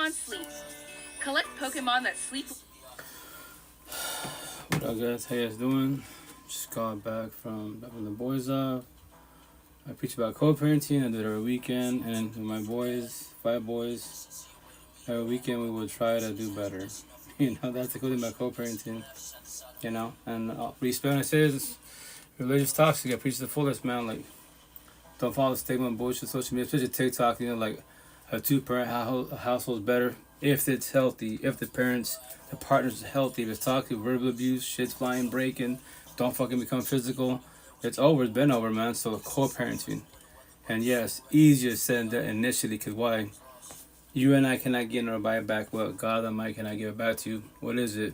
Pokemon Sleep. Collect Pokemon that sleep. What up, guys? How you guys doing? Just got back from dropping the boys off. I preach about co-parenting. I do it every weekend, and with my boys, 5 boys, every weekend we will try to do better. That's the cool thing about co-parenting. And respect when I say this, religious toxic. I preach the fullest, man. Like, don't follow the stigma and bullshit social media, especially TikTok. Like a 2-parent household is better if it's healthy, if the partners are healthy. If it's toxic, verbal abuse, shit's flying, breaking, don't fucking become physical. It's over. It's been over, man. So co-parenting, and yes, easier said than initially. Cause why? You and I cannot get or buy back what God Almighty cannot give it back to you. What is it?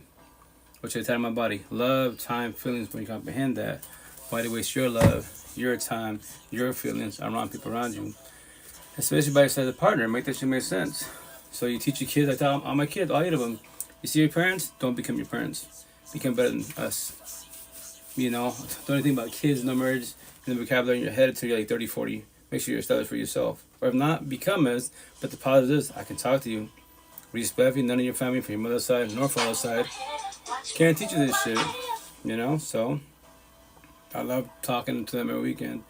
What you're telling my body? Love, time, feelings. When you comprehend that, why do you waste your love, your time, your feelings around people around you? Especially by your side of the partner. Make that shit make sense. So you teach your kids. I tell all my kids, all 8 of them. You see your parents? Don't become your parents. Become better than us. Don't think about kids, no marriage, and the vocabulary in your head until you're like 30, 40. Make sure you're established for yourself. Or if not, become as. But the positive is, I can talk to you. Respect you, none of your family from your mother's side nor father's side can't teach you this shit. So I love talking to them every weekend.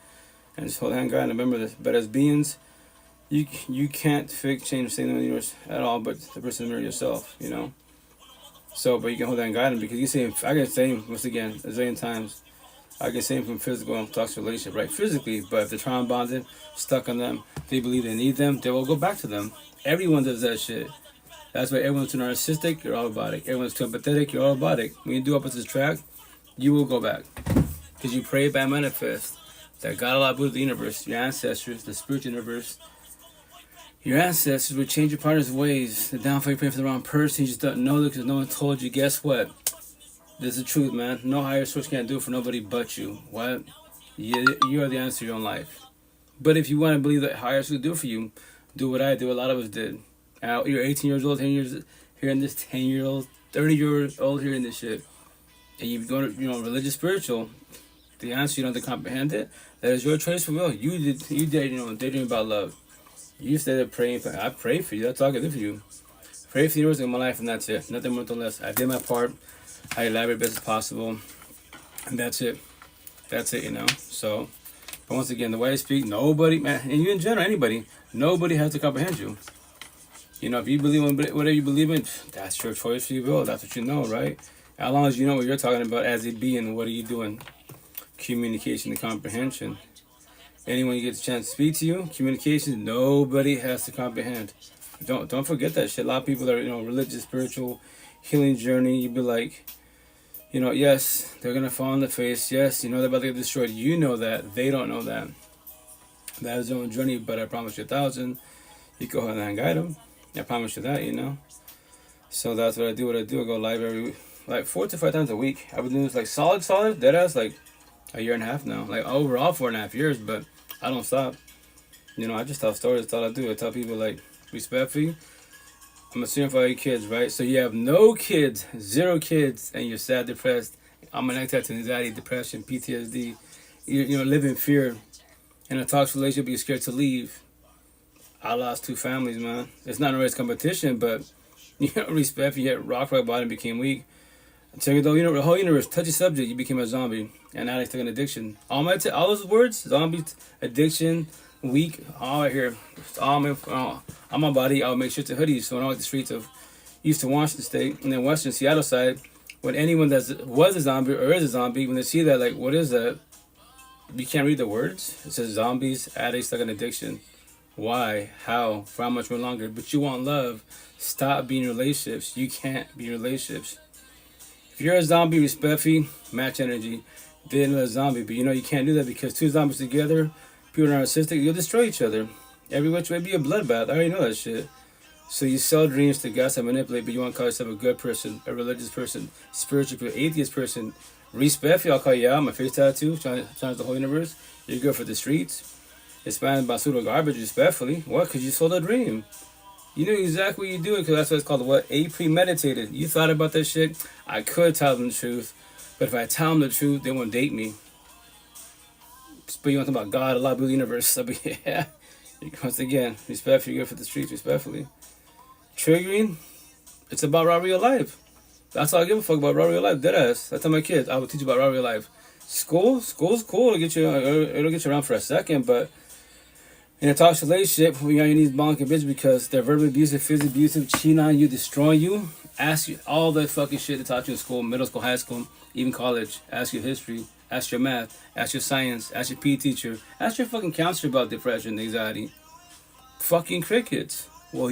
And just hold hand, God, and remember this. But as beings, you can't fix, change, say no yours at all, but the person mirror yourself, So, but you can hold that and guide them, because you see, I can say once again a zillion times, I can say from physical and toxic relationship, right? Physically, but if they're trauma bonded, stuck on them, they believe they need them, they will go back to them. Everyone does that shit. That's why everyone's too narcissistic, you're all robotic. Everyone's too empathetic, you're all robotic. When you do opposites attract, you will go back. Because you pray by manifest that God, Allah, Buddha, the universe, your ancestors, the spiritual universe, your ancestors would change your partner's ways. The downfall, you're praying for the wrong person. You just don't know because no one told you. Guess what? This is the truth, man. No higher source can't do it for nobody but you. What? You are the answer to your own life. But if you want to believe that higher source will do it for you, do what I do. A lot of us did. Now, you're 18 years old, 10 years hearing this, 10-year-old, 30 years old hearing this shit. And you go to, religious, spiritual. The answer, you don't have to comprehend it. That is your choice for will. You did, daydream about love. You stay there praying for. I pray for you. That's all I can do for you. Pray for the universe in my life, and that's it. Nothing more, nothing less. I did my part. I elaborate best as possible, and that's it. That's it, So, but once again, the way I speak, nobody, man, and you in general, anybody, nobody has to comprehend you. If you believe in whatever you believe in, that's your choice, free will. That's what you know, right? As long as you know what you're talking about as a being, what are you doing? Communication and comprehension. Anyone you get the chance to speak to you, communication, nobody has to comprehend. Don't forget that shit. A lot of people that are, religious, spiritual, healing journey, you'd be like, yes, they're going to fall on the face. Yes, they're about to get destroyed. You know that. They don't know that. That is their own journey, but I promise you 1,000. You go ahead and guide them. I promise you that, So that's what I do. I go live every, 4 to 5 times a week. I've been doing this, solid, deadass, a year and a half now. Overall 4.5 years, but I don't stop. I just tell stories. That's all I do. I tell people, respectfully, I'm assuming for all your kids, right? So you have no kids, 0 kids, and you're sad, depressed. I'm connected to anxiety, depression, PTSD. You live in fear. In a toxic relationship, you're scared to leave. I lost 2 families, man. It's not a race competition, but, respect, you hit rock bottom, became weak. I tell you though, the whole universe, touchy subject, you became a zombie. And now they took an addiction. All those words, zombie, addiction, weak, all right here. On my body, I'll make sure to hoodies. So when I walk the streets of Eastern Washington State and then Western Seattle side, when anyone that was a zombie or is a zombie, when they see that, what is that? You can't read the words. It says zombies, addicts, stuck in addiction. Why? How? For how much more longer? But you want love. Stop being in relationships. You can't be in relationships. If you're a zombie, respectfully, match energy. Then a zombie, but you can't do that because 2 zombies together, people are narcissistic, you'll destroy each other. Every which way be a bloodbath. I already know that shit. So you sell dreams to guys that manipulate, but you want to call yourself a good person, a religious person, spiritual, atheist person. Respectfully, I'll call you out. My face tattoo, trying the whole universe. You're good for the streets. Expanded by pseudo garbage, respectfully. What? Because you sold a dream. You knew exactly what you're doing because that's what it's called, a premeditated. You thought about that shit. I could tell them the truth. But if I tell them the truth, they won't date me. But you want to talk about God, Allah, Buddha, the universe. Once again, respectfully, good for the streets, respectfully. triggering, it's about raw real life. That's all I give a fuck about, raw real life. Deadass. I tell my kids, I would teach about raw real life. School's cool. It'll get you around for a second, but in a toxic relationship, when you're on your knees bonking bitch because they're verbally abusive, physically abusive, cheating on you, destroying you, ask you all the fucking shit they taught you in school, middle school, high school, even college. Ask your history, ask your math, ask your science, ask your PE teacher, ask your fucking counselor about depression, anxiety. Fucking crickets. Well,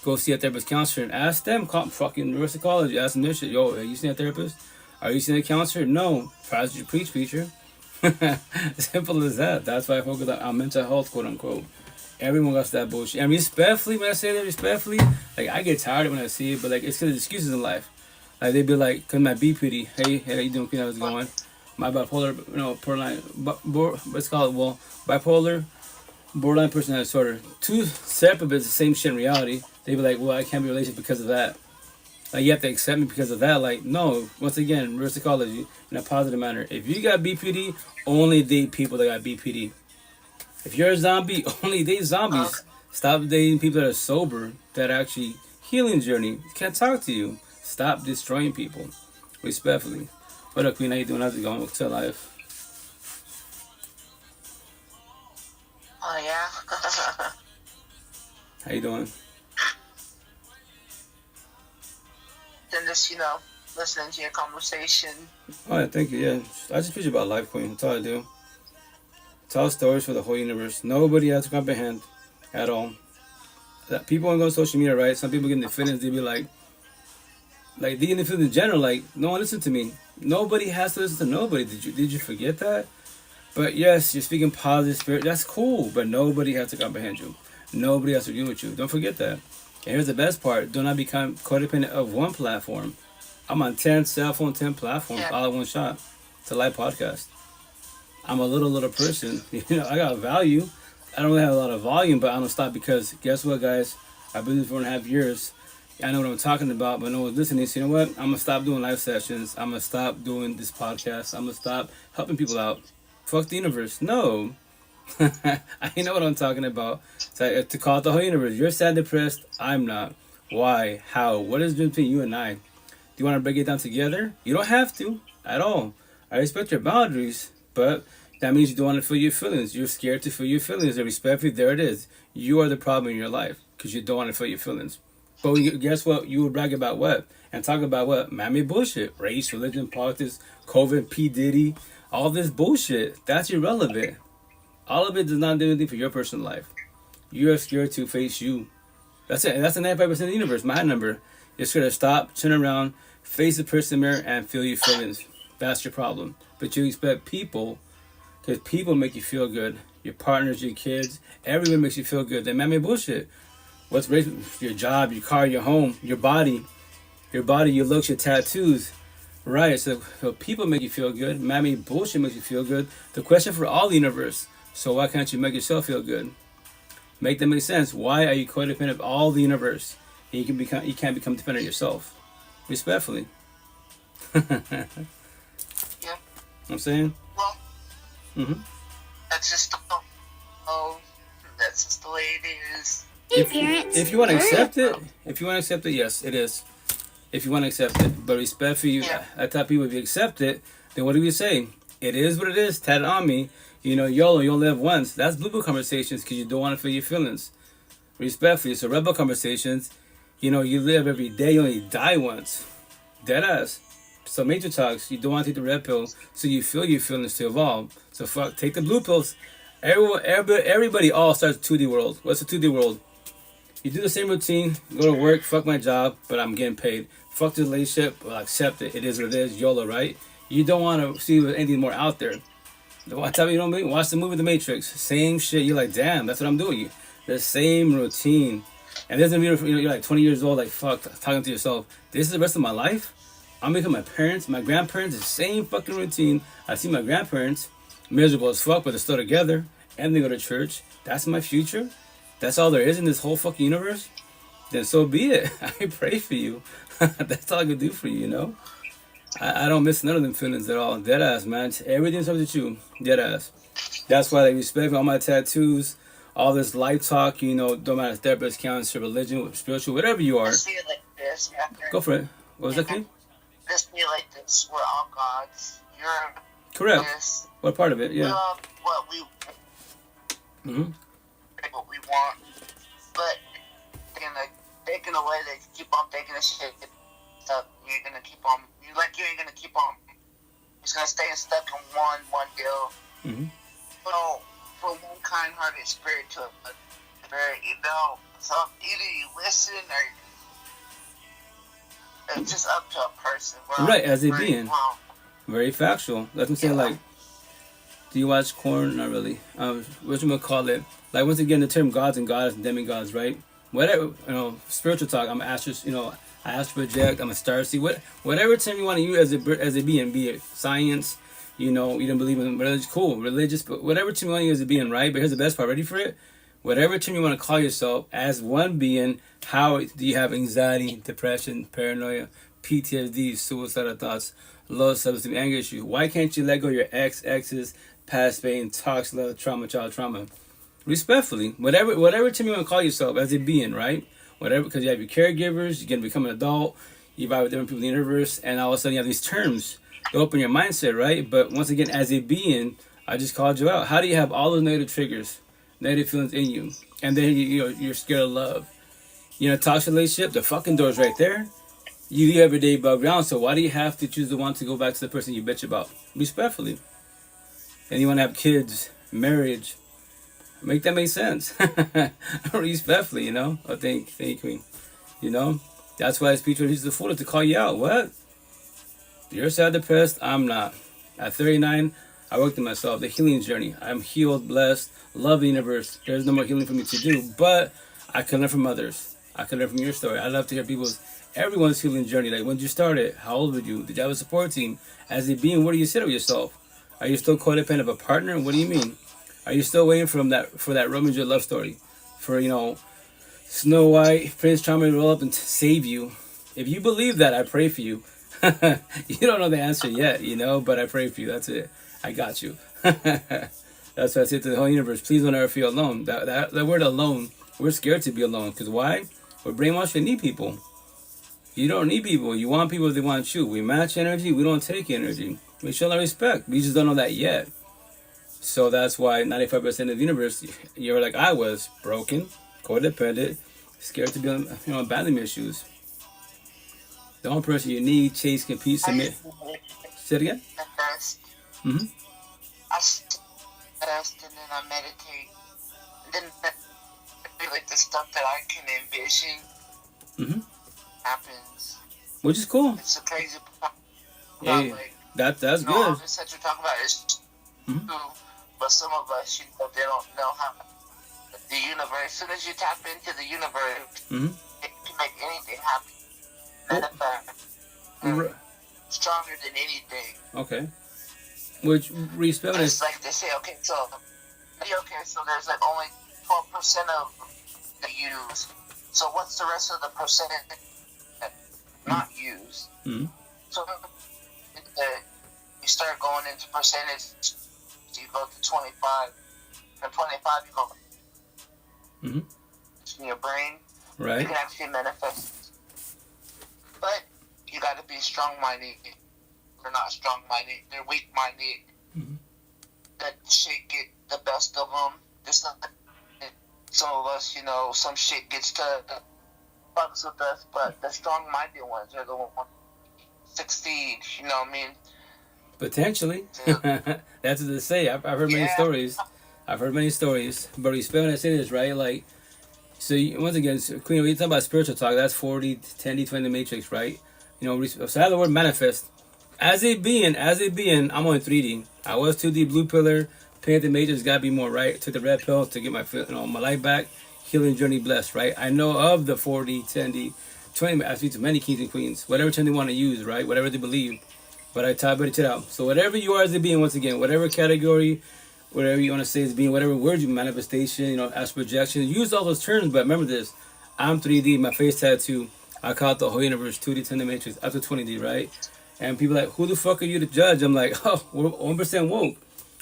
go see a therapist, counselor, and ask them. Fucking reverse psychology. Ask them this shit. Yo, are you seeing a therapist? Are you seeing a counselor? No. Practice your preach, preacher. Simple as that. That's why I focus on mental health, quote unquote. Everyone got that bullshit. And respectfully, when I say that respectfully, like I get tired when I see it, but like it's because of excuses in life. Like they be like, cause my BPD, hey, how you doing? How's it going? My bipolar, borderline, what's called? Well, bipolar, borderline personality disorder. Two separate, but it's the same shit in reality. They be like, well, I can't be in a relationship because of that. Like, you have to accept me because of that. Like, no. Once again, reverse psychology in a positive manner. If you got BPD, only date people that got BPD. If you're a zombie, only date zombies. Stop dating people that are sober, that are actually healing journey. Can't talk to you. Stop destroying people. Respectfully. What up, Queen? How you doing? How's it going? What's your life? Oh, yeah? How you doing? Then just, listening to your conversation. Oh, yeah, thank you. Yeah, I just preach about life, Queen. That's all I do. Tell stories for the whole universe. Nobody has to comprehend at all. That people don't go on social media, right? Some people get in their feelings. They be like they get in their feelings in general. Like, no one listen to me. Nobody has to listen to nobody. Did you forget that? But yes, you're speaking positive spirit. That's cool. But nobody has to comprehend you. Nobody has to agree with you. Don't forget that. And here's the best part. Do not become codependent of one platform. I'm on 10 cell phone, 10 platforms, all at one shot. It's a live podcast. I'm a little person. I got value. I don't really have a lot of volume, but I don't stop because guess what, guys? I've been doing this for 4.5 years. I know what I'm talking about, but no one's listening. So you know what? I'm going to stop doing live sessions. I'm going to stop doing this podcast. I'm going to stop helping people out. Fuck the universe. No. I know what I'm talking about. So, to call it the whole universe. You're sad, depressed. I'm not. Why? How? What is the difference between you and I? Do you want to break it down together? You don't have to at all. I respect your boundaries, but that means you don't want to feel your feelings. You're scared to feel your feelings. And respectfully, there it is. You are the problem in your life because you don't want to feel your feelings. But guess what? You would brag about what? And talk about what? Man-made bullshit. Race, religion, politics, COVID, P. Diddy. All this bullshit. That's irrelevant. All of it does not do anything for your personal life. You are scared to face you. That's it. And that's the 95% of the universe. My number. You're scared to stop, turn around, face the person in the mirror, and feel your feelings. That's your problem. But you expect people, because people make you feel good. Your partners, your kids, everyone makes you feel good. That man-made bullshit. What's your job, your car, your home, your body, your looks, your tattoos. Right, so people make you feel good. Man-made bullshit makes you feel good. The question for all the universe. So why can't you make yourself feel good? Make that make sense. Why are you codependent of all the universe? And you can't become dependent on yourself. Respectfully. Yeah. I'm saying? Well, that's just the way it is. If you want to accept it, yes, it is. If you want to accept it. But respectfully, I tell people if you accept it, then what do we say? It is what it is. Tat it on me. YOLO, you only live once. That's blue book conversations because you don't want to feel your feelings. Respectfully, so red book conversations, you live every day, you only die once. Deadass. So major talks, you don't want to take the red pill so you feel your feelings to evolve. So take the blue pills. Everybody all starts 2D world. What's the 2D world? You do the same routine, go to work, fuck my job, but I'm getting paid. Fuck the relationship, well, accept it. It is what it is, YOLO, right? You don't want to see anything more out there. Watch the movie The Matrix. Same shit. You're like, damn, that's what I'm doing. The same routine. And there's a beautiful, you're like 20 years old, like, fuck, talking to yourself. This is the rest of my life? I'm becoming my parents, my grandparents, the same fucking routine. I see my grandparents, miserable as fuck, but they're still together. And they go to church. That's my future? That's all there is in this whole fucking universe? Then so be it. I pray for you. That's all I can do for you, I don't miss none of them feelings at all. Deadass, man. Everything's up to you. Deadass. That's why I respect all my tattoos, all this life talk, don't matter therapist, counselor, religion, spiritual, whatever you are. Let's see it like this. Go for it. What was that, Queen? Let's see it like this. We're all gods. You're correct. This. What part of it? Yeah. What we what we want, but taking away that you keep on taking the shit stuff. You're gonna keep on. You ain't gonna keep on. It's gonna stay stuck in one deal. Mm-hmm. So, for one kind-hearted spirit to a spirit, so either you listen or it's just up to a person. Right, as a being. Very factual. That's what I'm saying. Like, do you watch Korn? Not really. What you gonna call it? Like, once again, the term gods and goddess and demigods, right? Whatever, spiritual talk. I'm an astrologist. I astro project. I'm a starseed. Whatever term you want to use as a being, be it science. You don't believe in religion. Cool, religious. But whatever term you want to use as a being, right? But here's the best part. Ready for it? Whatever term you want to call yourself as one being, how do you have anxiety, depression, paranoia, PTSD, suicidal thoughts, low self-esteem, anger issues? Why can't you let go of your exes, past pain, toxic love, trauma, child trauma? Respectfully, whatever term you want to call yourself as a being, right? Whatever, because you have your caregivers, you're going to become an adult, you vibe with different people in the universe, and all of a sudden you have these terms to open your mindset, right? But once again, as a being, I just called you out. How do you have all those negative triggers, negative feelings in you, and then you're scared of love? Toxic relationship, the fucking door's right there. You live every day above ground, so why do you have to choose the one to go back to the person you bitch about? Respectfully. And you want to have kids, marriage. Make that make sense. Respectfully, Oh, thank you, Queen. That's why spiritual is the fool to call you out. What? You're sad, depressed. I'm not. At 39, I worked on myself. The healing journey. I'm healed, blessed, love the universe. There's no more healing for me to do, but I can learn from others. I can learn from your story. I love to hear everyone's healing journey. Like, when did you start it? How old were you? Did you have a support team? As a being, where do you sit with yourself? Are you still codependent of a partner? What do you mean? Are you still waiting for that Romeo and Juliet love story? For, Snow White, Prince Charming to roll up and save you? If you believe that, I pray for you. You don't know the answer yet, but I pray for you. That's it. I got you. That's what I say to the whole universe. Please don't ever feel alone. That word alone, we're scared to be alone. Because why? We're brainwashed to need people. You don't need people. You want people if they want you. We match energy. We don't take energy. We show our respect. We just don't know that yet. So that's why 95% of the universe, you're like I was, broken, codependent, scared to be on abandonment issues. The only person you need, chase, compete, submit. Say it again? Mm-hmm. I fast and then I meditate. And then like the stuff that I can envision happens. Which is cool. It's a crazy part. Hey, that's good. All this that you're talking about is true. But some of us, they don't know how the universe. As soon as you tap into the universe, it can make anything happen. Manifest. Stronger than anything. Okay. Which respect is like they say. So there's like only 12% of the use. So what's the rest of the percentage not used? So you start going into percentage. So you go to 25. From 25, you go in your brain. Right. You can actually manifest. But you got to be strong-minded. They're not strong-minded. They're weak-minded. That shit get the best of them. Just like some of us, some shit gets to fucks with us. But the strong-minded ones are the ones who succeed. You know what I mean? Potentially. That's what they say. I've heard many stories. But respect when I say this, right? Like, so once again, Queen, when you talk about spiritual talk, that's 40, 10, 20 matrix, right? So I have the word manifest. As a being, I'm on 3D. I was 2D, blue pillar, painted the matrix, gotta be more, right? Took the red pill to get my life back. Healing journey blessed, right? I know of the 40, 10D, 20, I speak to many kings and queens, whatever term they want to use, right? Whatever they believe. But I type it out. So whatever you are as a being, once again, whatever category, whatever you want to say as being, whatever word you manifestation, as projection, use all those terms. But remember this: I'm 3D, my face tattoo. I call it the whole universe, 2D, 10D matrix, up to 20D, right? And people are like, who the fuck are you to judge? I'm like, we're 1% woke.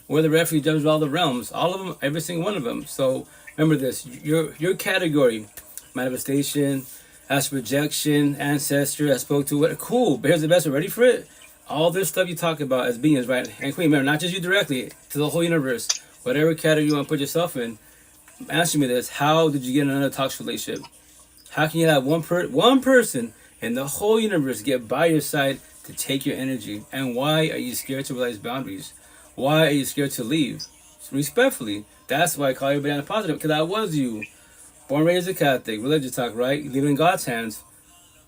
We're the referee judges of all the realms, all of them, every single one of them. So Remember this. Your category, manifestation, astral projection, ancestor, I spoke to it. Cool. But here's the best one. Ready for it? All this stuff you talk about as beings, right? And Queen, remember, not just you directly, to the whole universe. Whatever category you want to put yourself in. Answer me this. How did you get in another toxic relationship? How can you have one person in the whole universe get by your side to take your energy? And why are you scared to realize boundaries? Why are you scared to leave? Respectfully. That's why I call everybody on the positive, because I was you. Born raised a Catholic, religious talk, right? Leave it in God's hands.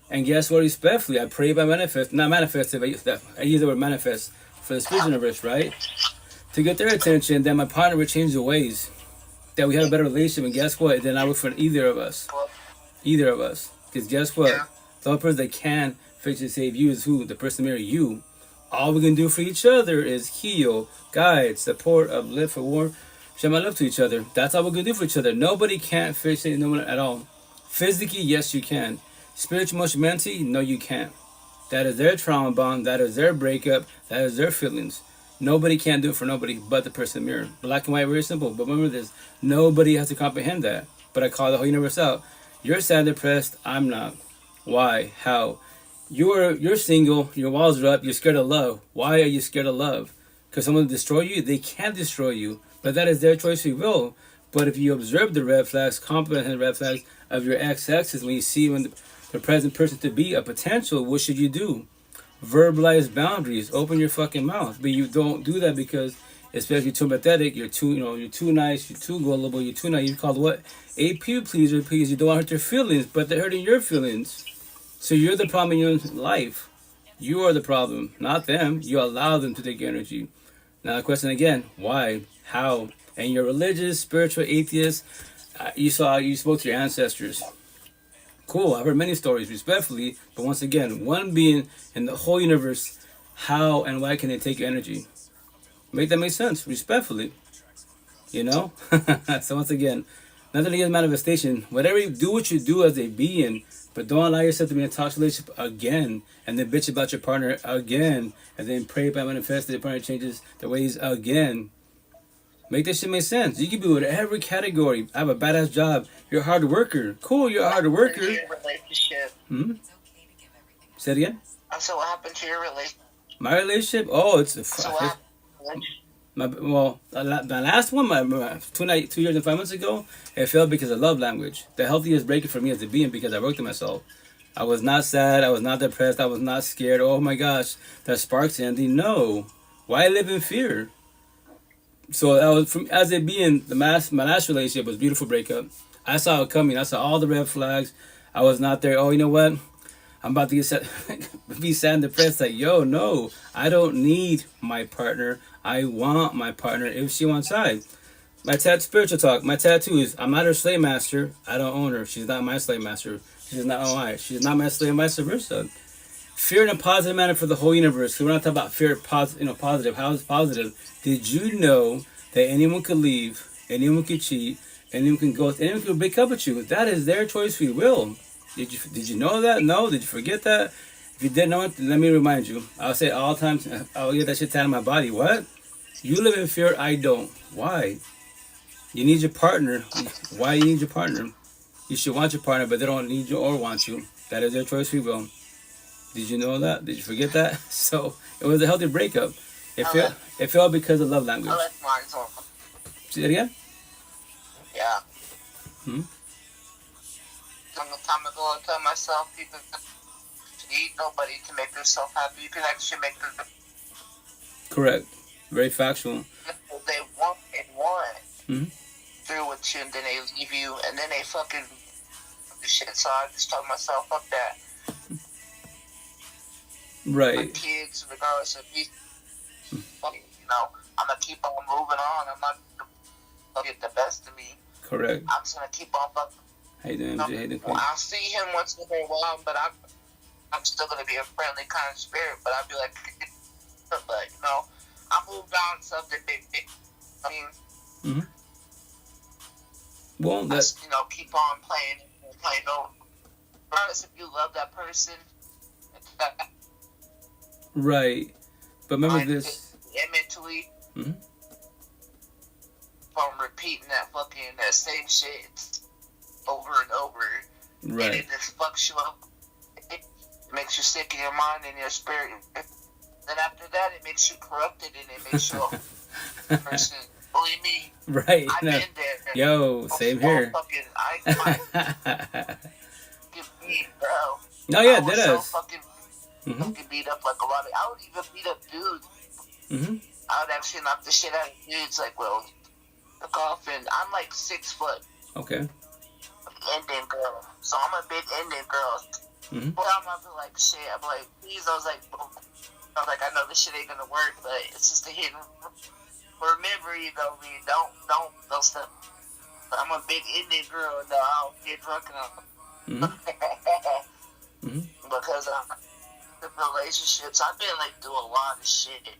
And guess what? Respectfully, I pray by not manifested, but I use the word manifest for the spiritual universe, right? To get their attention, then my partner would change the ways. That we have a better relationship, and guess what? Then I work for either of us. Either of us. Because guess what? The only person that can fix and save you is who? The person marry you. All we can do for each other is heal, guide, support, uplift, forewarn, show my love to each other. That's all we can do for each other. Nobody can't fix it, no one at all. Physically, yes, you can. Spiritual, emotional, mentally, no, you can't. That is their trauma bond. That is their breakup. That is their feelings. Nobody can do it for nobody but the person mirror. Black and white, very simple. But remember this, nobody has to comprehend that. But I call the whole universe out. You're sad, depressed. I'm not. Why? How? You're single. Your walls are up. You're scared of love. Why are you scared of love? Because someone will destroy you? They can't destroy you. But that is their choice, free will. But if you observe the red flags, comprehend the red flags of your ex-exes, when you see when the present person to be a potential, what should you do? Verbalize boundaries. Open your fucking mouth. But you don't do that because, especially you're too empathetic, you're too nice, you're too gullible, you're too naive. You're called what? A people pleaser because you don't want to hurt their feelings, but they're hurting your feelings. So you're the problem in your life. You are the problem, not them. You allow them to take your energy. Now the question again, why? How? And you're religious, spiritual, atheist. You spoke to your ancestors. Cool, I've heard many stories, respectfully, but once again, one being in the whole universe, how and why can they take your energy? Make that make sense, respectfully. You know? So once again, nothing against manifestation. Whatever you do, what you do as a being, but don't allow yourself to be in a toxic relationship again, and then bitch about your partner again, and then pray by manifest that your partner changes their ways again. Make that shit make sense. You can be with every category. I have a badass job. You're a hard worker. Cool, you're a hard worker. Your relationship. Say it again? So what happened to your relationship? My relationship? Oh, it's a So fuck. My last one, 2 years and 5 months ago, it failed because of love language. The healthiest breakup for me as a being because I worked on myself. I was not sad. I was not depressed. I was not scared. Oh my gosh, that sparks ending. No. Why live in fear? So I was as a being, my last relationship was a beautiful breakup. I saw it coming. I saw all the red flags. I was not there. Oh, you know what? I'm about to be sad and depressed. Like, yo, no, I don't need my partner. I want my partner if she wants I. My spiritual talk. My tattoo is I'm not her slave master. I don't own her. She's not my slave master. She's not my. She's not my slave, vice versa. Fear in a positive manner for the whole universe. So we're not talking about fear, positive. How is positive? Did you know that anyone could leave, anyone could cheat, anyone can ghost, anyone can break up with you? That is their choice, free will. Did you know that? No. Did you forget that? If you didn't know it, let me remind you. I'll say it all the time. I'll get that shit down in my body. What? You live in fear. I don't. Why? You need your partner. Why you need your partner? You should want your partner, but they don't need you or want you. That is their choice, free will. Did you know that? Did you forget that? So it was a healthy breakup. It failed because of love language. I left mine on. See that again? Yeah. Some time ago, I told myself, people need nobody to make themselves happy. You can actually make them. Correct. Very factual. They want through with you, and then they leave you, and then they fucking do shit. So I just told myself, fuck that. Right. My kids, regardless of me, I'm gonna keep on moving on. I'm not gonna get the best of me. Correct. I'm just gonna keep on fucking. How you doing, MJ? I'll see him once in a while, but I'm still gonna be a friendly kind of spirit. But I'll be like, I moved on to something big. I mean, well, that's keep on playing over. Regardless if you love that person. Right, but remember this. And mentally, from repeat. repeating that same shit over and over. Right. And it just fucks you up. It makes you sick in your mind and your spirit. Then after that, it makes you corrupted and it makes you a person. Believe me. Right. I've been there. Yo, same here. I get beat, bro. No, yeah, I was that so is. fucking beat up like a lot of. I would even beat up dudes. I would actually knock the shit out of dudes. Like, well, look off, and I'm like 6 foot. Okay. Indian girl, so I'm a big Indian girl. But I'm be like, shit. I'm like, please. I was like, I know this shit ain't gonna work, but it's just a hit. Remember, you know me. Don't stop. I'm a big Indian girl. No, I don't get drunk enough. Because the relationships, I've been like through a lot of shit.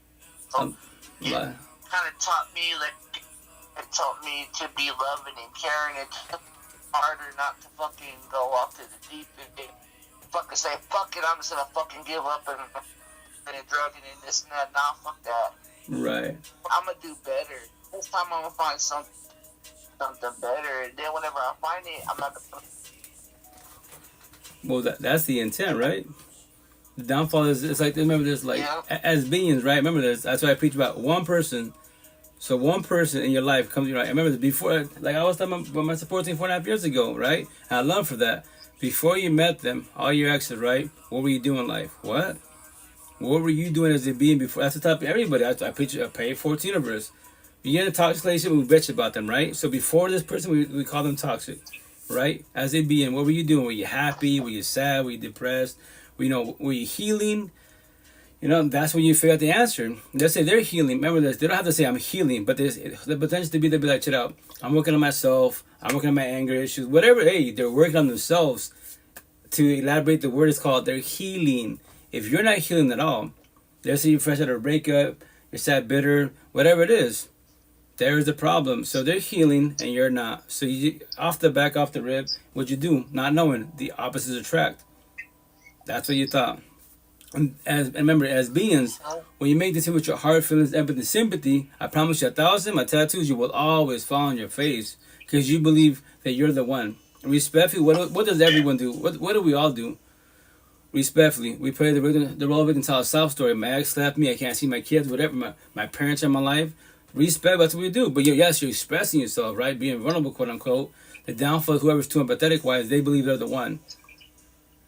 So it kind of taught me, like, it taught me to be loving and caring and harder not to fucking go off to the deep end. Fucking say, fuck it, I'm just gonna fucking give up and drugging and this and that. Nah, fuck that. Right. I'm gonna do better. This time I'm gonna find something better, and then whenever I find it, I'm not gonna. Well, that's the intent, right? The downfall is, it's like, remember this, like, as beings, right? Remember this, that's why I preach about one person. So one person in your life comes, right? I remember this before, like I was talking about my support team 4.5 years ago, right? And I love for that. Before you met them, all your exes, right? What were you doing in life? What were you doing as a being before? That's the topic. Everybody, I preach a pay 14 universe. You get in a toxic relationship, we bitch about them, right? So before this person, we call them toxic, right? As a being, what were you doing? Were you happy? Were you sad? Were you depressed? Were you healing? You know, that's when you figure out the answer. Let's say they're healing. Remember this, they don't have to say I'm healing, but there's the potential to be, they'll be like, check out, I'm working on myself, I'm working on my anger issues, whatever. Hey, they're working on themselves. To elaborate, the word is called, they're healing. If you're not healing at all, let's say you're fresh out of a breakup, you're sad, bitter, whatever it is, there's the problem. So they're healing and you're not. So you, off the rib, what'd you do? Not knowing, the opposites attract. That's what you thought. And remember, as beings, when you make this with your heart, feelings, empathy, and sympathy, I promise you 1,000, my tattoos, you will always fall on your face because you believe that you're the one. Respectfully, what does everyone do? What do we all do? Respectfully, we pray the role victim tell a sob story. My ex slapped me, I can't see my kids, whatever, my parents are in my life. Respect, that's what we do. But yes, you're expressing yourself, right? Being vulnerable, quote unquote. The downfall of whoever's too empathetic wise, they believe they're the one.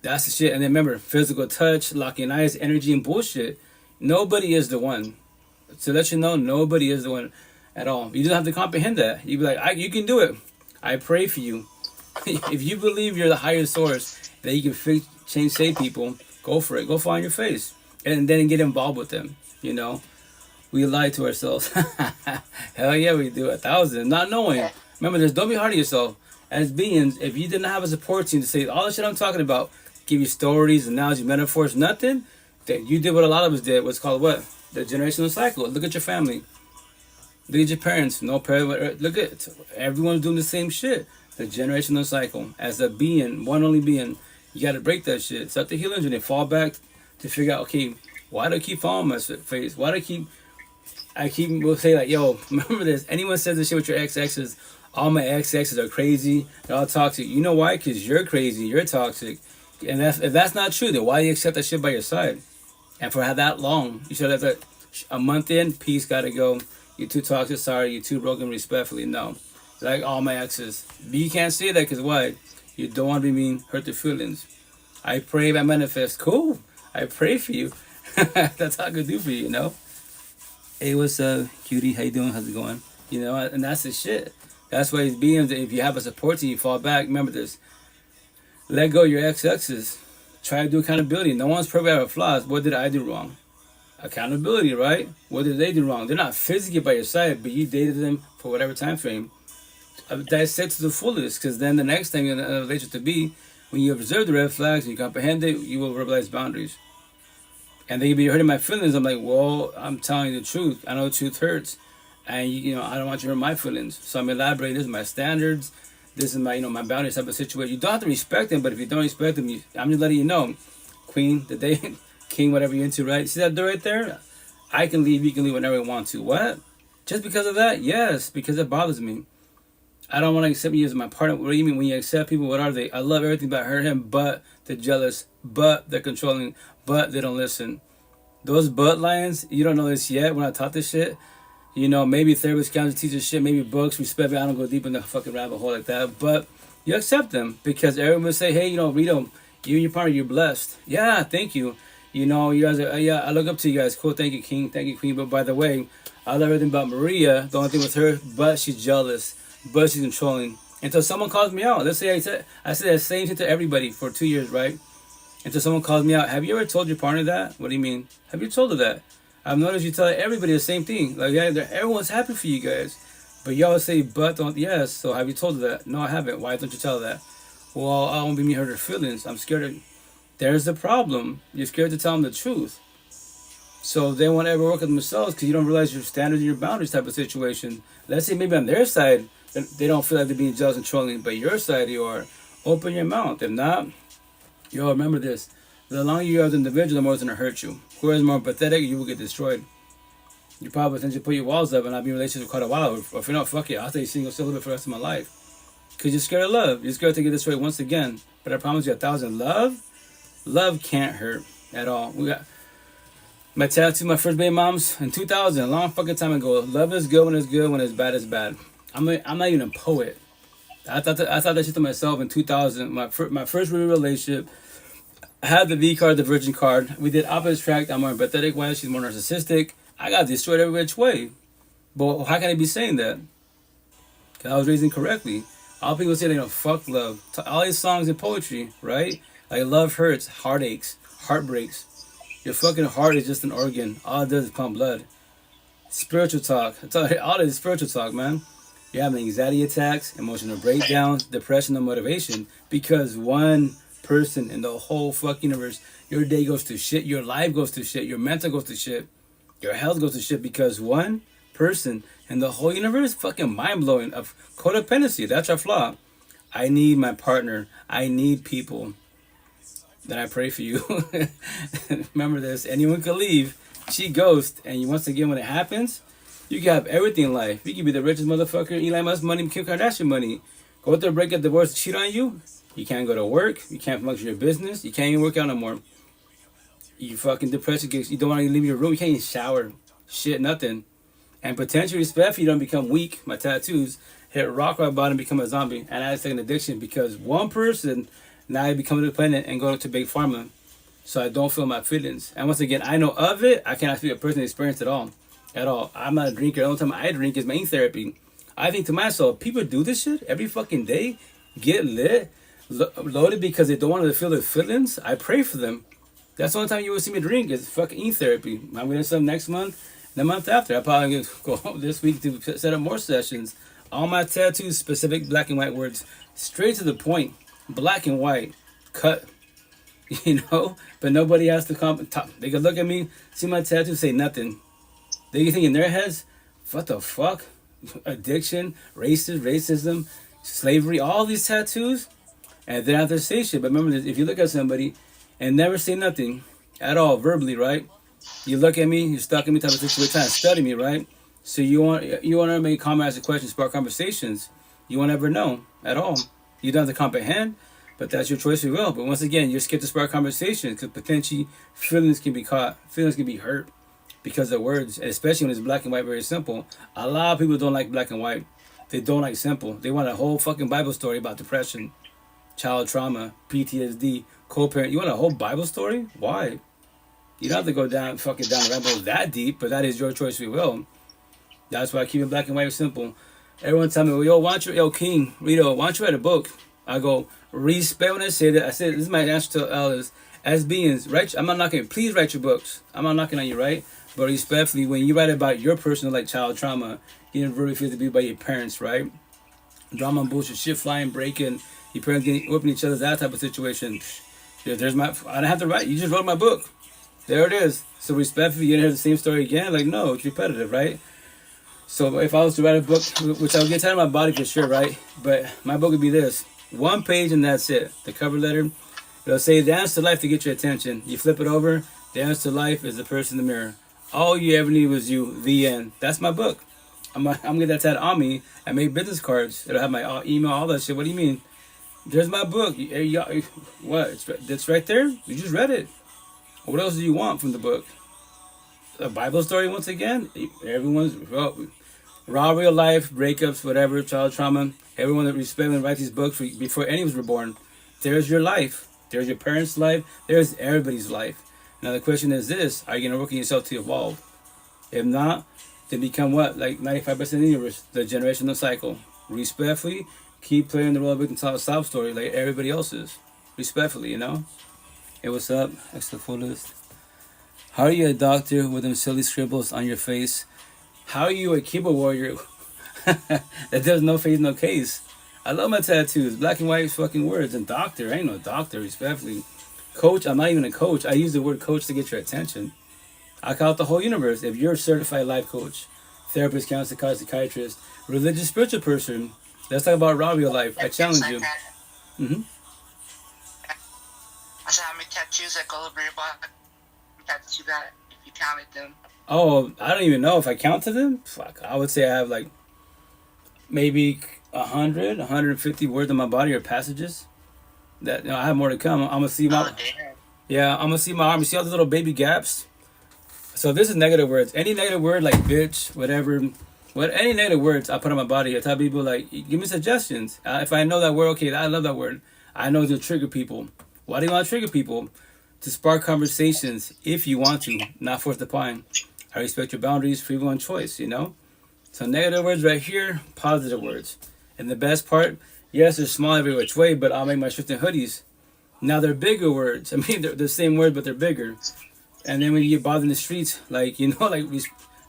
That's the shit. And then remember, physical touch, locking eyes, energy, and bullshit. Nobody is the one. To let you know, nobody is the one at all. You just have to comprehend that. You be like, you can do it. I pray for you. If you believe you're the higher source, that you can change, save people, go for it. Go fall on your face. And then get involved with them, you know. We lie to ourselves. Hell yeah, we do 1,000. Not knowing. Remember this, don't be hard on yourself. As beings, if you didn't have a support team to say all the shit I'm talking about, give you stories, analogies, metaphors, nothing, then you did what a lot of us did. What's called what? The generational cycle. Look at your family. Look at your parents. No parent. Look at everyone's doing the same shit. The generational cycle. As a being, one only being, you got to break that shit. Start the healing journey. Fall back to figure out, okay, why do I keep falling on my face? Why do I keep will say like, yo, remember this. Anyone says this shit with your ex-exes, all my ex-exes are crazy. They're all toxic. You know why? Because you're crazy. You're toxic. And if that's not true, then why do you accept that shit by your side? And for that long, you should have that a month in, peace, gotta go. You're too toxic, sorry, you're too broken, respectfully. No. Like all my exes. But you can't say that because why? You don't want to be mean, hurt their feelings. I pray, I manifest. Cool. I pray for you. That's all I could do for you, you know? Hey, what's up, cutie? How you doing? How's it going? You know, and that's the shit. That's why it's being, if you have a support team, you fall back. Remember this. Let go of your ex-exes. Try to do accountability. No one's perfect out of flaws. What did I do wrong? Accountability, right? What did they do wrong? They're not physically by your side, but you dated them for whatever time frame. Dissect to the fullest, because then the next thing in a relationship to be, when you observe the red flags and you comprehend it, you will verbalize boundaries. And they be hurting my feelings. I'm like, well, I'm telling you the truth. I know the truth hurts, and you know I don't want you to hurt my feelings. So I'm elaborating. This is my standards. This is my my boundaries type of situation. You don't have to respect them, but if you don't respect them, I'm just letting you know, Queen, the day, King, whatever you're into, right? See that door right there? I can leave. You can leave whenever you want to. What? Just because of that? Yes, because it bothers me. I don't want to accept you as my partner. What do you mean when you accept people? What are they? I love everything about her, him, but they're jealous, but they're controlling, but they don't listen. Those but lines, you don't know this yet when I taught this shit. You know, maybe therapists, counselors, teachers, shit, maybe books, respect, I don't go deep in the fucking rabbit hole like that. But you accept them because everyone will say, hey, you know, Rito, you and your partner, you're blessed. Yeah, thank you. You know, you guys are, yeah, I look up to you guys. Cool, thank you, King, thank you, Queen. But by the way, I love everything about Maria. The only thing with her, but she's jealous, but she's controlling. Until someone calls me out. Let's say I said the same thing to everybody for 2 years, right? Until someone calls me out. Have you ever told your partner that? What do you mean? Have you told her that? I've noticed you tell everybody the same thing. Like, yeah, everyone's happy for you guys. But you always say, but don't, yes. So have you told her that? No, I haven't. Why don't you tell her that? Well, I won't be me hurt her feelings. I'm scared of, there's the problem. You're scared to tell them the truth. So they won't ever work on themselves because you don't realize your standards and your boundaries type of situation. Let's say maybe on their side, they don't feel like they're being jealous and trolling, but your side you are. Open your mouth. If not, yo, remember this. The longer you are as an individual, the more it's going to hurt you. Whoever's more pathetic, you will get destroyed. You probably essentially put your walls up and I'll be in a relationship for quite a while. Or if you're not, fuck it. I'll stay single still a little bit for the rest of my life. Because you're scared of love. You're scared to get destroyed once again. But I promise you 1,000. Love can't hurt at all. We got my tattoo, my first baby mom's in 2000, a long fucking time ago. Love is good when it's good, when it's bad, it's bad. I'm not even a poet. I thought that shit to myself in 2000. My first real relationship. I had the V card, the Virgin card. We did opposite track. I'm more empathetic way. She's more narcissistic. I got destroyed every which way. But how can I be saying that? Because I was raised incorrectly. All people say, fuck love. All these songs and poetry, right? Like love hurts, heartaches, heartbreaks. Your fucking heart is just an organ. All it does is pump blood. Spiritual talk. All this is spiritual talk, man. You're having anxiety attacks, emotional breakdowns, depression, and motivation because one person in the whole fucking universe, your day goes to shit, your life goes to shit, your mental goes to shit, your health goes to shit because one person in the whole universe, fucking mind-blowing, of codependency. That's our flaw. I need my partner. I need people. Then I pray for you. Remember this. Anyone can leave. She ghosts. And once again, when it happens, you can have everything in life. You can be the richest motherfucker, Elon Musk money, Kim Kardashian money. Go through a breakup, divorce, cheat on you. You can't go to work. You can't function your business. You can't even work out no more. You fucking depressed. You don't want to leave your room. You can't even shower. Shit, nothing. And potential respect for you don't become weak. My tattoos hit rock bottom, become a zombie. And I take an addiction because one person, now I become dependent and go to big pharma. So I don't feel my feelings. And once again, I know of it. I cannot speak a personal experience at all. At all. I'm not a drinker. The only time I drink is main therapy. I think to myself, people do this shit every fucking day. Get lit. Loaded because they don't want to feel their feelings. I pray for them. That's the only time you will see me drink is fucking therapy. I'm going to some next month, the month after. I'm probably going to go home this week to set up more sessions. All my tattoos, specific black and white words, straight to the point, black and white, cut, But nobody has to come. They can look at me, see my tattoo, say nothing. They can think in their heads, what the fuck? Addiction, racism, slavery, all these tattoos. And then after say shit. But remember this, if you look at somebody and never say nothing at all, verbally, right? You look at me, you're stuck in me type of situation, trying to study me, right? So you want to make comments, ask questions, spark conversations. You won't ever know at all. You don't have to comprehend, but that's your choice, you will. But once again, you're scared to spark conversations because potentially feelings can be caught, feelings can be hurt because of words, and especially when it's black and white, very simple. A lot of people don't like black and white. They don't like simple. They want a whole fucking Bible story about depression, child trauma, PTSD, co-parent. You want a whole Bible story? Why? You don't have to go down the rabbit hole that deep, but that is your choice, we will. That's why I keep it black and white simple. Everyone tell me, well, yo, King, Rito, why don't you write a book? I go, respect when I say that. I said, this is my answer to elders. As beings, right? I'm not knocking, please write your books. I'm not knocking on you, right? But respectfully, when you write about your personal, like child trauma, getting very physically abused by your parents, right? Drama and bullshit, shit flying, breaking, your parents getting whooping each other, that type of situation. I don't have to write. You just wrote my book. There it is. So respectfully, you're gonna hear the same story again? Like, no, it's repetitive, right? So if I was to write a book, which I would get tired of my body for sure, right? But my book would be this. 1 page and that's it. The cover letter, it'll say, the answer to life to get your attention. You flip it over, the answer to life is the person in the mirror. All you ever need was you, the end. That's my book. I'm gonna get that tattooed on me and make business cards. It'll have my email, all that shit. What do you mean? There's my book. What? It's right there? You just read it. What else do you want from the book? A Bible story once again? Everyone's raw real life, breakups, whatever, child trauma. Everyone that respect and write these books before anyone was born. There's your life. There's your parents' life. There's everybody's life. Now the question is this: are you gonna work on yourself to evolve? If not, then become what? Like 95% of the universe, the generational cycle. Respectfully, keep playing the role of victim, tell a sob story like everybody else is. Respectfully, you know? Hey, what's up? Extra fullest. How are you a doctor with them silly scribbles on your face? How are you a keyboard warrior that there's no face, no case? I love my tattoos. Black and white fucking words. And doctor, I ain't no doctor, respectfully. Coach, I'm not even a coach. I use the word coach to get your attention. I call it the whole universe. If you're a certified life coach, therapist, counselor, psychiatrist, religious, spiritual person, let's talk about raw real life. I challenge you. Mm-hmm. I said, how many tattoos that go over your body? Tattoos you got, if you counted them. Oh, I don't even know if I counted them. Fuck, I would say I have like maybe 100, 150 words on my body or passages. That I have more to come. I'm gonna see my I'm gonna see my arm. You see all the little baby gaps. So this is negative words. Any negative word like bitch, whatever, any negative words I put on my body. I tell people like, give me suggestions. If I know that word, okay, I love that word. I know it'll trigger people. Why do you want to trigger people? To spark conversations if you want to, not force the pine. I respect your boundaries, free will and choice, you know? So negative words right here, positive words. And the best part, yes, they're small every which way, but I'll make my shifting hoodies. Now they're bigger words. I mean, they're the same word, but they're bigger. And then when you get bothered in the streets, like, you know, like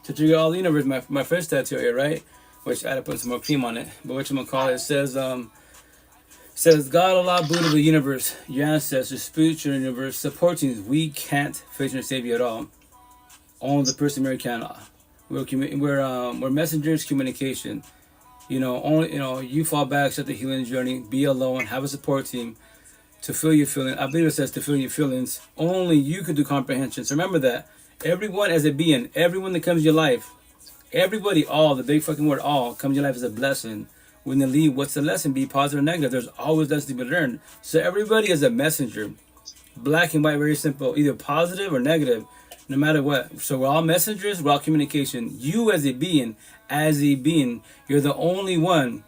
to trigger all the universe, my first tattoo here, right? Which I had to put some more cream on it. But what you gonna call it? It says, God, Allah, Buddha, the universe, your ancestors, spiritual universe, supporting. We can't fix or save you at all. Only the person Mary can. We're messengers, communication. You know, only you fall back, start the healing journey, be alone, have a support team to feel your feelings. I believe it says to feel your feelings. Only you could do comprehension. So remember that. Everyone as a being, everyone that comes in your life, everybody, all, the big fucking word all, comes in your life as a blessing. When they leave, what's the lesson? Be positive or negative. There's always lessons to be learned. So everybody is a messenger. Black and white, very simple. Either positive or negative, no matter what. So we're all messengers, we're all communication. You as a being, you're the only one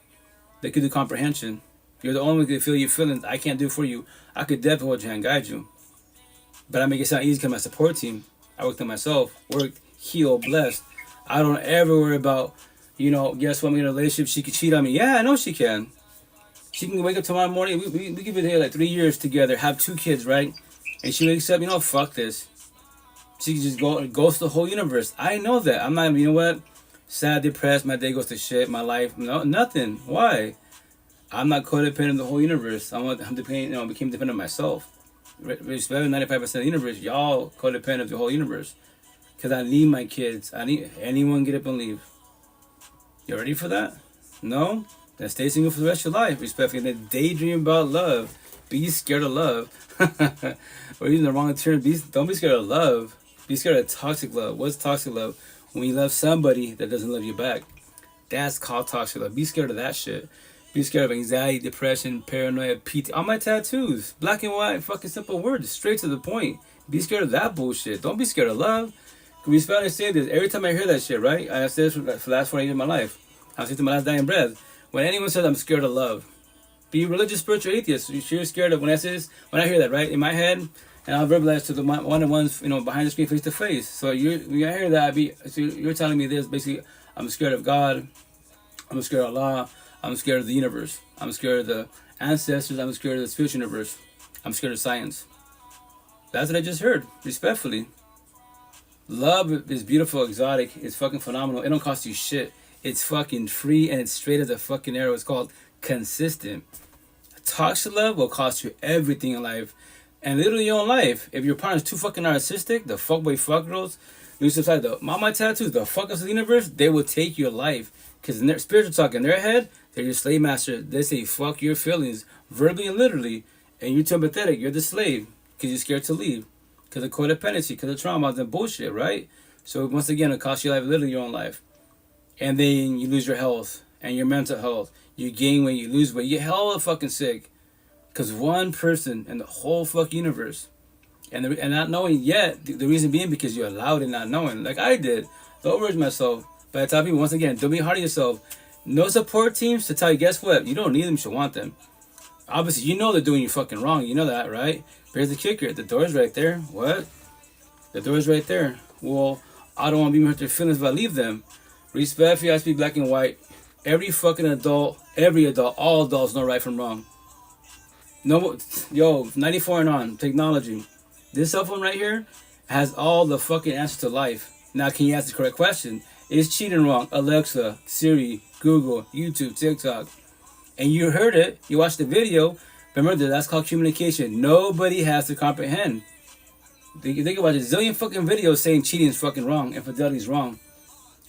that can do comprehension. You're the only one that can feel your feelings. I can't do it for you. I could definitely hold your hand, guide you. But I make it sound easy because my support team. I worked on myself, worked, healed, blessed. I don't ever worry about, you know, guess what, I'm in a relationship, she could cheat on me. Yeah, I know she can. She can wake up tomorrow morning, we could be here like 3 years together, have 2 kids, right? And she wakes up, you know, fuck this. She can just goes to the whole universe. I know that. I'm not, you know what? Sad, depressed, my day goes to shit, my life, no, nothing. Why? I'm not codependent of the whole universe. I'm dependent, became dependent on myself. Respect 95% of the universe, y'all codependent of the whole universe. Because I need my kids. I need anyone get up and leave. You ready for that? No? Then stay single for the rest of your life. Respectfully. Then daydream about love. Be scared of love. Or using the wrong term. Don't be scared of love. Be scared of toxic love. What's toxic love? When you love somebody that doesn't love you back. That's called toxic love. Be scared of that shit. Be scared of anxiety, depression, paranoia, PT. All my tattoos. Black and white, fucking simple words. Straight to the point. Be scared of that bullshit. Don't be scared of love. Respect and say this. Every time I hear that shit, right? I said this for the last 40 years of my life. I say to my last dying breath. When anyone says I'm scared of love, be religious, spiritual, atheist. You're scared of when I say this, when I hear that, right? In my head, and I'll verbalize to the one-on-ones, behind the screen, face to face. So when I hear that, you're telling me this. Basically, I'm scared of God. I'm scared of Allah. I'm scared of the universe. I'm scared of the ancestors. I'm scared of the spiritual universe. I'm scared of science. That's what I just heard. Respectfully. Love is beautiful, exotic. It's fucking phenomenal. It don't cost you shit. It's fucking free and it's straight as a fucking arrow. It's called consistent. Toxic love will cost you everything in life. And literally your own life. If your partner's too fucking narcissistic, the fuckboy fuck girls, you subside the mama tattoos, the fuckers of the universe, they will take your life. Because in their spiritual talk, in their head, they're your slave master. They say fuck your feelings, verbally and literally. And you're too empathetic. You're the slave. Because you're scared to leave. Because of codependency, because of trauma and bullshit, right? So once again, it costs your life, literally your own life. and then you lose your health and your mental health. You gain weight, you lose weight, you get hella fucking sick. Because one person in the whole fucking universe, and not knowing yet, the reason being because you allowed it not knowing, like I did. Don't urge myself. But I tell people, once again, don't be hard on yourself. No support teams to tell you, guess what? You don't need them, you should want them. Obviously, you know they're doing you fucking wrong. You know that, right? But here's the kicker. The door's right there. What? The door's right there. Well, I don't want to be hurt their feelings if I leave them. Respect, you have to be black and white. Every fucking adult, all adults know right from wrong. No, yo, 94 and on, technology. This cell phone right here has all the fucking answers to life. Now, can you ask the correct question? Is cheating wrong? Alexa, Siri, Google, YouTube, TikTok. And you heard it, you watched the video. Remember, that's called communication. Nobody has to comprehend. Think about it, a zillion fucking videos saying cheating is fucking wrong, infidelity is wrong.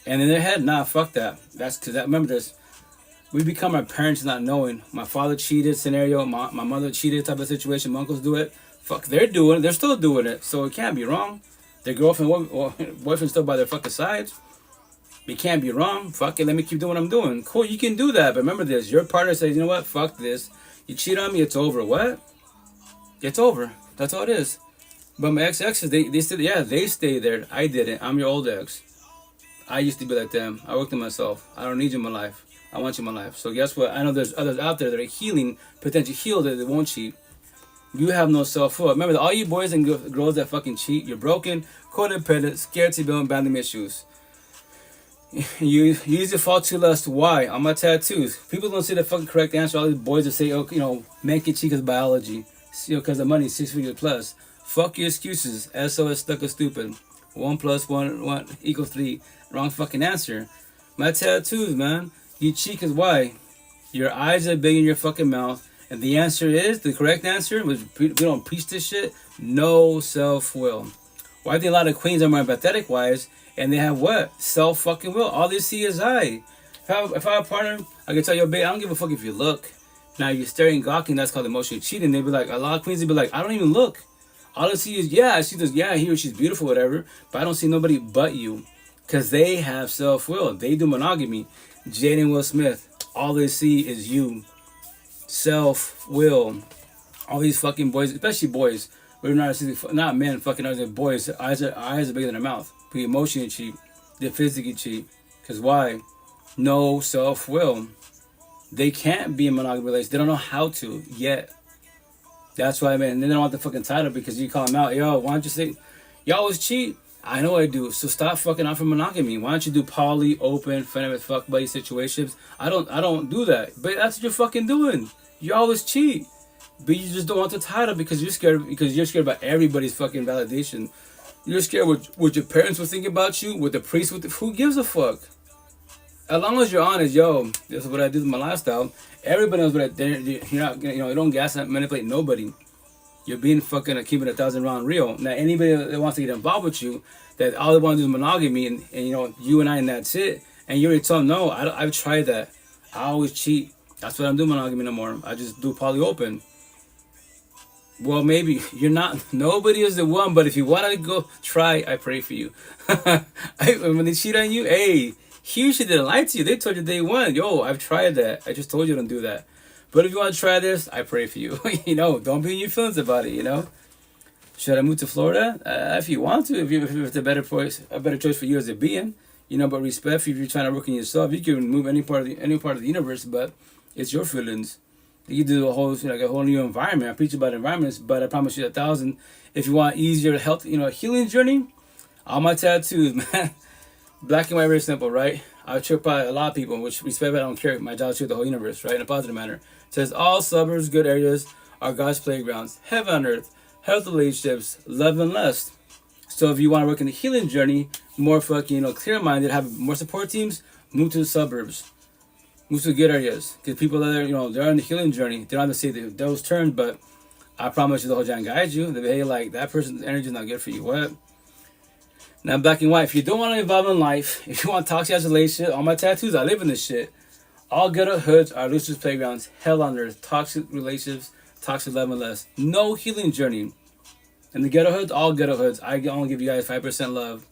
And in their head, nah, fuck that. That's because remember this. We become our parents not knowing. My father cheated scenario, my mother cheated type of situation, my uncles do it. Fuck, they're doing it, they're still doing it. So it can't be wrong. Their girlfriend or boyfriend still by their fucking sides. It can't be wrong. Fuck it, let me keep doing what I'm doing. Cool, you can do that, but remember this. Your partner says, you know what, fuck this. You cheat on me, it's over. What? It's over. That's all it is. But my ex-exes, they said, yeah, they stay there. I didn't. I'm your old ex. I used to be like them. I worked on myself. I don't need you in my life. I want you in my life. So guess what? I know there's others out there that are healing, potentially healed, that they won't cheat. You have no self-worth. Remember, all you boys and girls that fucking cheat, you're broken, codependent, scared to build, abandonment issues. You use your fault to lust. Why? On my tattoos. People don't see the fucking correct answer. All these boys that say, oh, you know, make it cheat because biology. Because of money, 6 figures plus. Fuck your excuses. SOS stuck or stupid. 1 + 1 = 3. Wrong fucking answer. My tattoos, man. You cheat because why? Your eyes are big in your fucking mouth. And the answer is, the correct answer, which we don't preach this shit, no self-will. Why do a lot of queens are more empathetic wise, and they have what? Self-fucking-will. All they see is I. If I have a partner, I can tell you, babe, I don't give a fuck if you look. Now, you're staring, gawking, that's called emotional cheating. They'd be like, a lot of queens, they'd be like, I don't even look. All I see is, yeah, I see this, yeah, he or she's beautiful, whatever, but I don't see nobody but you. Because they have self-will. They do monogamy. Jade and Will Smith, all they see is you. Self-will. All these fucking boys, especially boys, we're not men, fucking others, boys, eyes are bigger than their mouth. They emotionally cheat. They physically cheat. Because why? No self-will. They can't be in monogamy relations. They don't know how to yet. That's why, man. They don't want the fucking title because you call them out. Yo, why don't you say, you always cheat? I know I do. So stop fucking out for monogamy. Why don't you do poly, open, friend with fuck buddy situations? I don't do that. But that's what you're fucking doing. You always cheat. But you just don't want the title because you're scared about everybody's fucking validation. You're scared what your parents will think about you, what the priest would who gives a fuck? As long as you're honest, yo, this is what I do with my lifestyle. Everybody knows what I do. You're not, you don't gas and manipulate nobody. You're being fucking keeping 1,000 round real. Now, anybody that wants to get involved with you, that all they want to do is monogamy, and you and I, and that's it. And you already told them, no, I've tried that. I always cheat. That's what I'm doing monogamy no more. I just do poly open. Well, maybe you're not. Nobody is the one, but if you want to go try, I pray for you. When they cheat on you, hey, he usually didn't lie to you. They told you day one, yo, I've tried that. I just told you don't do that. But if you want to try this, I pray for you. Don't be in your feelings about it. Should I move to Florida? If you want to, if it's a better choice for you as a being, but respect for you if you're trying to work on yourself. You can move any part of the universe, but it's your feelings. You do a whole new environment. I preach about environments, but I promise you 1,000. If you want easier health, healing journey, all my tattoos, man, black and white, very simple, right? I trip by a lot of people, which respect, but I don't care. My job is to the whole universe, right? In a positive manner. It says all suburbs, good areas are God's playgrounds. Heaven on earth, health relationships, love and lust. So if you want to work in the healing journey, more fucking, clear-minded, have more support teams, move to the suburbs. Move to good areas. Because people that are, they're on the healing journey. They don't have to say those terms, but I promise you the whole John guides you. They hey, like, that person's energy is not good for you. What? Now, black and white, if you don't want to involve in life, if you want toxic relationship, all my tattoos, I live in this shit. All ghetto hoods are losers' playgrounds, hell on earth, toxic relationships, toxic love and less. No healing journey. And the ghetto hoods, all ghetto hoods, I only give you guys 5% love.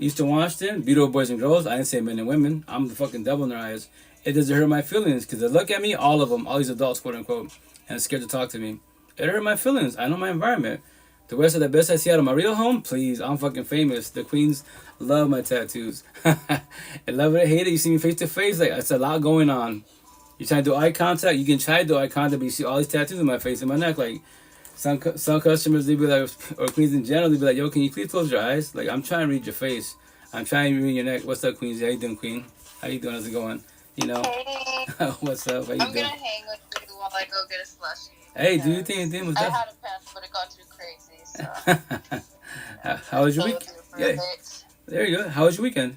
Eastern Washington, beautiful boys and girls. I didn't say men and women. I'm the fucking devil in their eyes. It doesn't hurt my feelings because they look at me, all of them, all these adults, quote unquote, and are scared to talk to me. It hurt my feelings. I know my environment. The West are the best I see out of my real home. Please, I'm fucking famous. The queens love my tattoos. And love it or hate it, you see me face to face. Like, it's a lot going on. You try to do eye contact, you can try to do eye contact, but you see all these tattoos in my face and my neck. Like, some customers, they be like, or queens in general, they be like, yo, can you please close your eyes? Like, I'm trying to read your face. I'm trying to read your neck. What's up, queens? How you doing, queen? How you doing? How's it going? You know? Hey. What's up? How you I'm doing? gonna hang with you while I go get a slushie. Hey, do your thing. What's I up? had a pen, but it got too crazy, so... How was your week? Yeah. There you go. How was your weekend?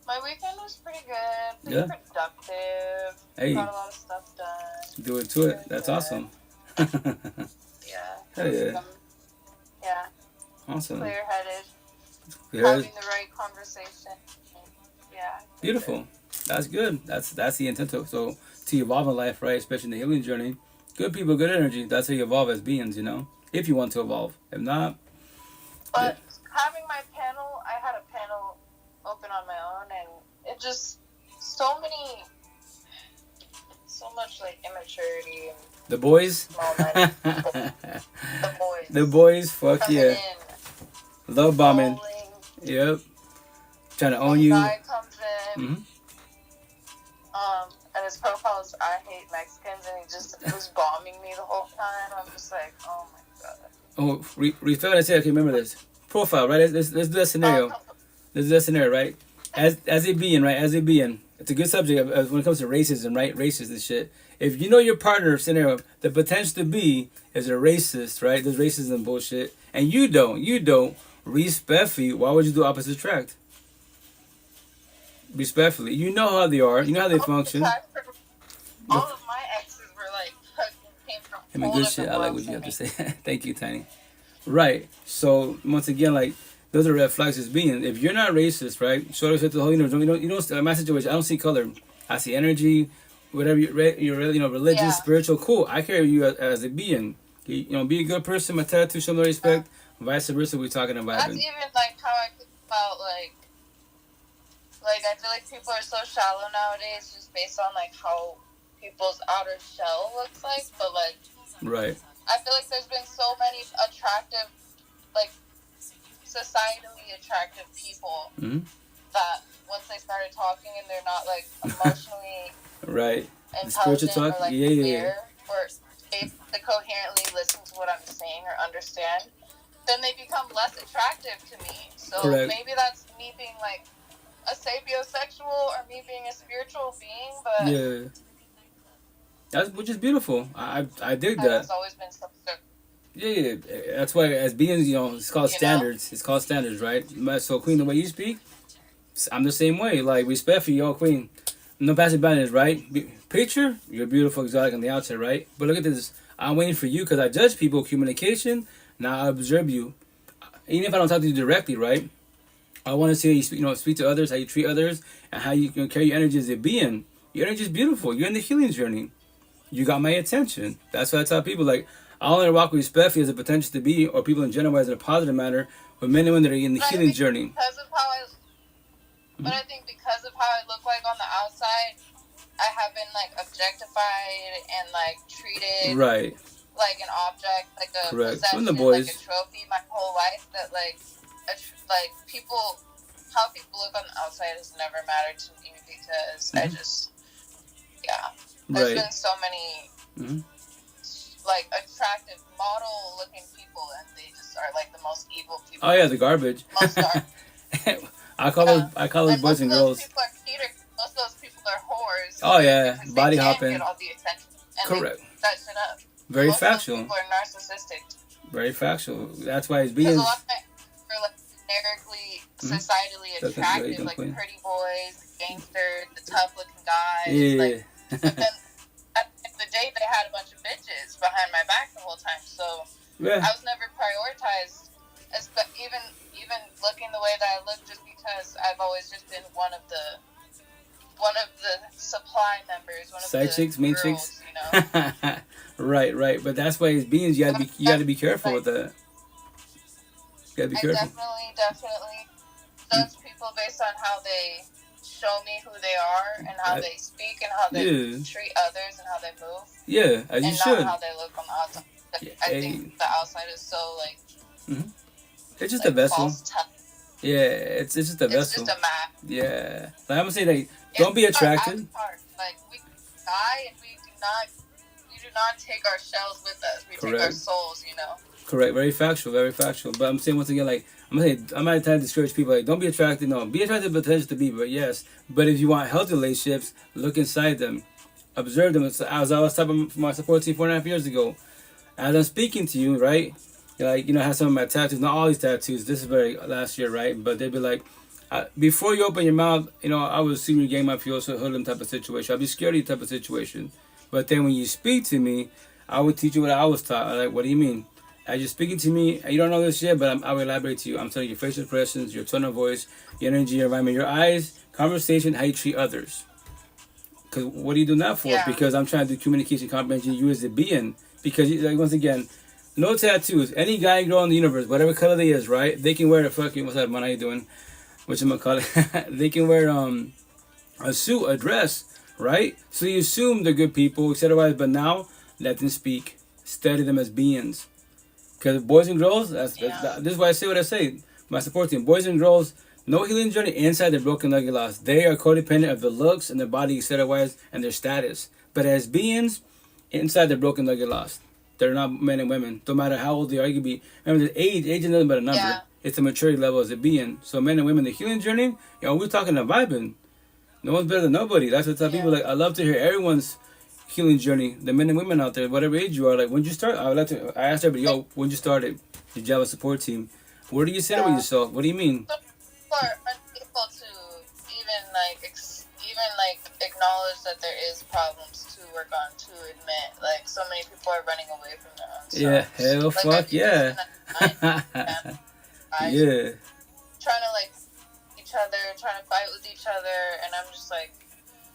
My weekend was pretty good. Pretty Yeah. productive. Hey. Got a lot of stuff done. Do it to it. That's awesome. Yeah. Hell yeah. Yeah. Awesome. Clear-headed. Yeah. Having the right conversation. Yeah. Beautiful. That's good. That's the intent to evolve in life, right? Especially in the healing journey. Good people, good energy. That's how you evolve as beings, you know? If you want to evolve. If not... But having my panel, I had a panel open on my own, and it just... So much, like, immaturity. And the boys? The boys. The boys, fuck Coming yeah. in, Love bombing. bowling. Yep. Trying to own Some you. guy comes in, Mm-hmm. and his profile is I hate Mexicans, and he just was bombing me the whole time. I'm just like, oh my god. Oh, refill and say, okay, remember this. Profile, right? Let's do that scenario. Let's do that scenario, right? As a being, right? As a being. It's a good subject when it comes to racism, right? Racist and shit. If you know your partner scenario, the potential to be is a racist, right? There's racism bullshit. And you don't, respectfully, why would you do opposite attract? Respectfully. You know how they are. You know how they function. All of my exes were like, came from I mean, good shit. I like what you have to say. Thank you, Tiny. Right. So, once again, like, those are red flags as being. If you're not racist, right? Show us the whole universe. You don't, my situation, I don't see color. I see energy, whatever you're religious, spiritual, cool. I carry you as a being. Be a good person, my tattoo, show no respect. Vice versa, we're talking about. That's even like how I think about like I feel like people are so shallow nowadays just based on like how people's outer shell looks like, but like right. I feel like there's been so many attractive, like societally attractive people that once they started talking and they're not like emotionally right. intelligent Spiritual talk, or like yeah. or able to coherently listen to what I'm saying or understand, then they become less attractive to me. So correct. Maybe that's me being like a sapiosexual or me being a spiritual being, but which is beautiful. I dig that. There's always been some sort. Yeah, that's why as beings, it's called standards. It's called standards, right? So, Queen, the way you speak, I'm the same way. Like, respect for you, Queen. No passing boundaries, right? Picture, you're beautiful, exotic on the outside, right? But look at this. I'm waiting for you because I judge people. Communication. Now I observe you. Even if I don't talk to you directly, right? I want to see how you speak to others, how you treat others, and how you carry your energy as a being. Your energy is beautiful. You're in the healing journey. You got my attention. That's why I tell people, like, I only walk respectfully as a potential to be, or people in general as a positive matter, with men and women that are in the healing journey. Because of how but I think because of how I look like on the outside, I have been like objectified and like treated like an object, like a possession, like a trophy my whole life. That like people, how people look on the outside has never mattered to me because I just there's been so many like attractive model looking people and they just are like the most evil people. Oh yeah, the garbage. I call those boys and girls. Most of those people are whores. Oh yeah, body hopping. Get all the attention. And correct. That shit up. Very most factual. Of those people are narcissistic. Very factual. That's why it's being. Because a lot of them are like generically, societally attractive, like the pretty boys, the gangsters, the tough-looking guys. Yeah. Like, but then at the end of the day, they had a bunch of bitches behind my back the whole time. So I was never prioritized. Even looking the way that I look, just because I've always just been one of the supply members, one of side the chicks, main girls, chicks. Right. But that's why as beings, you got to be careful with that. gotta be careful. Definitely judge people based on how they show me who they are and how they speak and how they treat others and how they move. Yeah, as you should. And not how they look on the outside. I think the outside is so like. Mm-hmm. It's just a vessel. Yeah, it's just a vessel. It's just a map. Yeah, like, I'm gonna say like, don't be attracted. Like we die and we do not take our shells with us. We take our souls, you know. Correct. Very factual. Very factual. But I'm saying once again, like I'm not trying to discourage people. Like, don't be attracted. No, be attracted to potential to be. But yes, but if you want healthy relationships, look inside them, observe them. As I was talking to my support team 4.5 years ago, as I'm speaking to you, right? Like, you know, I have some of my tattoos, not all these tattoos. This is very last year, right? But they'd be like, before you open your mouth, you know, I was senior gang mafioso hoodlum type of situation. I'd be scared of you type of situation. But then when you speak to me, I would teach you what I was taught. I'm like, what do you mean? As you're speaking to me, you don't know this yet, but I will elaborate to you. I'm telling you your facial expressions, your tone of voice, your energy, your environment, your eyes, conversation, how you treat others. Because what do you do that for? Yeah. Because I'm trying to do communication, comprehension, you as a being. Because, like, once again, no tattoos. Any guy and girl in the universe, whatever color they is, right? They can wear a fucking, what's that, man? How you doing? Whatchamacallit? They can wear a suit, a dress, right? So you assume they're good people, etc. But now, let them speak. Study them as beings. Because boys and girls, this is why I say what I say. My support team, boys and girls, no healing journey inside the broken nugget lost. They are codependent of the looks and their body, etc. and their status. But as beings, inside the broken nugget lost. They're not men and women. No matter how old they are, you can be. Remember, the age is nothing but a number. Yeah. It's the maturity level as a being. So men and women, the healing journey, you know, we're talking about vibing. No one's better than nobody. That's what I tell people. Like, I love to hear everyone's healing journey. The men and women out there, whatever age you are. Like, when you start, I ask everybody, yo, when you started, did you have a support team? Where do you sit with yourself? What do you mean? Some people are unable to even acknowledge that there is problems to work on, to admit. Like, so many people are running away from their own self. Yeah, hell fuck yeah. Yeah. Trying to each other, trying to fight with each other, and I'm just like,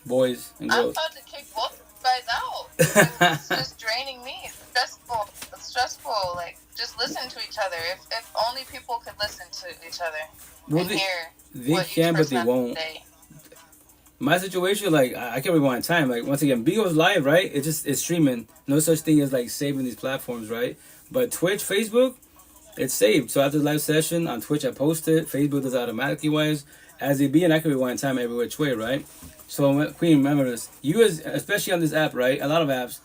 boys and girls. I'm about to kick both of you guys out. It's just draining me. It's stressful. Like, just listen to each other. If only people could listen to each other and hear what each can, but they person won't. Say. My situation, like, I can't rewind time. Like, once again, Bigo's live, right? It's streaming. No such thing as, like, saving these platforms, right? But Twitch, Facebook, it's saved. So after the live session on Twitch, I post it. Facebook does automatically wise. As a being, I can rewind time every which way, right? So, Queen, remember this. You, especially on this app, right? A lot of apps.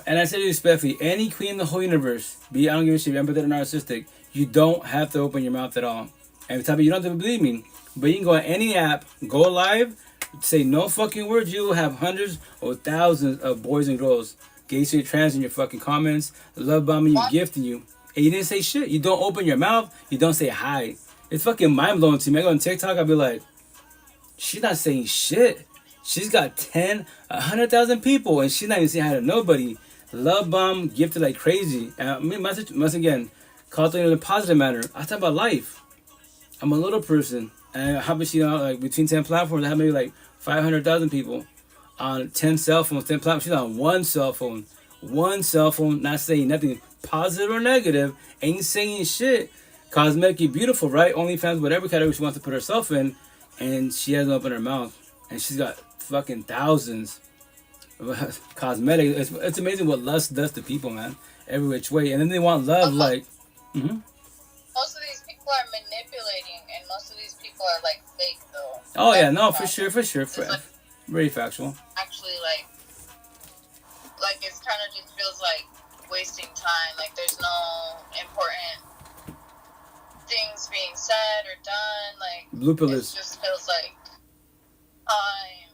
And I say this respectfully, any queen in the whole universe, be it, I don't give a shit, empathetic or narcissistic, you don't have to open your mouth at all. And tell me, you don't have to believe me. But you can go on any app, go live, say no fucking words, you will have hundreds or thousands of boys and girls, gay, straight, trans in your fucking comments, love bombing you, gifting you. And you didn't say shit. You don't open your mouth, you don't say hi. It's fucking mind-blowing to me. I go on TikTok, I'll be like, she's not saying shit. She's got 100,000 people, and she's not even saying hi to nobody. Love bomb, gifted like crazy. And I mean, once again, call it in a positive manner. I talk about life. I'm a little person. And how much, you know, like between 10 platforms, I have maybe like 500,000 people on 10 cell phones, 10 platforms. She's on one cell phone, not saying nothing positive or negative, ain't saying shit. Cosmetically beautiful, right? OnlyFans, whatever category she wants to put herself in, and she hasn't opened her mouth. And she's got fucking thousands of cosmetics. It's amazing what lust does to people, man. Every which way. And then they want love, like... Mm-hmm. Most of these people are manipulating, and most of these people are, like, fake, though. Oh, yeah, no, for sure. Like, very factual. Actually, like it kind of just feels like wasting time. Like, there's no important things being said or done. Like, blooper list. It just feels like time.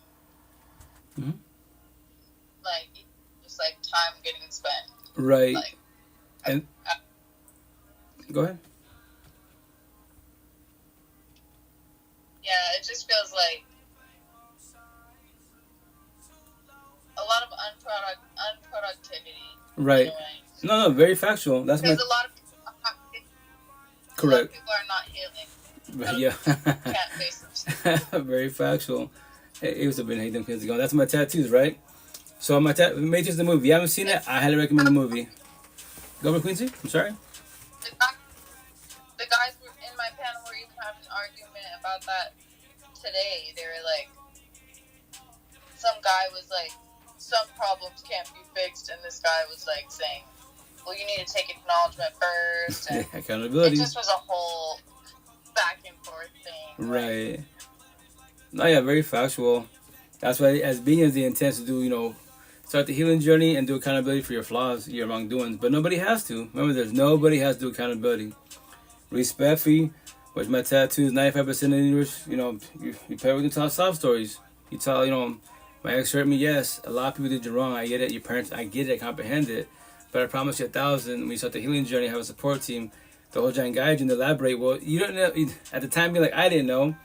Mm-hmm. Like, just, like, time getting spent. Right. Like, and... Go ahead. Yeah, it just feels like a lot of unproductivity. Right. No, very factual. That's because a lot of people are not healing. Correct. A lot of people are not healing. Yeah. Can't face themselves. Very factual. It was a bit hate them kids ago. That's my tattoos, right? So my Matrix the movie. If you haven't seen it, I highly recommend the movie. Go over Quincy. I'm sorry. The guy argument about that today. They were like, some guy was like, some problems can't be fixed, and this guy was like saying, well, you need to take acknowledgement first. And accountability. It just was a whole back and forth thing. Right. No, yeah, very factual. That's why, as beings, the intent to do, start the healing journey and do accountability for your flaws, your wrongdoings. But nobody has to. Remember this, nobody has to do accountability. Respectfully, which my tattoos, 95% of the universe, you play with and tell sob stories. You tell, my ex hurt me, yes. A lot of people did you wrong. I get it. Your parents, I get it, I comprehend it. But I promise you 1,000, when you start the healing journey, have a support team, the whole giant guide you and elaborate. Well, you don't know, at the time, you're like, I didn't know.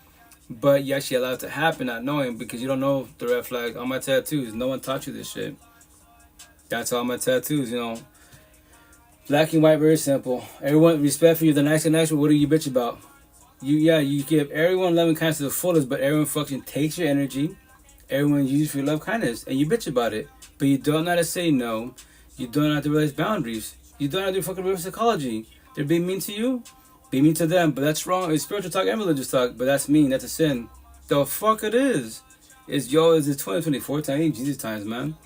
But you actually allow it to happen not knowing, because you don't know the red flag on my tattoos. No one taught you this shit. That's all my tattoos, Black and white, very simple. Everyone, respect for you, the nice and nice, what do you bitch about? You give everyone love and kindness to the fullest, but everyone fucking takes your energy. Everyone uses for your love kindness, and you bitch about it. But you don't know how to say no. You don't know how to realize boundaries. You don't know how to do fucking reverse psychology. They're being mean to you. Be mean to them, but that's wrong. It's spiritual talk and religious talk, but that's mean. That's a sin. The fuck it is. It's 2024 time, Jesus times, man.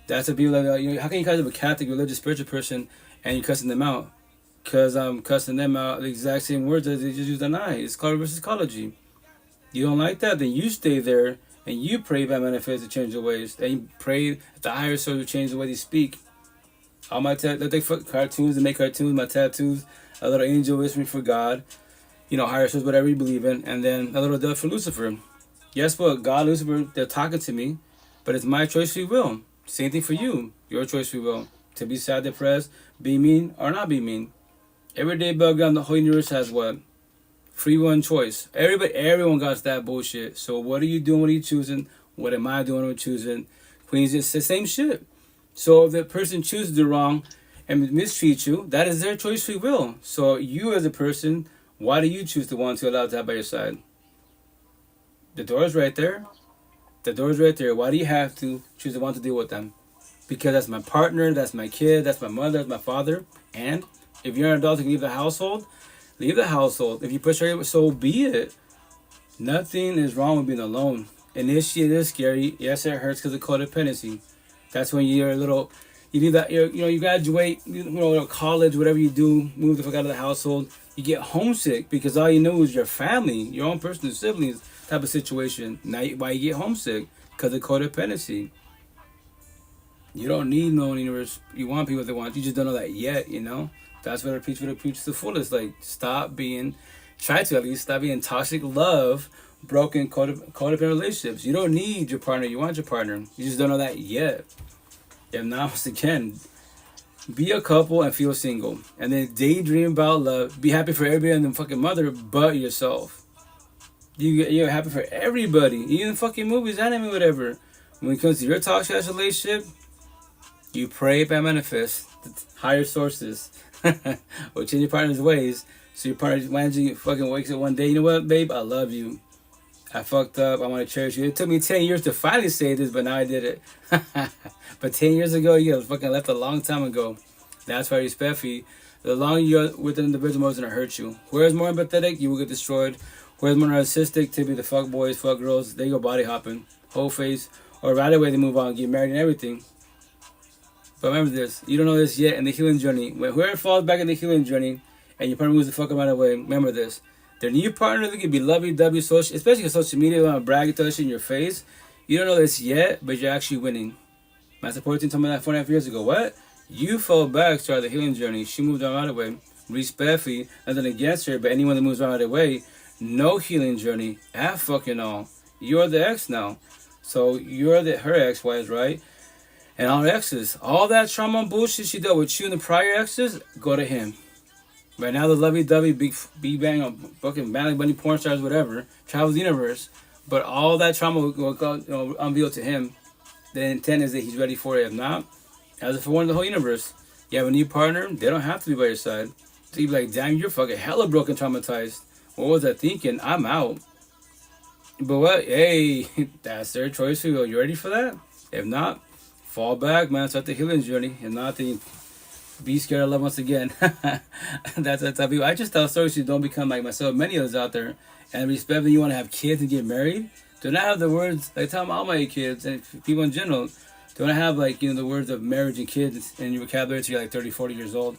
That's a people like, how can you call a Catholic, religious, spiritual person and you cussing them out? Because I'm cussing them out the exact same words that they just used on I. It's called reverse psychology. You don't like that? Then you stay there and you pray by manifest to change their ways. And you pray that the higher source will change the way they speak. All my they fuck cartoons and make cartoons, my tattoos. A little angel whispering for God, higher source, whatever you believe in, and then a little dove for Lucifer. Guess what? God, Lucifer, they're talking to me, but it's my choice, free will. Same thing for you. Your choice, free will. To be sad, depressed, be mean, or not be mean. Every day above ground, the whole universe has what? Free will and choice. Everyone got that bullshit. So what are you doing? What are you choosing? What am I doing? What I'm choosing? Queens, it's the same shit. So if the person chooses the wrong and mistreat you, that is their choice, free will. So you as a person, why do you choose the one to allow to have by your side? The door is right there. The door is right there. Why do you have to choose the one to deal with them? Because that's my partner, that's my kid, that's my mother, that's my father. And if you're an adult and leave the household, leave the household. If you push her, so be it. Nothing is wrong with being alone. Initially, it is scary. Yes, it hurts because of codependency. That's when you're a little... You need that, you graduate, college, whatever you do, move the fuck out of the household. You get homesick because all you know is your family, your own personal siblings type of situation. Now, why you get homesick? Because of codependency. You don't need no one universe. You want people that want. You just don't know that yet, That's what I preach to the fullest. Like, try to at least stop being toxic love, broken codependent relationships. You don't need your partner. You want your partner. You just don't know that yet. If not, once again, be a couple and feel single. And then daydream about love. Be happy for everybody and the fucking mother but yourself. You're happy for everybody. Even fucking movies, anime, whatever. When it comes to your toxic relationship, you pray by manifest. Higher sources. Or change your partner's ways. So your partner managing fucking wakes up one day. You know what, babe? I love you. I fucked up. I want to cherish you. It took me 10 years to finally say this, but now I did it. But 10 years ago, you fucking left a long time ago. That's why respectfully, the longer you're with an individual, more it's going to hurt you. Whoever's more empathetic, you will get destroyed. Whoever's more narcissistic, typically the fuck boys, fuck girls, they go body hopping, whole face, or right away they move on, get married and everything. But remember this, you don't know this yet in the healing journey. When whoever falls back in the healing journey and your partner moves the fuck right away, remember this. Their new partner, they can be lovey-dovey, social, especially on social media, they want to brag to us in your face. You don't know this yet, but you're actually winning. My support team told me that 4.5 years ago. What? You fell back, started the healing journey. She moved on right away. Respectfully, nothing against her, but anyone that moves on right away, no healing journey at fucking all. You're the ex now. So you're her ex-wife, right? And all her exes. All that trauma and bullshit she dealt with you and the prior exes, go to him. Right now, the lovey-dovey, big bang, fucking Bally Bunny, porn stars, whatever, travels the universe. But all that trauma will go unveiled to him. The intent is that he's ready for it. If not, as if for one of the whole universe. You have a new partner, they don't have to be by your side. So you'd be like, damn, you're fucking hella broken, traumatized. What was I thinking? I'm out. But what? Hey, that's their choice. You ready for that? If not, fall back, man. Start the healing journey. If not, then Be scared of love once again. That's the type of people. I just tell stories so you don't become like myself. Many of those out there. And respect that you want to have kids and get married. Do not have the words, I tell all my kids and people in general, do not have like, the words of marriage and kids in your vocabulary until you're like 30, 40 years old.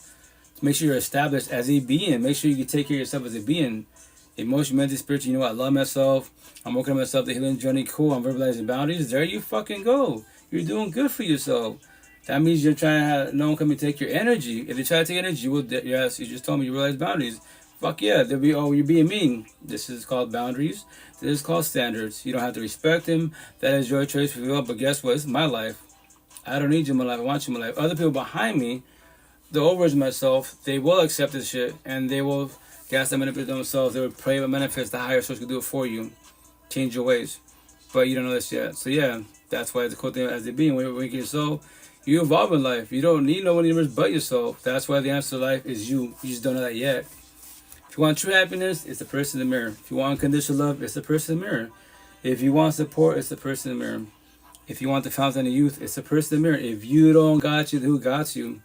Make sure you're established as a being. Make sure you can take care of yourself as a being. Emotionally, mentally, spiritually, I love myself. I'm working on myself, the healing journey, cool. I'm verbalizing boundaries. There you fucking go. You're doing good for yourself. That means you're trying to have no one come and take your energy. If they try to take energy, you will, yes, you just told me you realize boundaries. Fuck yeah, they'll be, oh, you're being mean. This is called boundaries. This is called standards. You don't have to respect them. That is your choice for you. But guess what? It's my life. I don't need you in my life. I want you in my life. Other people behind me, the overage myself, they will accept this shit and they will gas and manipulate themselves. They will pray and manifest the higher source can do it for you. Change your ways. But you don't know this yet. So yeah, that's why it's a cool thing as a being. When you get yourself, you evolve in life. You don't need no one else but yourself. That's why the answer to life is you. You just don't know that yet. If you want true happiness, it's the person in the mirror. If you want unconditional love, it's the person in the mirror. If you want support, it's the person in the mirror. If you want the fountain of youth, it's the person in the mirror. If you don't got you, who got you?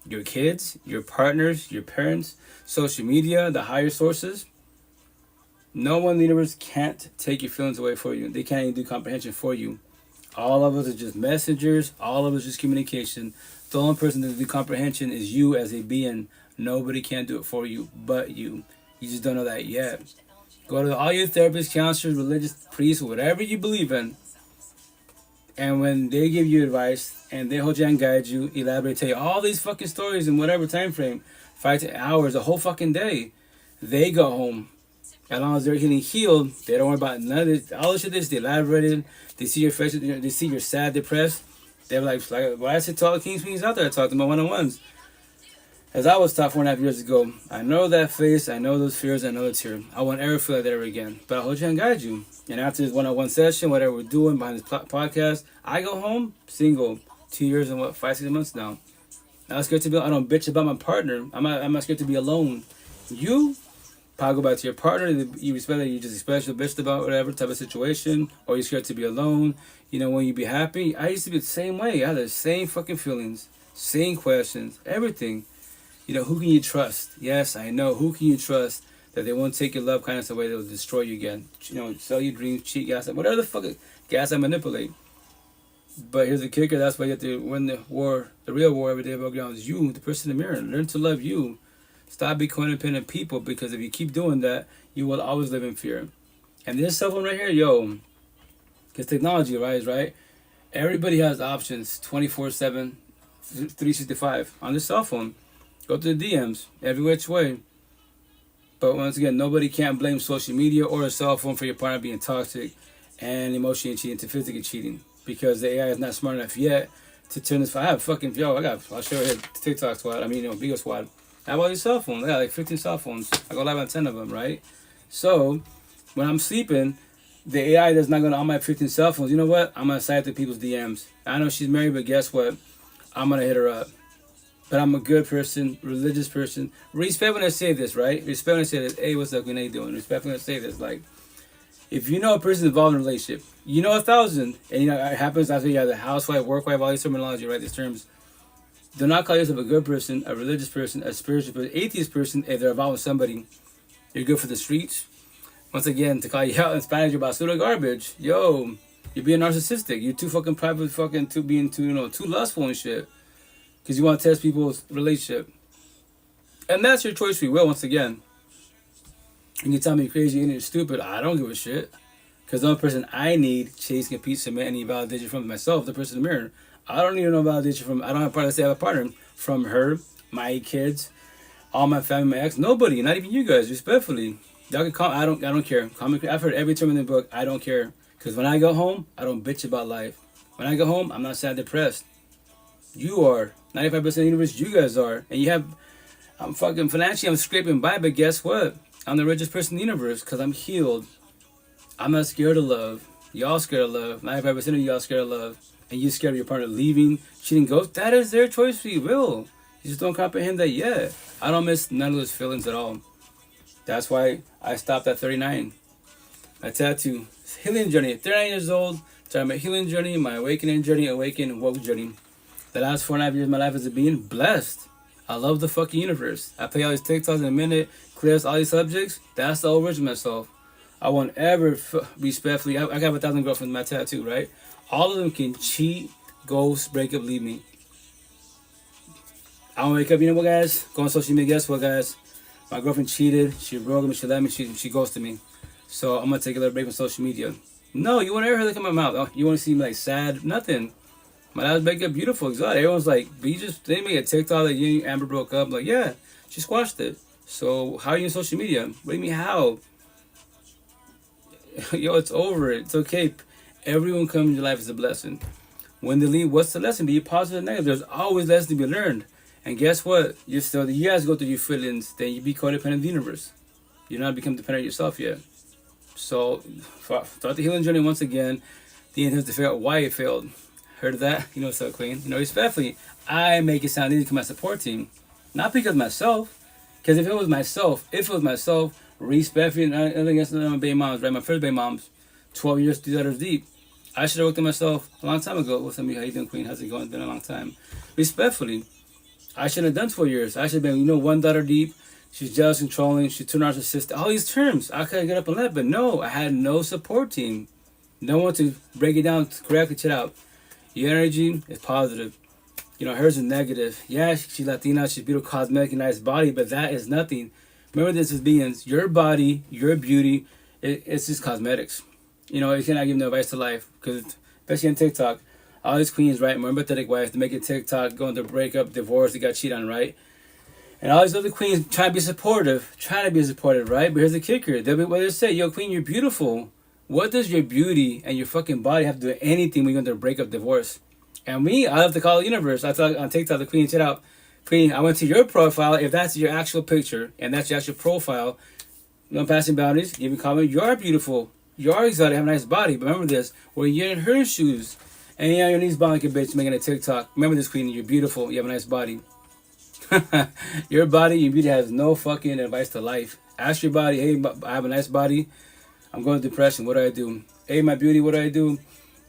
Your kids, your partners, your parents, social media, the higher sources. No one in the universe can't take your feelings away for you. They can't even do comprehension for you. All of us are just messengers. All of us just communication. The only person that can do comprehension is you as a being. Nobody can do it for you but you. You just don't know that yet. Go to all your therapists, counselors, religious priests, whatever you believe in. And when they give you advice and they hold you and guide you, elaborate, tell you all these fucking stories in whatever time frame, 5 to hours, a whole fucking day, they go home. As long as they're getting healed, they don't worry about none of this. All this shit is they elaborated. They see your face, they see you're sad, depressed. They're like what I said to all the kings, queens out there, I talked to my one-on-ones. As I was taught 4.5 years ago, I know that face, I know those fears, I know it's here. I won't ever feel like that ever again. But I'll hold you and guide you. And after this one-on-one session, whatever we're doing behind this podcast, I go home single. 2 years and 5-6 months now. I'm not scared to be. I don't bitch about my partner. I'm not scared to be alone. You probably go back to your partner. You respect that you just especially bitched about whatever type of situation, or you're scared to be alone. When you be happy. I used to be the same way. I had the same fucking feelings, same questions, everything. Who can you trust? Yes, I know. Who can you trust that they won't take your love, kindness away? They'll destroy you again. Sell your dreams, cheat, gaslight, whatever the fuck gaslight, manipulate. But here's the kicker. That's why you have to win the war, the real war every day above ground is you, the person in the mirror. Learn to love you. Stop being codependent people, because if you keep doing that, you will always live in fear. And this cell phone right here, because technology, right? Everybody has options 24/7, 365 on this cell phone. Go to the DMs every which way. But once again, nobody can blame social media or a cell phone for your partner being toxic and emotionally cheating to physically cheating, because the AI is not smart enough yet to turn this. I have fucking I'll show you here TikTok squad. Bigo squad. I have all these cell phones. I got like 15 cell phones. I go live on 10 of them, right? So when I'm sleeping, the AI is not going to on my 15 cell phones. You know what? I'm going to slide through people's DMs. I know she's married, but guess what? I'm going to hit her up. But I'm a good person, religious person. Respect when I say this, right? Respect when I say this. Hey, what's up? What are you doing? Respect when I say this. Like, if you know a person involved in a relationship, 1,000, and it happens after you have the housewife, work-wife, all these terminology, right? These terms. Do not call yourself a good person, a religious person, a spiritual person, atheist person if they're involved with somebody. You're good for the streets. Once again, to call you out in Spanish, you're basura garbage. You're being narcissistic. You're too fucking private, being too lustful and shit. Because you want to test people's relationship. And that's your choice free will, once again. And you tell me you're crazy and you're stupid. I don't give a shit. Because the only person I need, chase, compete, submit, any validation from myself, the person in the mirror. I don't need no validation from, I don't have a partner, let's say I have a partner, from her, my kids, all my family, my ex, nobody, not even you guys, respectfully. Y'all can call, I don't care. I've heard every term in the book, I don't care. Because when I go home, I don't bitch about life. When I go home, I'm not sad, depressed. You are. 95% of the universe, you guys are. And I'm fucking financially, I'm scraping by, but guess what? I'm the richest person in the universe because I'm healed. I'm not scared of love. Y'all scared of love. 95% of y'all scared of love. And you scared of your partner leaving, cheating, ghost. That is their choice free will. You just don't comprehend that yet. I don't miss none of those feelings at all. That's why I stopped at 39. My tattoo. Healing journey. 39 years old. Started my healing journey, my awakening journey, woke journey. The last 4.5 years of my life as a being, blessed. I love the fucking universe. I play all these TikToks in a minute, clears all these subjects. That's the whole version of myself. I won't ever respectfully. I got 1,000 girlfriends in my tattoo, right? All of them can cheat, ghost, break up, leave me. I don't wake up, you know what, guys? Go on social media, guess what, guys? My girlfriend cheated. She broke me. She left me. She ghosted me. So I'm gonna take a little break from social media. No, you won't ever hear that come out of my mouth. Oh, you want to see me like sad? Nothing. My dad's breakup beautiful, exotic. Everyone's like, but you just they made a TikTok that you and Amber broke up. I'm like, yeah, she squashed it. So how are you on social media? What do you mean how? Yo, it's over. It's okay. Everyone comes in your life as a blessing. When they leave, what's the lesson? Be positive and negative. There's always lessons to be learned. And guess what? You guys go through your feelings, then you be codependent of the universe. You're not become dependent of yourself yet. So throughout the healing journey, once again, the intent is to figure out why it failed. Heard of that? You know what's up, Queen? You know, respectfully, I make it sound easy to my support team. Not because of myself. Because if it was myself, respectfully, and against my baby moms, right? My first baby moms, 12 years, 2 letters deep. I should have worked on myself a long time ago. What's up, how you doing, Queen? How's it going? It's been a long time. Respectfully, I shouldn't have done 4 years. I should have been, 1 daughter deep. She's jealous, controlling. She's too narcissistic. All these terms. I could get up and left, but no, I had no support team. No one to break it down, to correctly check out. Your energy is positive. Hers is negative. Yeah, she's Latina. She's beautiful, cosmetic, nice body, but that is nothing. Remember this as beings. Your body, your beauty, it's just cosmetics. You cannot give no advice to life. Because, especially on TikTok, all these queens, right? More empathetic wives, they make a TikTok, going to breakup, divorce, they got cheated on, right? And all these other queens trying to be supportive, right? But here's the kicker. They'll be what they say, yo, queen, you're beautiful. What does your beauty and your fucking body have to do with anything when you're going to break up, divorce? And I love to call the universe. I thought on TikTok, the queen, check out. Queen, I went to your profile. If that's your actual picture and that's your actual profile, no passing boundaries, give me a comment. You're beautiful. You're exotic, have a nice body. But remember this, when you're in her shoes and you're on your knees bowing like a bitch making a TikTok, remember this, queen, you're beautiful. You have a nice body. Your body, your beauty has no fucking advice to life. Ask your body, hey, I have a nice body. I'm going through depression. What do I do? Hey, my beauty, what do I do?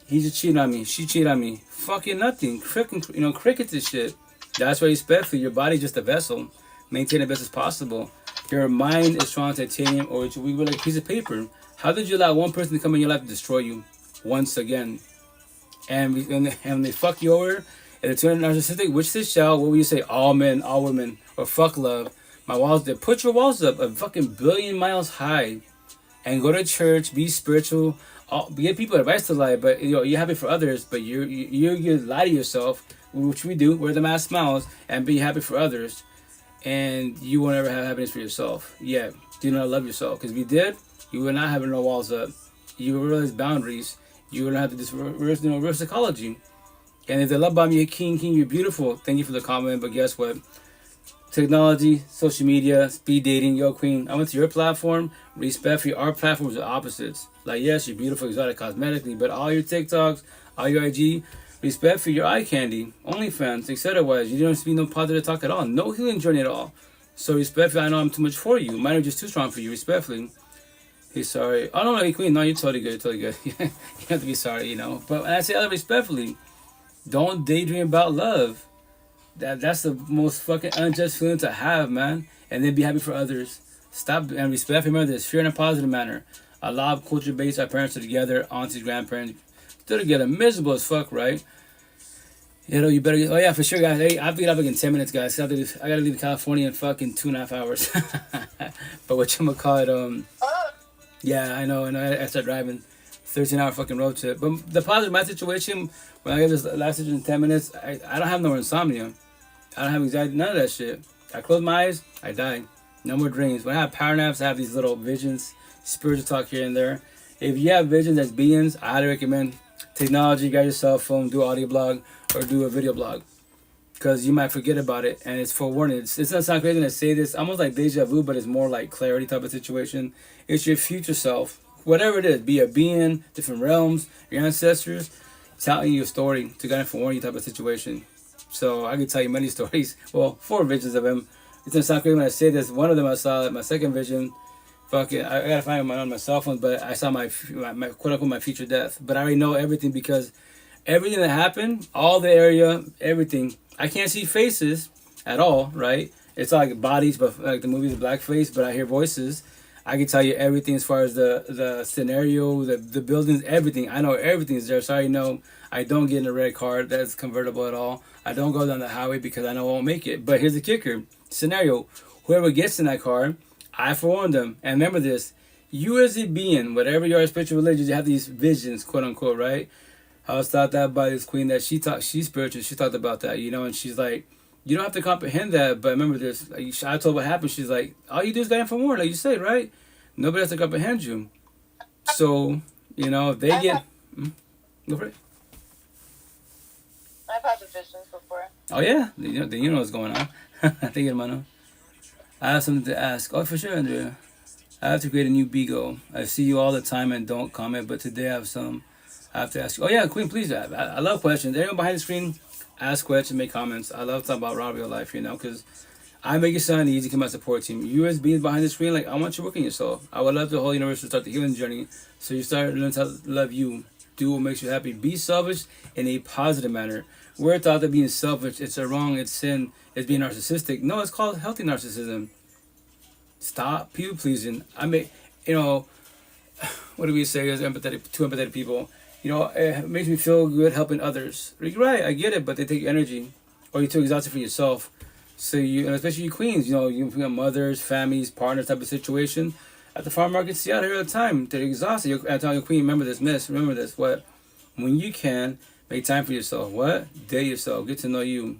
He just cheated on me. She cheated on me. Fucking nothing. Cricket this shit. That's why respectfully, your body's just a vessel. Maintain the best as possible. Your mind is strong titanium, or we were like a piece of paper. How did you allow one person to come in your life to destroy you once again? And they fuck you over. And it's narcissistic, which they shall. What will you say? All men, all women, or fuck love. My walls there. Put your walls up a fucking billion miles high, and go to church. Be spiritual. Give people advice to lie, but you're happy for others. But you lie to yourself, which we do. Wear the mask, smiles, and be happy for others, and you won't ever have happiness for yourself. Yeah, do not love yourself, because if you did, you would not have no walls up. You would realize boundaries. You would have to just reverse psychology. And if they love bomb you, king, you're beautiful. Thank you for the comment. But guess what? Technology, social media, speed dating, yo, queen. I went to your platform. Respectfully, our platforms are opposites. Like, yes, you're beautiful, exotic, cosmetically, but all your TikToks, all your IG, respectfully, your eye candy, OnlyFans, etc. You don't speak no positive talk at all. No healing journey at all. So respectfully, I know I'm too much for you. Mine are just too strong for you. Respectfully. He's sorry. Oh, no, queen. No, you're totally good. Totally good. You have to be sorry, But when I say other respectfully, don't daydream about love. That's the most fucking unjust feeling to have, man. And then be happy for others. Stop and respect. Remember this. Fear in a positive manner. A lot of culture-based. Our parents are together. Aunties, grandparents. Still together. Miserable as fuck, right? You better get... Oh, yeah, for sure, guys. Hey, I'll be up in 10 minutes, guys. I gotta leave California in fucking 2.5 hours. But whatchamacallit, yeah, I know. And I start driving 13-hour fucking road trip. But the positive, my situation, when I get this last situation in 10 minutes, I don't have no insomnia. I don't have anxiety, none of that shit. I close my eyes, I die. No more dreams. When I have power naps, I have these little visions, spiritual talk here and there. If you have visions as beings, I highly recommend technology, get your cell phone, do audio blog, or do a video blog. Because you might forget about it, and it's forewarning. It's not sound crazy to say this, almost like deja vu, but it's more like clarity type of situation. It's your future self. Whatever it is, be a being, different realms, your ancestors, telling you a story to kind of forewarn you type of situation. So I could tell you many stories. Well, 4 visions of him. It's gonna sound crazy when I say this. One of them I saw, my second vision. Fucking, I gotta find it on my cell phone, but I saw my quote unquote my future death. But I already know everything because everything that happened, all the area, everything. I can't see faces. at all, right? It's like bodies, but like the movie's blackface, but I hear voices. I can tell you everything as far as the scenario, the buildings, everything. I know everything is there. So I know I don't get in a red car that's convertible at all. I don't go down the highway because I know I won't make it. But here's the kicker. Scenario. Whoever gets in that car, I forewarn them. And remember this. You as a being, whatever your spiritual religion, you have these visions, quote unquote, right? I was taught that by this queen that she's spiritual. She talked about that, you know, and she's like, you don't have to comprehend that, but remember this. Like, I told what happened. She's like, all you do is get forewarned, like you said, right? Nobody has to comprehend you. So, you know, if they get... Go for it. I've had the visions before. Oh, yeah? You know what's going on. Thank you, hermano. I have something to ask. Oh, for sure, Andrea. I have to create a new Bigo. I see you all the time and don't comment, but today I have to ask you. Oh, yeah, Queen, please. I love questions. Anyone behind the screen, ask questions, make comments. I love talking about real life, you know, because I make it sound easy to my support team. You as beings behind the screen, like, I want you working yourself. I would love the whole universe to start the healing journey so you start learning how to love you. Do what makes you happy. Be selfish in a positive manner. We're taught that being selfish, it's a wrong, it's sin, it's being narcissistic. No, it's called healthy narcissism. Stop people pleasing. You know, what do we say as two empathetic people? You know, it makes me feel good helping others. You're right, I get it, but they take your energy. Or you're too exhausted for yourself. So and especially you queens, you know, you have mothers, families, partners type of situation. At the farm market, see out here all the time. They're exhausted. I tell your queen, remember this, miss, remember this. What? When you can, make time for yourself. What? Date yourself. Get to know you.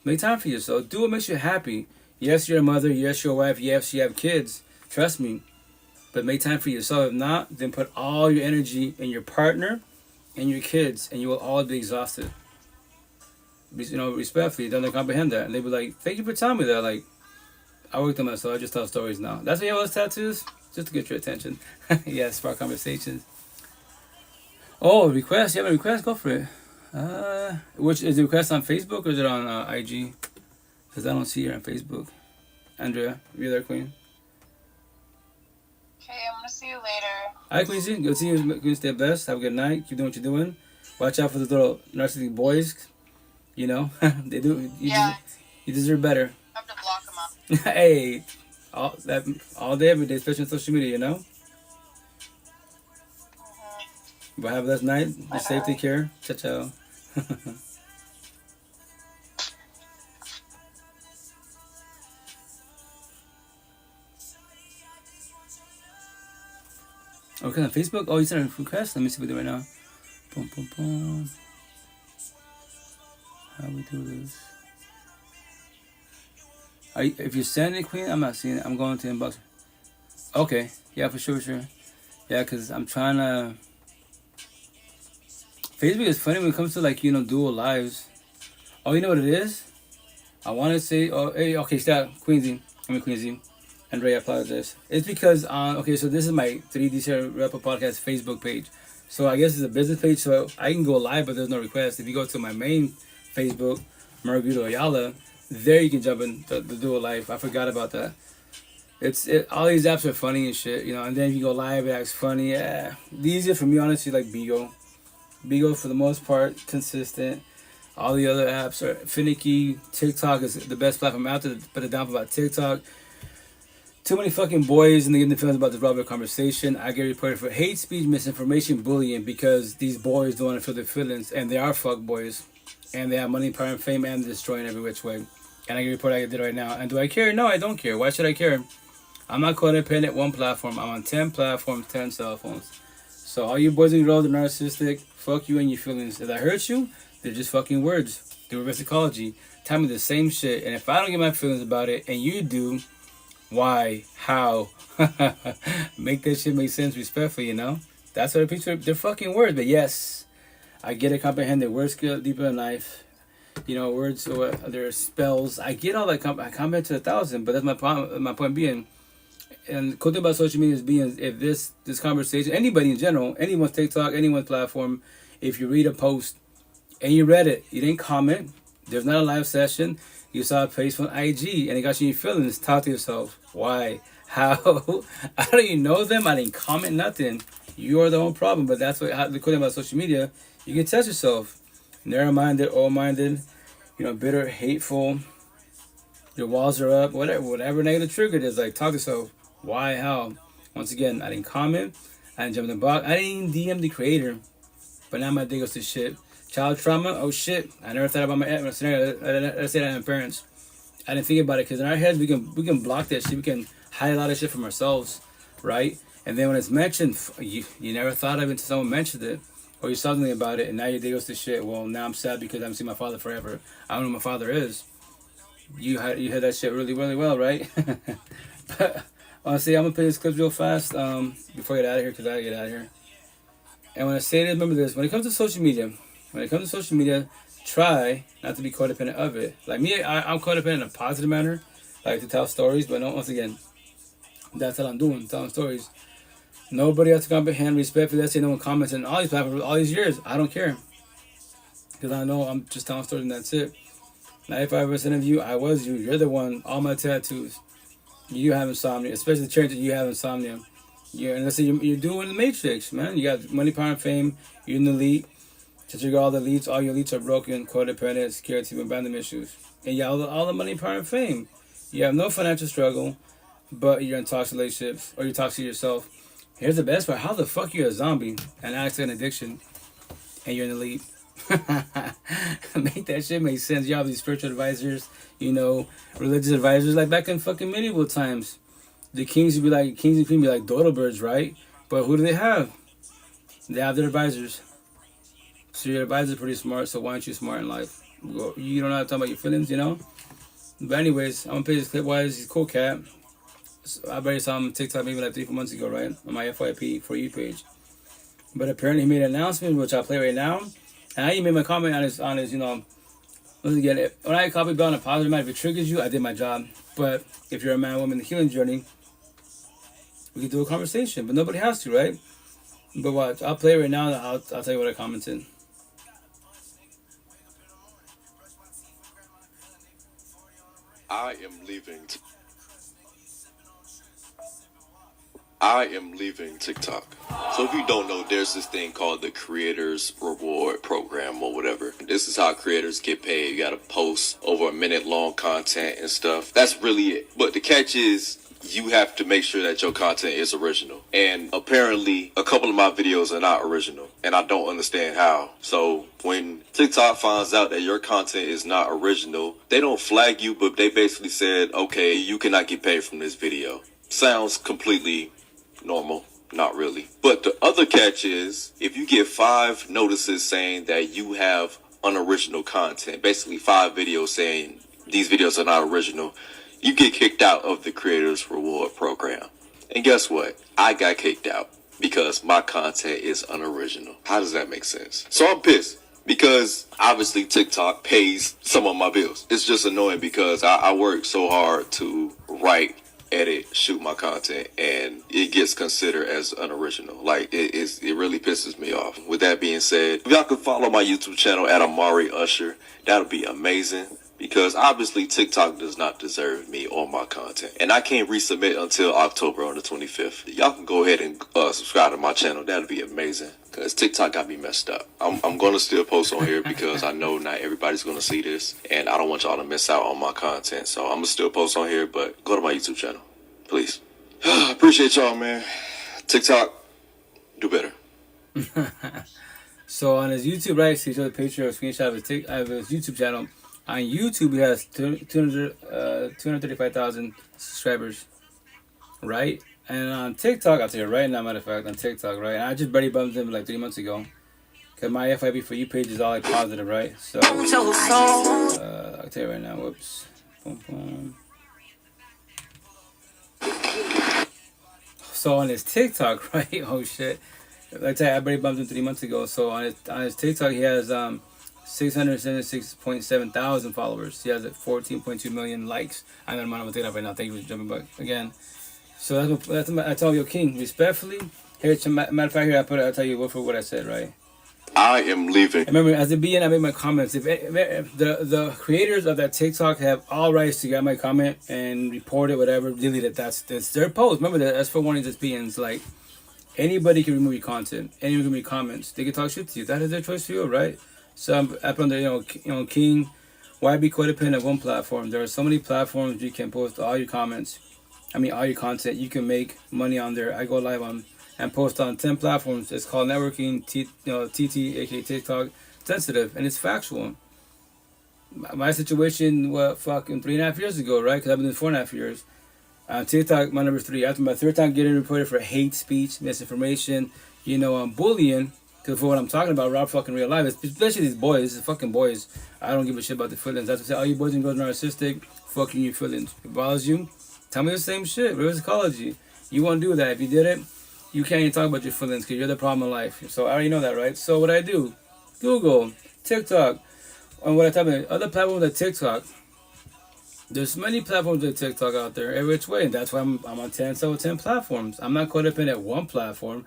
Make time for yourself. Do what makes you happy. Yes, you're a mother. Yes, you're a wife. Yes, you have kids. Trust me. But make time for yourself. If not, then put all your energy in your partner and your kids, and you will all be exhausted. You know, respectfully, don't they comprehend that? And they be like, thank you for telling me that. Like, I worked on myself. I just tell stories now. That's why you have those tattoos? Just to get your attention. Yeah, spark conversations. Oh, request. You have a request? Go for it. Which is the request on Facebook or is it on IG? Because I don't see her on Facebook. Andrea, you there, Queen? Okay, I'm gonna see you later. Hi, Queensy. Good to see you. Queen, stay best. Have a good night. Keep doing what you're doing. Watch out for those little narcissistic boys. You know, they do. You deserve better. I have to block them out. Hey, all day, every day, especially on social media, you know? But have a blessed night. Be safe, take care. Ciao, ciao. Okay, on Facebook? Oh, you sent a request? Let me see what they do right now. Boom, boom, boom. How we do this? If you're sending it, Queen, I'm not seeing it. I'm going to inbox. Okay. Yeah, for sure, sure. Yeah, because I'm trying to... Facebook is funny when it comes to, like, you know, dual lives. Oh, you know what it is? I want to say... Oh, hey, okay, stop. Queensy. Andrea, I apologize. It's because... okay, so this is my 3D Rapper Podcast Facebook page. So I guess it's a business page, so I can go live, but there's no request. If you go to my main Facebook, Marguerito Ayala... There you can jump in the dual life. I forgot about that. All these apps are funny and shit, you know. And then if you go live, it acts funny. Yeah. The easiest for me, honestly, like Bigo. Bigo for the most part, consistent. All the other apps are finicky. TikTok is the best platform out there. Put it down for about TikTok. Too many fucking boys and they get the feelings about this Love Broken conversation. I get reported for hate speech, misinformation, bullying because these boys don't want to feel their feelings, and they are fuck boys, and they have money, power, and fame, and destroying every which way. And I can report I did right now. And do I care? No, I don't care. Why should I care? I'm not codependent, one platform. I'm on 10 platforms, 10 cell phones. So all you boys and girls are narcissistic. Fuck you and your feelings. If that hurts you, they're just fucking words. Do reverse psychology. Tell me the same shit. And if I don't get my feelings about it, and you do, why? How? Make that shit make sense respectfully, you know? That's what I preach. They're fucking words. But yes, I get it, comprehend it. Words go deeper than a knife. You know, words or their spells. I get all that. I comment to 1,000, but that's my problem. My point being, and the cool thing about social media is being, if this conversation, anybody in general, anyone's TikTok, anyone's platform, if you read a post and you read it, you didn't comment. There's not a live session. You saw a post on IG and it got you in your feelings. Talk to yourself. Why? How? I don't even know them. I didn't comment nothing. You are the own problem. But that's what the cool thing about social media. You can test yourself. Narrow-minded, all-minded, you know, bitter, hateful, your walls are up, whatever negative trigger it is. Like, talk to yourself. Why? How? Once again, I didn't comment. I didn't jump in the box. I didn't even DM the creator. But now my day goes to shit. Child trauma? Oh shit. I never thought about my scenario. I say that to my parents. I didn't think about it because in our heads we can block that shit. We can hide a lot of shit from ourselves, right? And then when it's mentioned, you never thought of it until someone mentioned it, or you saw something about it, and now your day goes to shit. Well, now I'm sad because I haven't seen my father forever. I don't know who my father is. You had that shit really, really well, right? But honestly, I'm gonna play this clip real fast before I get out of here, because I gotta get out of here. And when I say this, remember this: when it comes to social media, try not to be codependent of it. Like me, I'm codependent in a positive manner, like to tell stories, but no, once again, that's what I'm doing, telling stories. Nobody else to comprehend, respectfully. Let's say no one comments on all these platforms all these years. I don't care, because I know I'm just telling stories and that's it. 95% of you, I was you. You're the one. All my tattoos. You have insomnia, especially the church that you have insomnia. And let's say you're doing the Matrix, man. You got money, power, and fame. You're in the elite. Just figure all the elites. All your elites are broken, codependent, security, abandonment issues. And you got all the money, power, and fame. You have no financial struggle, but you're in toxic relationships, or you're toxic yourself. Here's the best part. How the fuck you a zombie, an addict, and addiction, and you're in the elite? Make that shit make sense. You have these spiritual advisors, religious advisors, like back in fucking medieval times. The kings and queens be like dodo birds, right? But who do they have? They have their advisors. So your advisor's pretty smart, so why aren't you smart in life? You don't know how to talk about your feelings, But anyways, I'm gonna play this clip. Why is he cool cat? So I barely saw him on TikTok maybe like 3-4 months ago, right? On my FYP For You page. But apparently he made an announcement, which I'll play right now. And I even made my comment on his, once again, when I copy about on a positive matter, if it triggers you, I did my job. But if you're a man, woman, in the healing journey, we can do a conversation, but nobody has to, right? But watch, I'll play it right now, and I'll tell you what I commented. I am leaving TikTok. So if you don't know, there's this thing called the Creators Reward Program or whatever. This is how creators get paid. You gotta post over a minute long content and stuff. That's really it. But the catch is, you have to make sure that your content is original. And apparently, a couple of my videos are not original. And I don't understand how. So when TikTok finds out that your content is not original, they don't flag you, but they basically said, okay, you cannot get paid from this video. Sounds completely normal. Not really. But the other catch is, if you get 5 notices saying that you have unoriginal content, basically 5 videos saying these videos are not original, you get kicked out of the Creators Reward Program. And guess what? I got kicked out because my content is unoriginal. How does that make sense? So I'm pissed because obviously TikTok pays some of my bills. It's just annoying because I work so hard to write, edit, shoot my content, and it gets considered as unoriginal. Like, it really pisses me off. With that being said, if y'all could follow my YouTube channel at Amari Usher, that would be amazing. Because obviously TikTok does not deserve me or my content. And I can't resubmit until October on the 25th. Y'all can go ahead and subscribe to my channel. That'd be amazing. Because TikTok got me messed up. I'm going to still post on here because I know not everybody's going to see this. And I don't want y'all to miss out on my content. So I'm going to still post on here. But go to my YouTube channel, please. Appreciate y'all, man. TikTok, do better. So on his YouTube, right, so he showed a picture of a screenshot of his YouTube channel. On YouTube, he has 235,000 subscribers, right? And on TikTok, I'll tell you right now, matter of fact, on TikTok, right? And I just barely bumped him like 3 months ago. Because my FIB For You page is all like positive, right? So, I'll tell you right now, whoops. Boom, boom. So on his TikTok, right? Oh shit. Like I tell you, I barely bumped him 3 months ago. So on his TikTok, he has 676.7 thousand followers. He has 14.2 million likes. I'm on my TikTok right now. Thank you for jumping back again. So that's I tell you, King, respectfully. Here, matter of fact, here I tell you what I said, right? I am leaving. Remember, as the beginning, I made my comments. If the creators of that TikTok have all rights to get my comment and report it, whatever, delete it. That's their post. Remember that S04 is just being like, anybody can remove your content. Anyone can remove comments. They can talk shit to you. That is their choice to you, right? So I put on there, King, Why be codependent on one platform? There are so many platforms you can post all your comments. All your content. You can make money on there. I go live on and post on 10 platforms. It's called networking, TT, aka TikTok, sensitive, and it's factual. My situation, fucking 3.5 years ago, right? Because I've been doing 4.5 years. TikTok, my number 3. After my 3rd time getting reported for hate speech, misinformation, bullying. Because for what I'm talking about, Rob fucking real life, especially these boys, these fucking boys, I don't give a shit about the feelings. That's what I say, all you boys and girls are narcissistic, fucking your feelings. If it bothers you, tell me the same shit. Reverse psychology. You won't do that. If you did it, you can't even talk about your feelings because you're the problem in life. So I already know that, right? So what I do, Google, TikTok, and what I type in, other platforms like TikTok. There's many platforms like TikTok out there, every which way. That's why I'm on 10 platforms. I'm not codependent at one platform.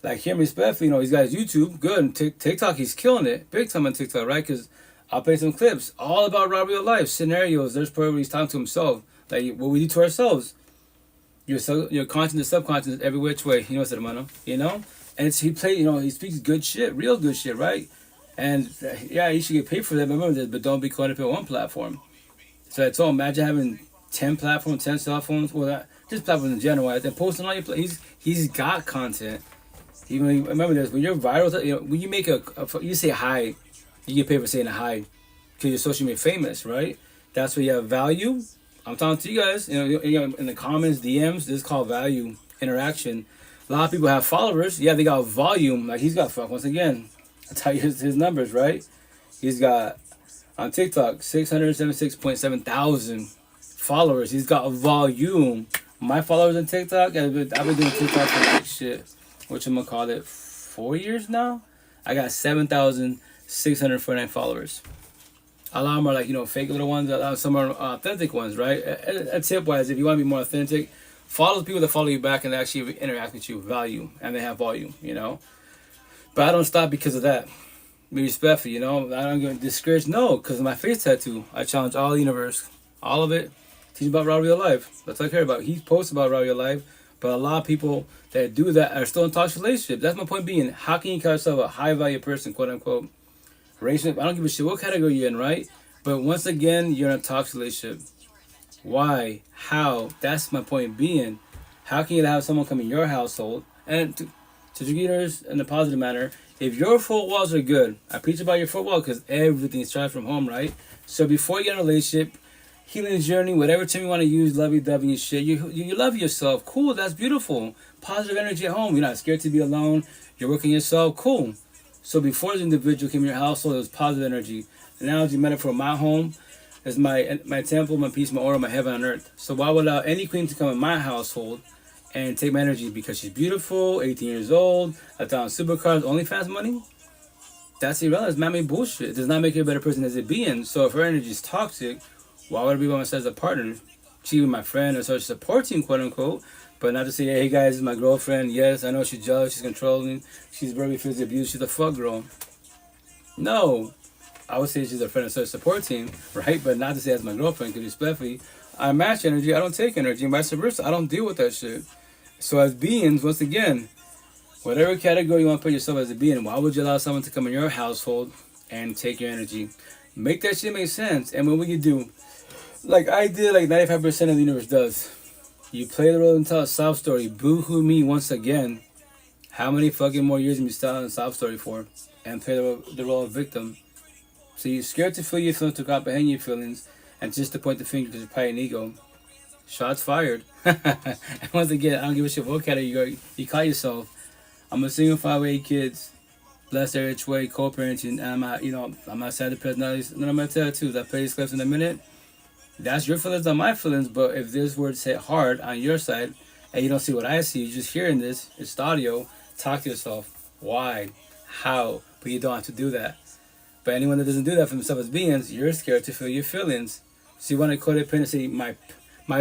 Like him, respectfully, he's got his YouTube, good. And TikTok, he's killing it, big time on TikTok, right? Because I'll play some clips, all about real life scenarios. There's part where he's talking to himself, like what we do to ourselves. Your conscious and subconscious, every which way. And he speaks good shit, real good shit, right? And yeah, you should get paid for that. But remember this, but don't be codependent on one platform. So I told him, imagine having 10 platforms, 10 cell phones, just platforms in general, and posting all your he's got content. Even remember this, when you're viral, when you make you say hi, you get paid for saying a hi because you're social media famous, right? That's where you have value. I'm talking to you guys, in the comments, DMs, this is called value interaction. A lot of people have followers. Yeah, they got volume. Like he's got, once again, I'll tell you his numbers, right? He's got, on TikTok, 676.7 thousand followers. He's got volume. My followers on TikTok, I've been doing TikTok for whatchamacallit, 4 years now? I got 7,649 followers. A lot of them are fake little ones. Some are authentic ones, right? A tip-wise, if you want to be more authentic, follow the people that follow you back and actually interact with you, value, and they have volume, But I don't stop because of that. Be respectful, I don't get discouraged, no, because of my face tattoo. I challenge all the universe, all of it. Teach about real life. That's what I care about. He posts about real life. But a lot of people that do that are still in toxic relationships. That's my point being. How can you call yourself a high-value person, quote-unquote? Relationship, I don't give a shit what category you're in, right? But once again, you're in a toxic relationship. Why? How? That's my point being. How can you have someone come in your household? And to beginners in a positive manner, if your 4 walls are good, I preach about your 4 walls because everything starts from home, right? So before you get in a relationship, healing journey, whatever term you want to use, lovey-dovey and shit, you love yourself. Cool, that's beautiful. Positive energy at home. You're not scared to be alone. You're working yourself. Cool. So before the individual came in your household, it was positive energy. The analogy metaphor, my home is my temple, my peace, my aura, my heaven on earth. So why would allow any queen to come in my household and take my energy because she's beautiful, 18 years old, 1,000 supercars, OnlyFans money? That's irrelevant. It's man-made bullshit. It does not make you a better person as a being. So if her energy is toxic, why would I be by myself as a partner? She was my friend or social support team, quote-unquote. But not to say, hey guys, this is my girlfriend. Yes, I know she's jealous, she's controlling, she's verbally physically abused, she's a fuck girl. No. I would say she's a friend and social support team, right? But not to say as my girlfriend, because respectfully, I match energy, I don't take energy, and vice versa. I don't deal with that shit. So as beings, once again, whatever category you want to put yourself as a being, why would you allow someone to come in your household and take your energy? Make that shit make sense. And what would you do? Like I did, like 95% of the universe does. You play the role and tell a sob story. Boo-hoo me once again. How many fucking more years have you telling a sob story for? And play the role of victim. So you're scared to feel your feelings, to comprehend your feelings, and just to point the finger because you're probably an ego. Shots fired. And once again, I don't give a shit what category you call yourself. I'm a single 5'8" kids. Blessed every which way, co-parenting, and I'm not sad the personalities. None of my tattoos. I play these clips in a minute. That's your feelings on my feelings, but if this word hit hard on your side and you don't see what I see, you're just hearing this, it's audio, talk to yourself. Why? How? But you don't have to do that. But anyone that doesn't do that for themselves as beings, you're scared to feel your feelings. So you want to codependent, say, my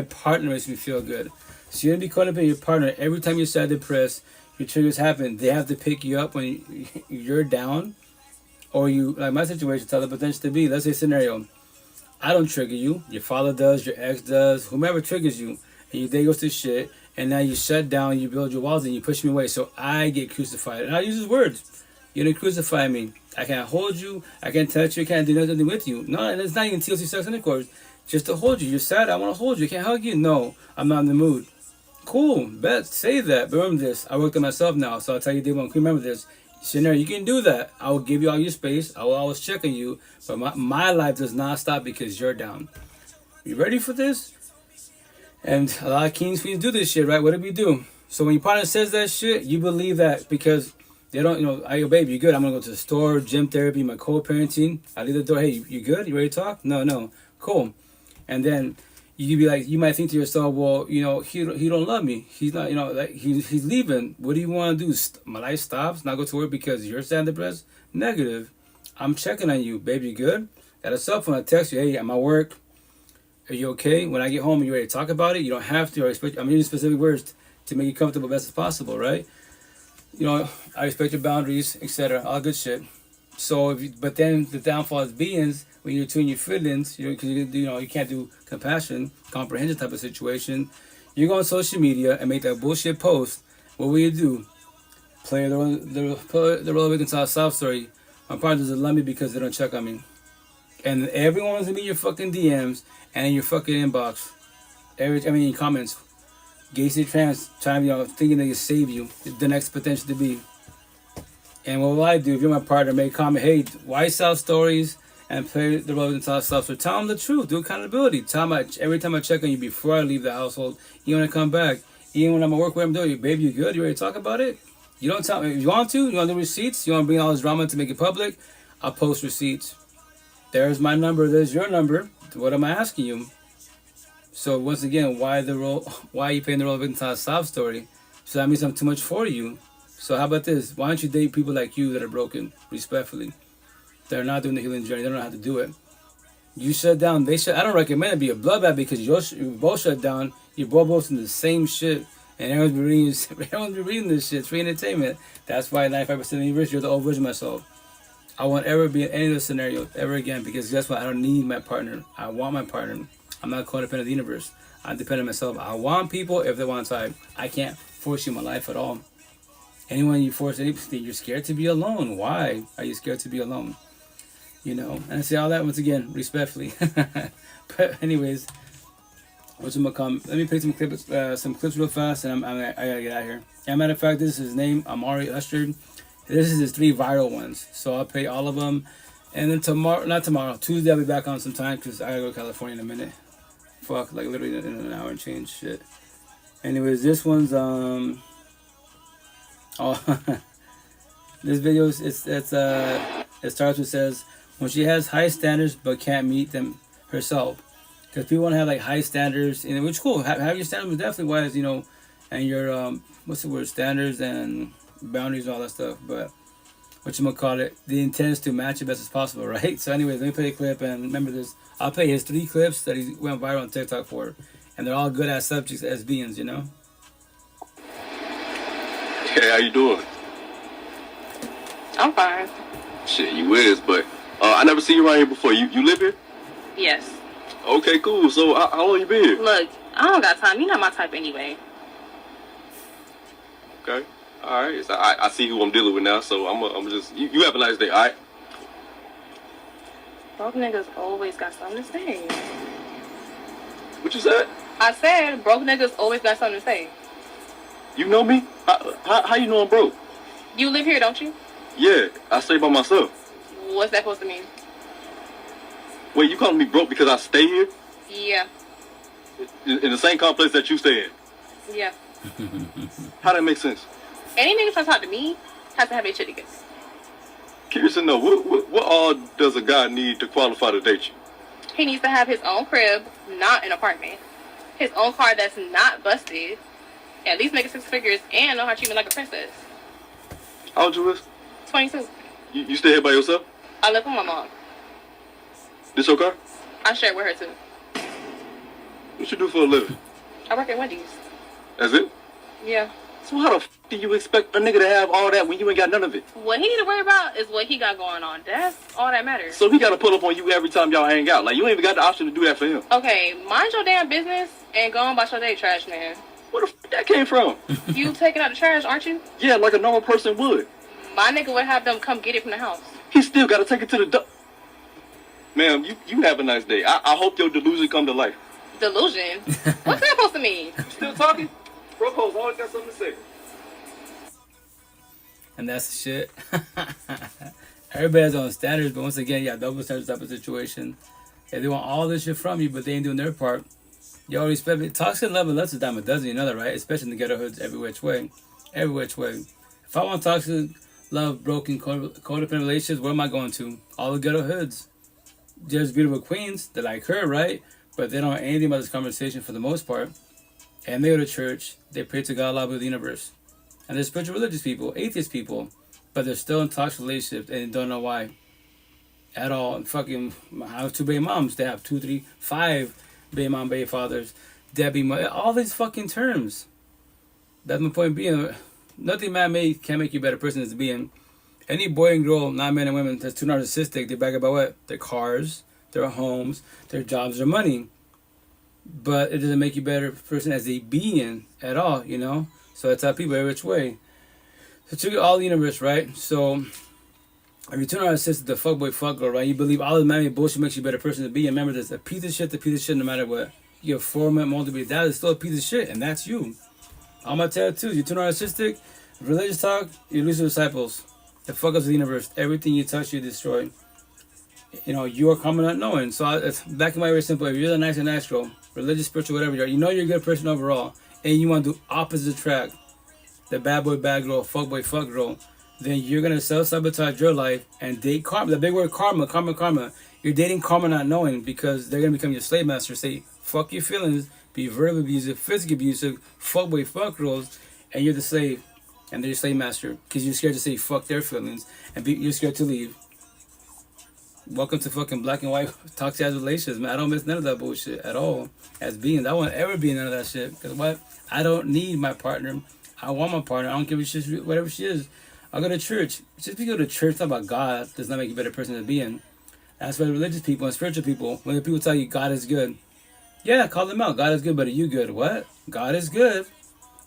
partner makes me feel good. So you're going to be codependent with your partner. Every time you're sad, depressed, your triggers happen. They have to pick you up when you're down. Or you, like my situation, tell the potential to be. Let's say scenario. I don't trigger you. Your father does, your ex does, whomever triggers you. And your day goes to shit. And now you shut down, you build your walls, and you push me away. So I get crucified. And I use his words. You're going to crucify me. I can't hold you. I can't touch you. I can't do nothing with you. No, and it's not even TLC sex intercourse. Just to hold you. You're sad. I want to hold you. I can't hug you. No, I'm not in the mood. Cool. Bet. Say that. But remember this. I worked on myself now, so I'll tell you day one. Remember this. Scenario, you can do that. I will give you all your space. I will always check on you. But my life does not stop because you're down. You ready for this? And a lot of kings do this shit, right? What do we do? So when your partner says that shit, you believe that because they don't, yo, baby, you good? I'm going to go to the store, gym therapy, my co-parenting. I leave the door. Hey, you good? You ready to talk? No. Cool. And then you be like, you might think to yourself, well, he don't love me. He's not, like he's leaving. What do you want to do? My life stops, not go to work because you're sad and depressed? Negative. I'm checking on you, baby. You good? Got a cell phone. I text you, hey, I'm at work. Are you okay? When I get home, you ready to talk about it? You don't have to. I'm using specific words to make you comfortable best as possible, right? I respect your boundaries, etc. All good shit. So, but then the downfall is beings when you're between your feelings, because you can't do compassion, comprehension type of situation. You go on social media and make that bullshit post. What will you do? Play the Love Broken sob story. My partner doesn't love me because they don't check on me. And everyone's gonna be in your fucking DMs and in your fucking inbox. In comments. Gay, straight, trans, trying, thinking they can save you. The next potential to be. And what will I do if you're my partner? Make a comment, hey, why sell stories and play the Love Broken stuff? So tell them the truth. Do accountability. Tell them every time I check on you before I leave the household, you want to come back. Even when I'm at work, where I'm doing, baby, you good? You ready to talk about it? You don't tell me. If you want to do receipts? You want to bring all this drama to make it public? I'll post receipts. There's my number. There's your number. What am I asking you? So once again, why are you playing the Love Broken sob story? So that means I'm too much for you. So how about this? Why don't you date people like you that are broken, respectfully? They're not doing the healing journey. They don't know how to do it. You shut down. They shut. I don't recommend it be a bloodbath because you both shut down. You're both in the same shit. And everyone's been reading this shit. It's free entertainment. That's why 95% of the universe, you're the old version of myself. I won't ever be in any of those scenarios ever again because guess what? I don't need my partner. I want my partner. I'm not codependent of the universe. I'm dependent on myself. I want people if they want to. I can't force you in my life at all. Anyone you force anything, you're scared to be alone. Why are you scared to be alone? And I say all that once again, respectfully. But anyways, let me pick some clips real fast, and I gotta get out of here. As a matter of fact, this is his name, Amari Usher. This is his 3 viral ones, so I'll play all of them. And then Tuesday I'll be back on some time because I gotta go to California in a minute. Fuck, like literally in an hour and change. Shit. Anyways, this one's this video it starts with says when she has high standards but can't meet them herself. Because people want to have like high standards, which is cool. Have your standards definitely wise, and your standards and boundaries and all that stuff. But the intent is to match it best as possible, right? So anyways, let me play a clip and remember this. I'll play his 3 clips that he went viral on TikTok for, and they're all good ass subjects as beings, Hey, how you doing? I'm fine. Shit, you is, but I never seen you around here before. You live here? Yes. Okay, cool. So how long you been here? Look, I don't got time. You're not my type anyway. Okay. All right. So I see who I'm dealing with now. So I'm just you have a nice day. All right. Broke niggas always got something to say. What you said? I said broke niggas always got something to say. You know me? How you know I'm broke? You live here, don't you? Yeah, I stay by myself. What's that supposed to mean? Wait, you calling me broke because I stay here? Yeah. In the same complex that you stay in? Yeah. How that make sense? Any nigga trying to talk to me has to have a shit together. Curious to know, what all does a guy need to qualify to date you? He needs to have his own crib, not an apartment. His own car that's not busted. At least make it 6 figures and know how to treat me like a princess. How old you is? 22. You stay here by yourself? I live with my mom. This your car? I share it with her too. What you do for a living? I work at Wendy's. That's it? Yeah. So how the f*** do you expect a nigga to have all that when you ain't got none of it? What he need to worry about is what he got going on. That's all that matters. So he gotta pull up on you every time y'all hang out. Like, you ain't even got the option to do that for him. Okay, mind your damn business and go on about your day, trash man. Where the f*** that came from? You taking out the trash, aren't you? Yeah, like a normal person would. My nigga would have them come get it from the house. he still got to take it to the Ma'am, you have a nice day. I hope your delusion come to life. Delusion? What's that supposed to mean? Still talking? Propose always got something to say. And that's the shit. Everybody has their own standards, but once again, you got double standards type of situation. If they want all this shit from you, but they ain't doing their part, you already expect me. Toxic love and less is a dime a dozen, you know that, right? Especially in the ghetto hoods, every which way. Every which way. If I want toxic love, broken, codependent relationships, where am I going to? All the ghetto hoods. There's beautiful queens that like her, right? But they don't know anything about this conversation for the most part. And they go to church, they pray to God, Allah, the universe. And there's spiritual religious people, atheist people, but they're still in toxic relationships and don't know why at all. And fucking, I have 2 baby moms. They have 2, 3, 5 baby mom, baby fathers, Debbie, all these fucking terms. That's my point being. Nothing man-made can make you a better person as a being. Any boy and girl, not men and women, that's too narcissistic, they brag about what? Their cars, their homes, their jobs, their money. But it doesn't make you a better person as a being at all, you know? So that's how people, every which way. So check all the universe, right? So if you're too narcissistic, the fuckboy, fuck girl, right? You believe all this man-made bullshit makes you a better person to be. And remember this, a piece of shit no matter what. You're a format, multiple, that is still a piece of shit, and that's you. All my tattoos, you're too narcissistic, religious talk, you lose your disciples. The fuck up the universe. Everything you touch, you destroy. You know, you are common not knowing. So it's black and white, very simple. If you're the nice and natural, religious, spiritual, whatever you are, you know you're a good person overall, and you want to do opposite track, the bad boy, bad girl, fuck boy, fuck girl, then you're going to self-sabotage your life and date karma. The big word karma. You're dating karma not knowing, because they're going to become your slave master. Say, fuck your feelings, be verbal abusive, physically abusive, fuck boy, fuck girls, and you're the slave. And they're your slave master, because you're scared to say fuck their feelings, and you're scared to leave. Welcome to fucking black and white toxic ass relationships, man. I don't miss none of that bullshit at all. As beings, I won't ever be in none of that shit. Because what? I don't need my partner. I want my partner. I don't give a shit whatever she is. I'll go to church. Just because you go to church, talk about God does not make you a better person to be in. That's why religious people and spiritual people, when the people tell you God is good, yeah, call them out. God is good, but are you good? What? God is good,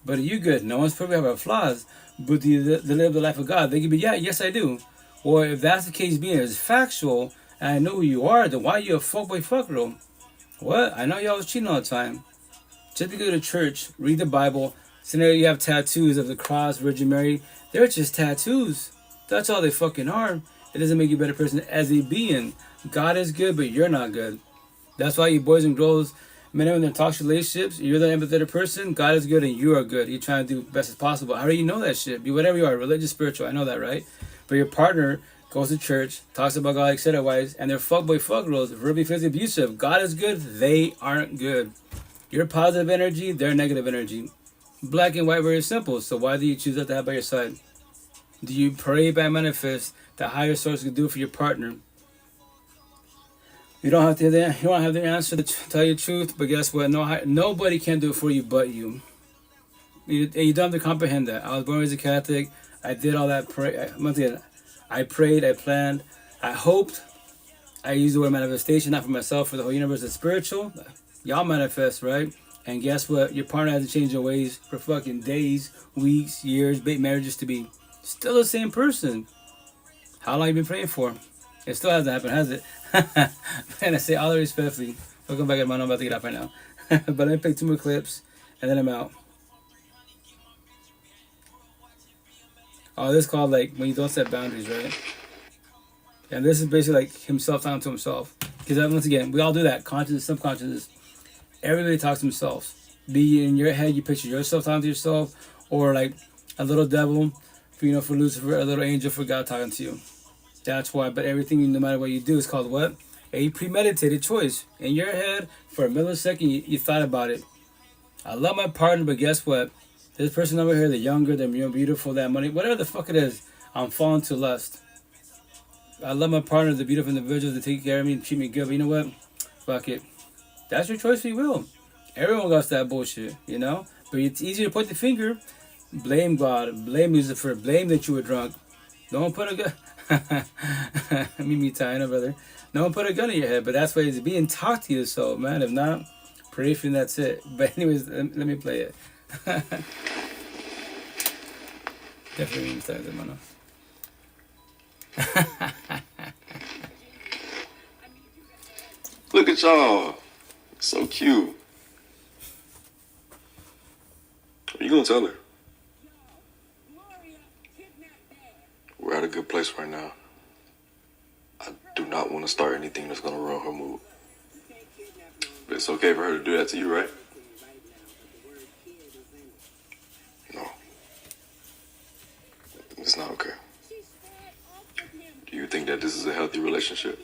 but are you good? No one's perfect, have flaws, but they live the life of God. They can be, yeah, yes I do. Or if that's the case being, it's factual, and I know who you are, then why are you a fuckboy fuck girl? What? I know y'all was cheating all the time. Just because you go to church, read the Bible, so now you have tattoos of the cross, Virgin Mary, they're just tattoos. That's all they fucking are. It doesn't make you a better person as a being. God is good, but you're not good. That's why you boys and girls, men and women in toxic relationships, you're the empathetic person, God is good and you are good. You're trying to do the best as possible. How do you know that shit? Be whatever you are, religious, spiritual, I know that, right? But your partner goes to church, talks about God, etc. Wives, and they're fuckboy fuck girls, verbally physically abusive. God is good, they aren't good. You're positive energy, they're negative energy. Black and white, very simple. So why do you choose that to have by your side? Do you pray by manifest the higher source can do for your partner? You don't have the answer to tell you the truth, but guess what? Nobody can do it for you but you. You don't have to comprehend that. I was born as a Catholic. I did all that. I prayed, I planned, I hoped. I used the word manifestation, not for myself, for the whole universe. It's spiritual. Y'all manifest, right? And guess what? Your partner hasn't changed their ways for fucking days, weeks, years, marriages to be still the same person. How long you been praying for? It still hasn't happened, has it? And I say all the respectfully. Welcome back, everyone. I'm about to get off right now. But let me pick 2 more clips, and then I'm out. Oh, this is called, like, when you don't set boundaries, right? And this is basically like himself talking to himself. Because once again, we all do that. Conscious, subconscious. Everybody talks to themselves. Be in your head, you picture yourself talking to yourself, or like a little devil, for Lucifer, a little angel for God talking to you. That's why. But everything, no matter what you do, is called what? A premeditated choice. In your head, for a millisecond, you thought about it. I love my partner, but guess what? This person over here, they're younger, they're more beautiful, that money, whatever the fuck it is, I'm falling to lust. I love my partner, the beautiful individuals, they take care of me and treat me good, but you know what? Fuck it. That's your choice, free will. Everyone got that bullshit, you know? But it's easy to point the finger. Blame God, blame Lucifer, blame that you were drunk. No one put a gun... me tie, no brother. No one put a gun in your head, but that's why it's being taught to you, so man, if not, pray for you and that's it. But anyways, let me play it. Definitely start them on. Look at y'all. So cute. What are you gonna tell her? We're at a good place right now. I do not want to start anything that's gonna ruin her mood. But it's okay for her to do that to you, right? No. It's not okay. Do you think that this is a healthy relationship?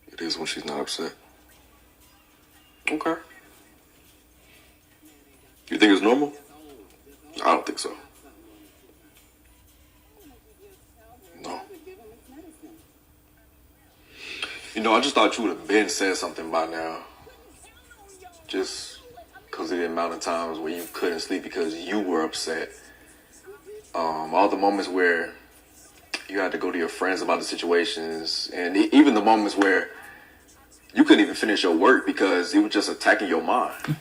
It is when she's not upset. Okay. You think it's normal? I don't think so. No. You know, I just thought you would have been said something by now. Just because of the amount of times where you couldn't sleep because you were upset. All the moments where you had to go to your friends about the situations, and even the moments where you couldn't even finish your work because it was just attacking your mind.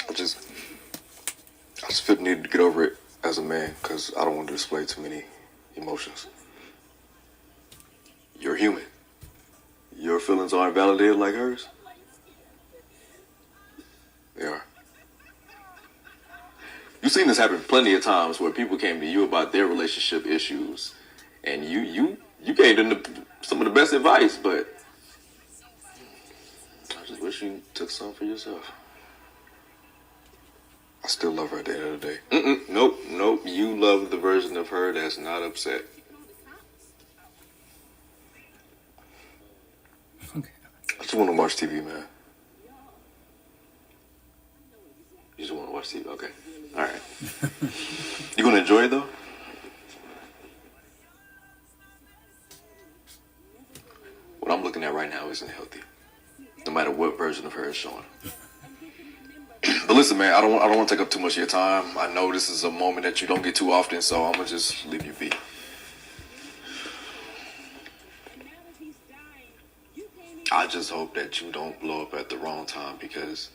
I just feel the need to get over it as a man because I don't want to display too many emotions. You're human. Your feelings aren't validated like hers. They are. You've seen this happen plenty of times where people came to you about their relationship issues, and you gave them some of the best advice, but I just wish you took some for yourself. I still love her at the end of the day. Nope. You love the version of her that's not upset. Okay. I just want to watch TV, man. You just want to watch TV? Okay. All right. You gonna enjoy it, though? What I'm looking at right now isn't healthy, no matter what version of her is showing. But listen, man, I don't want to take up too much of your time. I know this is a moment that you don't get too often, so I'm gonna just leave you be. I just hope that you don't blow up at the wrong time because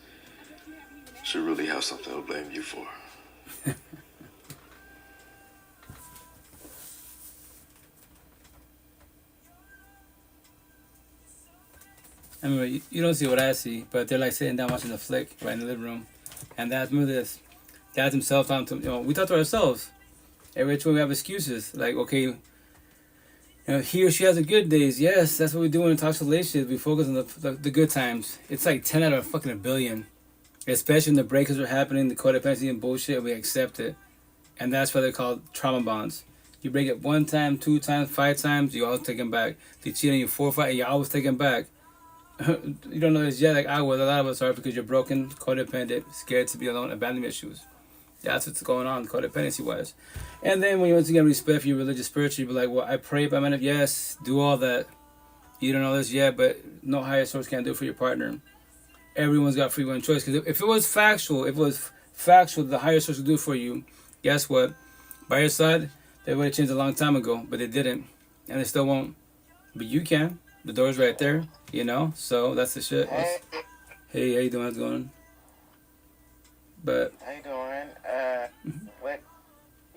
she really has something to blame you for. I mean, you don't see what I see, but they're like sitting down watching the flick right in the living room. And Dad, remember this. Dad himself talking to, we talk to ourselves. Every time we have excuses. Like, okay, he or she has the good days. Yes, that's what we do in toxic relationships. We focus on the good times. It's like 10 out of fucking a billion. Especially when the breakups are happening, the codependency and bullshit, we accept it. And that's why they're called trauma bonds. You break it 1 time, 2 times, 5 times, you always take them back. They cheat on you 4 or 5, and you always take them back. You don't know this yet, like I was. A lot of us are because you're broken, codependent, scared to be alone, abandonment issues. That's what's going on, codependency-wise. And then when you want to get respect for your religious spiritual, you be like, well, I pray by my yes, do all that. You don't know this yet, but no higher source can do it for your partner. Everyone's got free will and choice. Because if it was factual, the higher source would do it for you, guess what? By your side, they would have changed a long time ago, but they didn't. And they still won't. But you can. The door's right there, So that's the shit. Hey, how you doing? How's it going? But how you doing? What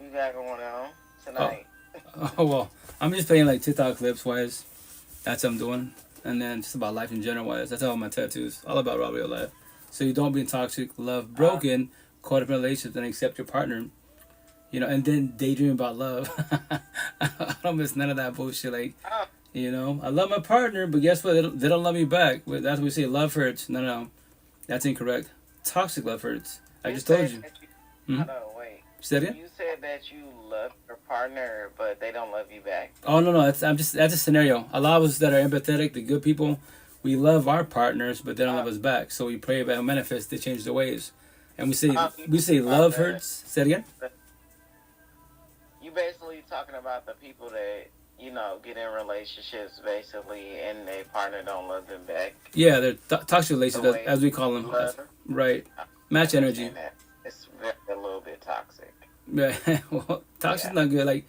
you got going on tonight? Oh well, I'm just playing like TikTok clips wise. That's what I'm doing, and then just about life in general wise. That's all my tattoos, all about real life. So you don't be in toxic, love broken, codependent relationships, and accept your partner. And then daydream about love. I don't miss none of that bullshit. Like. I love my partner, but guess what? They don't love me back. That's what we say. Love hurts. No. That's incorrect. Toxic love hurts. I just told you. Hold on, wait. Say that again? You said that you love your partner, but they don't love you back. Oh, no. That's a scenario. A lot of us that are empathetic, the good people, we love our partners, but they don't love us back. So we pray about manifest, they change their ways. And we say love hurts. Say it again? You basically talking about the people that get in relationships basically, and their partner don't love them back. Yeah, they're toxic relationships, as we call them. Right. Match energy. It's a little bit toxic. Yeah. Well, toxic's not good. Like,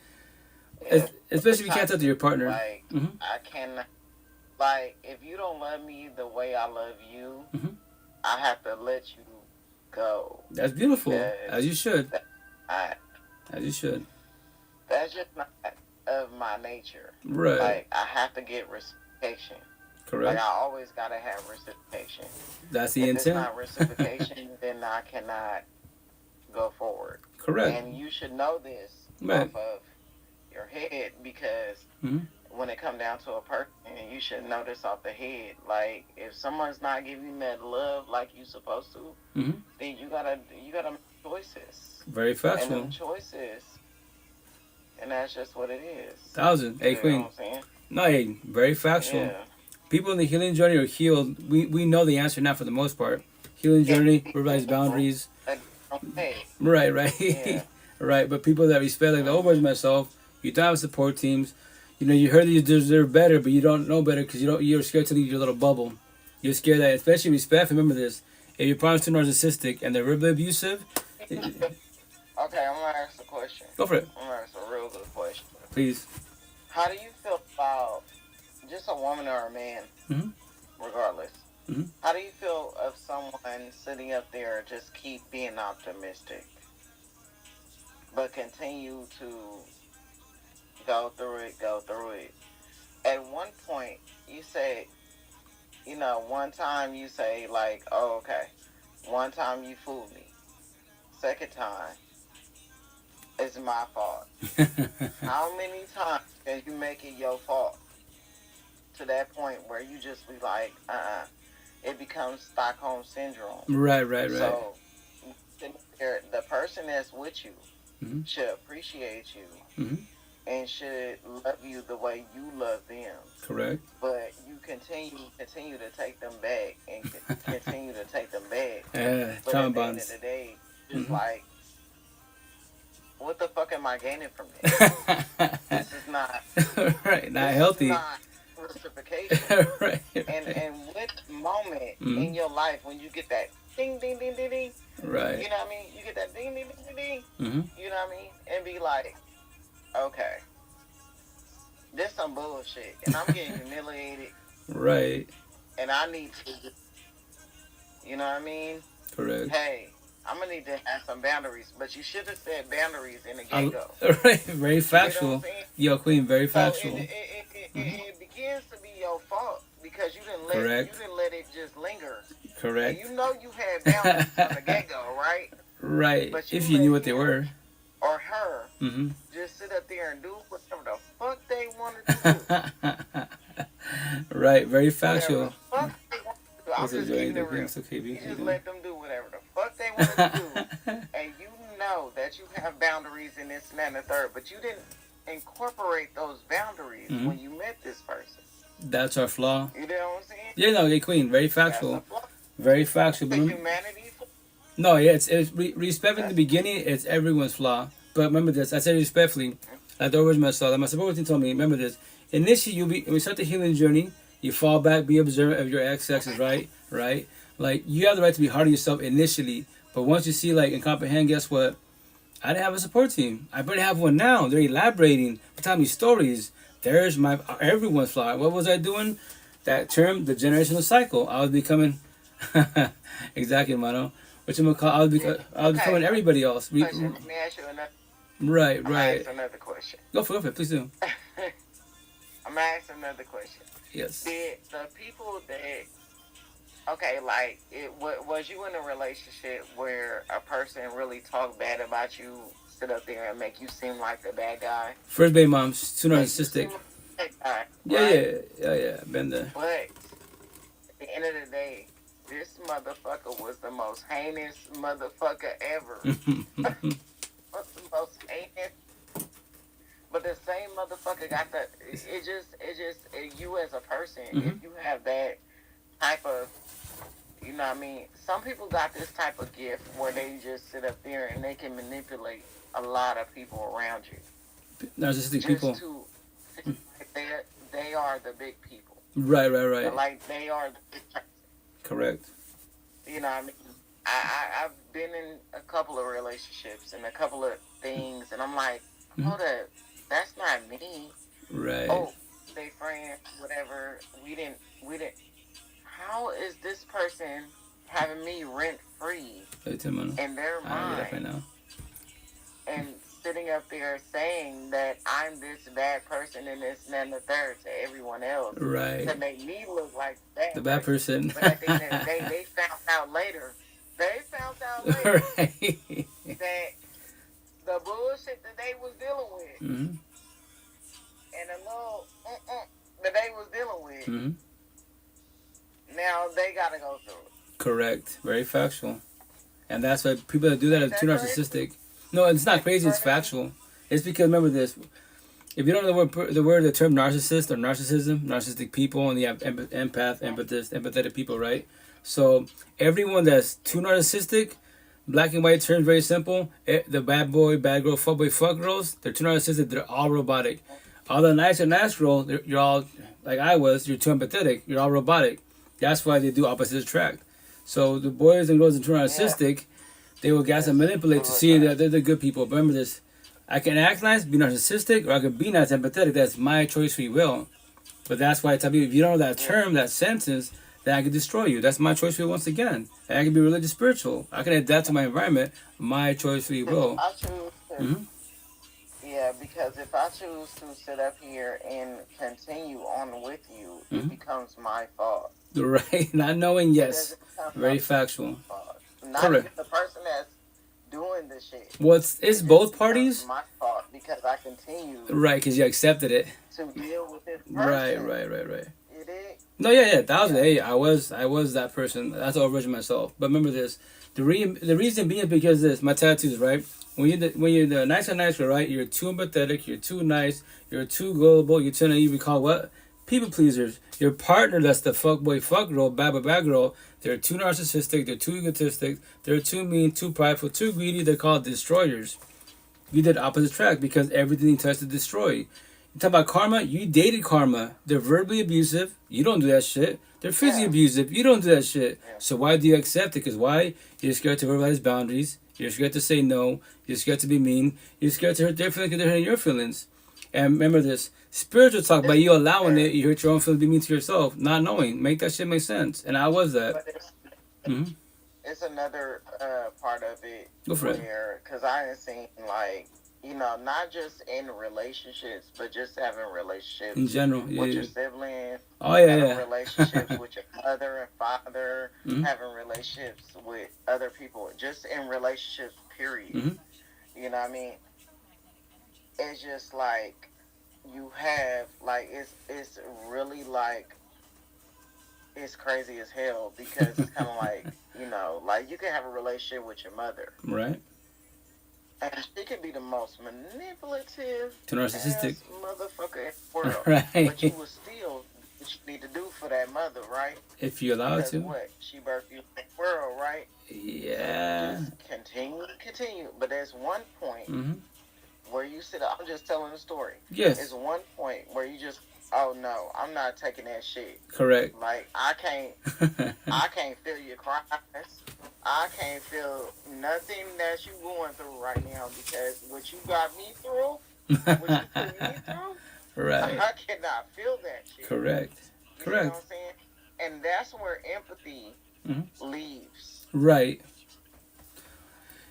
especially if you can't talk to your partner. Like, I can, if you don't love me the way I love you, I have to let you go. That's beautiful, as you should. As you should. That's just not of my nature. Right. Like, I have to get reciprocation. Correct. Like, I always gotta have reciprocation. That's the if intent. it's not reciprocation, then I cannot go forward. Correct. And you should know this Right. off of your head, because when it come down to a person, you should know this off the head. Like, if someone's not giving you that love like you supposed to, then you gotta make choices. Very factual. And them choices, and that's just what it is. 1,000. Hey, You Queen. know what I'm saying? No, hey, very factual. Yeah. People in the healing journey are healed. We know the answer now for the most part. Healing journey, realize boundaries. Right. Yeah. Right, but people that respect, like the overwords myself, you don't have support teams. You know, you heard that you deserve better, but you don't know better because you're scared to leave your little bubble. You're scared that, especially respect, remember this, if your partner's too narcissistic and they're verbally abusive... Okay, I'm going to ask a question. Go for it. I'm going to ask a real good question. Please. How do you feel about just a woman or a man, regardless? How do you feel of someone sitting up there just keep being optimistic, but continue to go through it? At one point, you say, you know, one time you say, like, oh, okay, one time you fooled me. Second time, it's my fault. How many times can you make it your fault to that point where you just be like, it becomes Stockholm Syndrome. Right. So, the person that's with you should appreciate you and should love you the way you love them. Correct. But you continue to take them back and continue to take them back. But trauma at the end bonds. of the day, it's like, what the fuck am I gaining from this? This is not right. Not healthy. This is not reciprocation. right. And what moment in your life when you get that ding ding ding ding ding? Right. You know what I mean? You get that ding ding ding ding ding. You know what I mean? And be like, okay, this some bullshit, and I'm getting humiliated. Right. And I need to, you know what I mean? Correct. Hey, I'm gonna need to have some boundaries, but you should have said boundaries in the get-go. Right, very factual. You know what I'm saying? Yo, Queen, very factual. So it begins to be your fault because you didn't let it just linger. Correct. And you know you had boundaries from the get-go, right? Right. But if you knew what they were. Or her, just sit up there and do whatever the fuck they wanted to do. Right, very factual. Whatever the fuck they wanted to do. I'm just keeping it real. Okay, you just let them do whatever the fuck they wanted to do. And you know that you have boundaries in this and that and the third, but you didn't incorporate those boundaries when you met this person. That's our flaw. You know what I'm saying? Yeah, no, hey, Queen, very factual. Very factual. The humanity. No, yeah, it's respect in the beginning. It's everyone's flaw. But remember this. I said respectfully. Like the words myself. Like my support team told me. Remember this. Initially, when we start the healing journey, you fall back, be observant of your exes, right? Right. Like you have the right to be hard on yourself initially. But once you see, like, and comprehend, guess what? I didn't have a support team. I barely have one now. They're elaborating, telling me stories. There's everyone's flaw. What was I doing? That term, the generational cycle. I was becoming exactly, mano. Which I'm gonna call. I was becoming everybody else. Let me ask you another. Right. I'm gonna ask another question. Go for it, please do. I'm gonna ask another question. Yes. Did the people that, okay, like, was you in a relationship where a person really talked bad about you, sit up there and make you seem like the bad guy? First baby mom's too narcissistic. Guy, Yeah. Been there. But at the end of the day, this motherfucker was the most heinous motherfucker ever. Was the most heinous. But the same motherfucker got the. It just you as a person, if you have that type of, you know what I mean? Some people got this type of gift where they just sit up there and they can manipulate a lot of people around you. Narcissistic people. They are the big people. Right. Like, they are the big person. Correct. You know what I mean? I've been in a couple of relationships and a couple of things, and I'm like, hold up, that's not me. Right. Oh, they friends, whatever. We didn't. How is this person having me rent free in their mind? Right now. and sitting up there saying that I'm this bad person and this and the third to everyone else. Right. To make me look like the bad person. But at the end of the day, they found out later. Right. That the bullshit that they was dealing with and the little that they was dealing with, now they gotta go through it. Correct. Very factual. And that's why people that do that are too narcissistic. No, it's not crazy. It's factual. It's because, remember this. If you don't know the term narcissist or narcissism, narcissistic people, and you have empath, empathist, empathetic people, right? So everyone that's too narcissistic, black and white terms, very simple. The bad boy, bad girl, fuck boy, fuck girls, they're too narcissistic. They're all robotic. All the nice and natural, you're all, like I was, you're too empathetic. You're all robotic. That's why they do opposites attract. So the boys and girls that are too narcissistic, they will gas and manipulate to see that they're the good people. But remember this. I can act nice, be narcissistic, or I can be nice, empathetic. That's my choice, free will. But that's why I tell you, if you don't know that term, that sentence, then I can destroy you. That's my choice, free will once again. And I can be religious, spiritual. I can adapt to my environment. My choice, free will. I choose to, yeah, because if I choose to sit up here and continue on with you, it becomes my fault. Right? Not knowing, yes. Very factual. Not correct. Even the person that's doing the shit. Well, it's both parties. My fault because I continue. Right, because you accepted it. To deal with this person. Right. It is. No, yeah. Hey, I was that person. That's all original myself. But remember this: the reason being is because this. My tattoos, right? When you're the nice and nicer, right? You're too empathetic. You're too nice. You're too gullible. You're too naive. We call what? People pleasers. Your partner, that's the fuck boy, fuck girl, bad boy, bad girl. They're too narcissistic. They're too egotistic. They're too mean, too prideful, too greedy. They're called destroyers. You did opposite track because everything you touch to destroy. You talk about karma. You dated karma. They're verbally abusive. You don't do that shit. They're physically abusive. You don't do that shit. So why do you accept it? Because why? You're scared to verbalize boundaries. You're scared to say no. You're scared to be mean. You're scared to hurt their feelings because they're hurting your feelings. And remember this. Spiritual talk, by you allowing it, you hurt your own feelings, be mean to yourself, not knowing. Make that shit make sense. And I was that. It's another part of it. Go for it. Because I have seen, like, not just in relationships, but just having relationships in general, with your siblings. Having relationships with your mother and father, having relationships with other people, just in relationships, period. You know what I mean? It's just like you have, like, it's really like, it's crazy as hell because it's kind of like, like you can have a relationship with your mother. Right. And she can be the most manipulative, to narcissistic motherfucker in the world. Right. But you will still what you need to do for that mother, right? If you're allowed because to. What? She birthed you in the world, right? Yeah. So just continue. But there's one point where you sit up. I'm just telling the story. Yes. There's one point where you just, oh no, I'm not taking that shit. Correct. Like I can't feel your cries. I can't feel nothing that you going through right now because what you got me through, what you put me through, right. I cannot feel that shit. Correct. You know what I'm saying? And that's where empathy leaves. Right.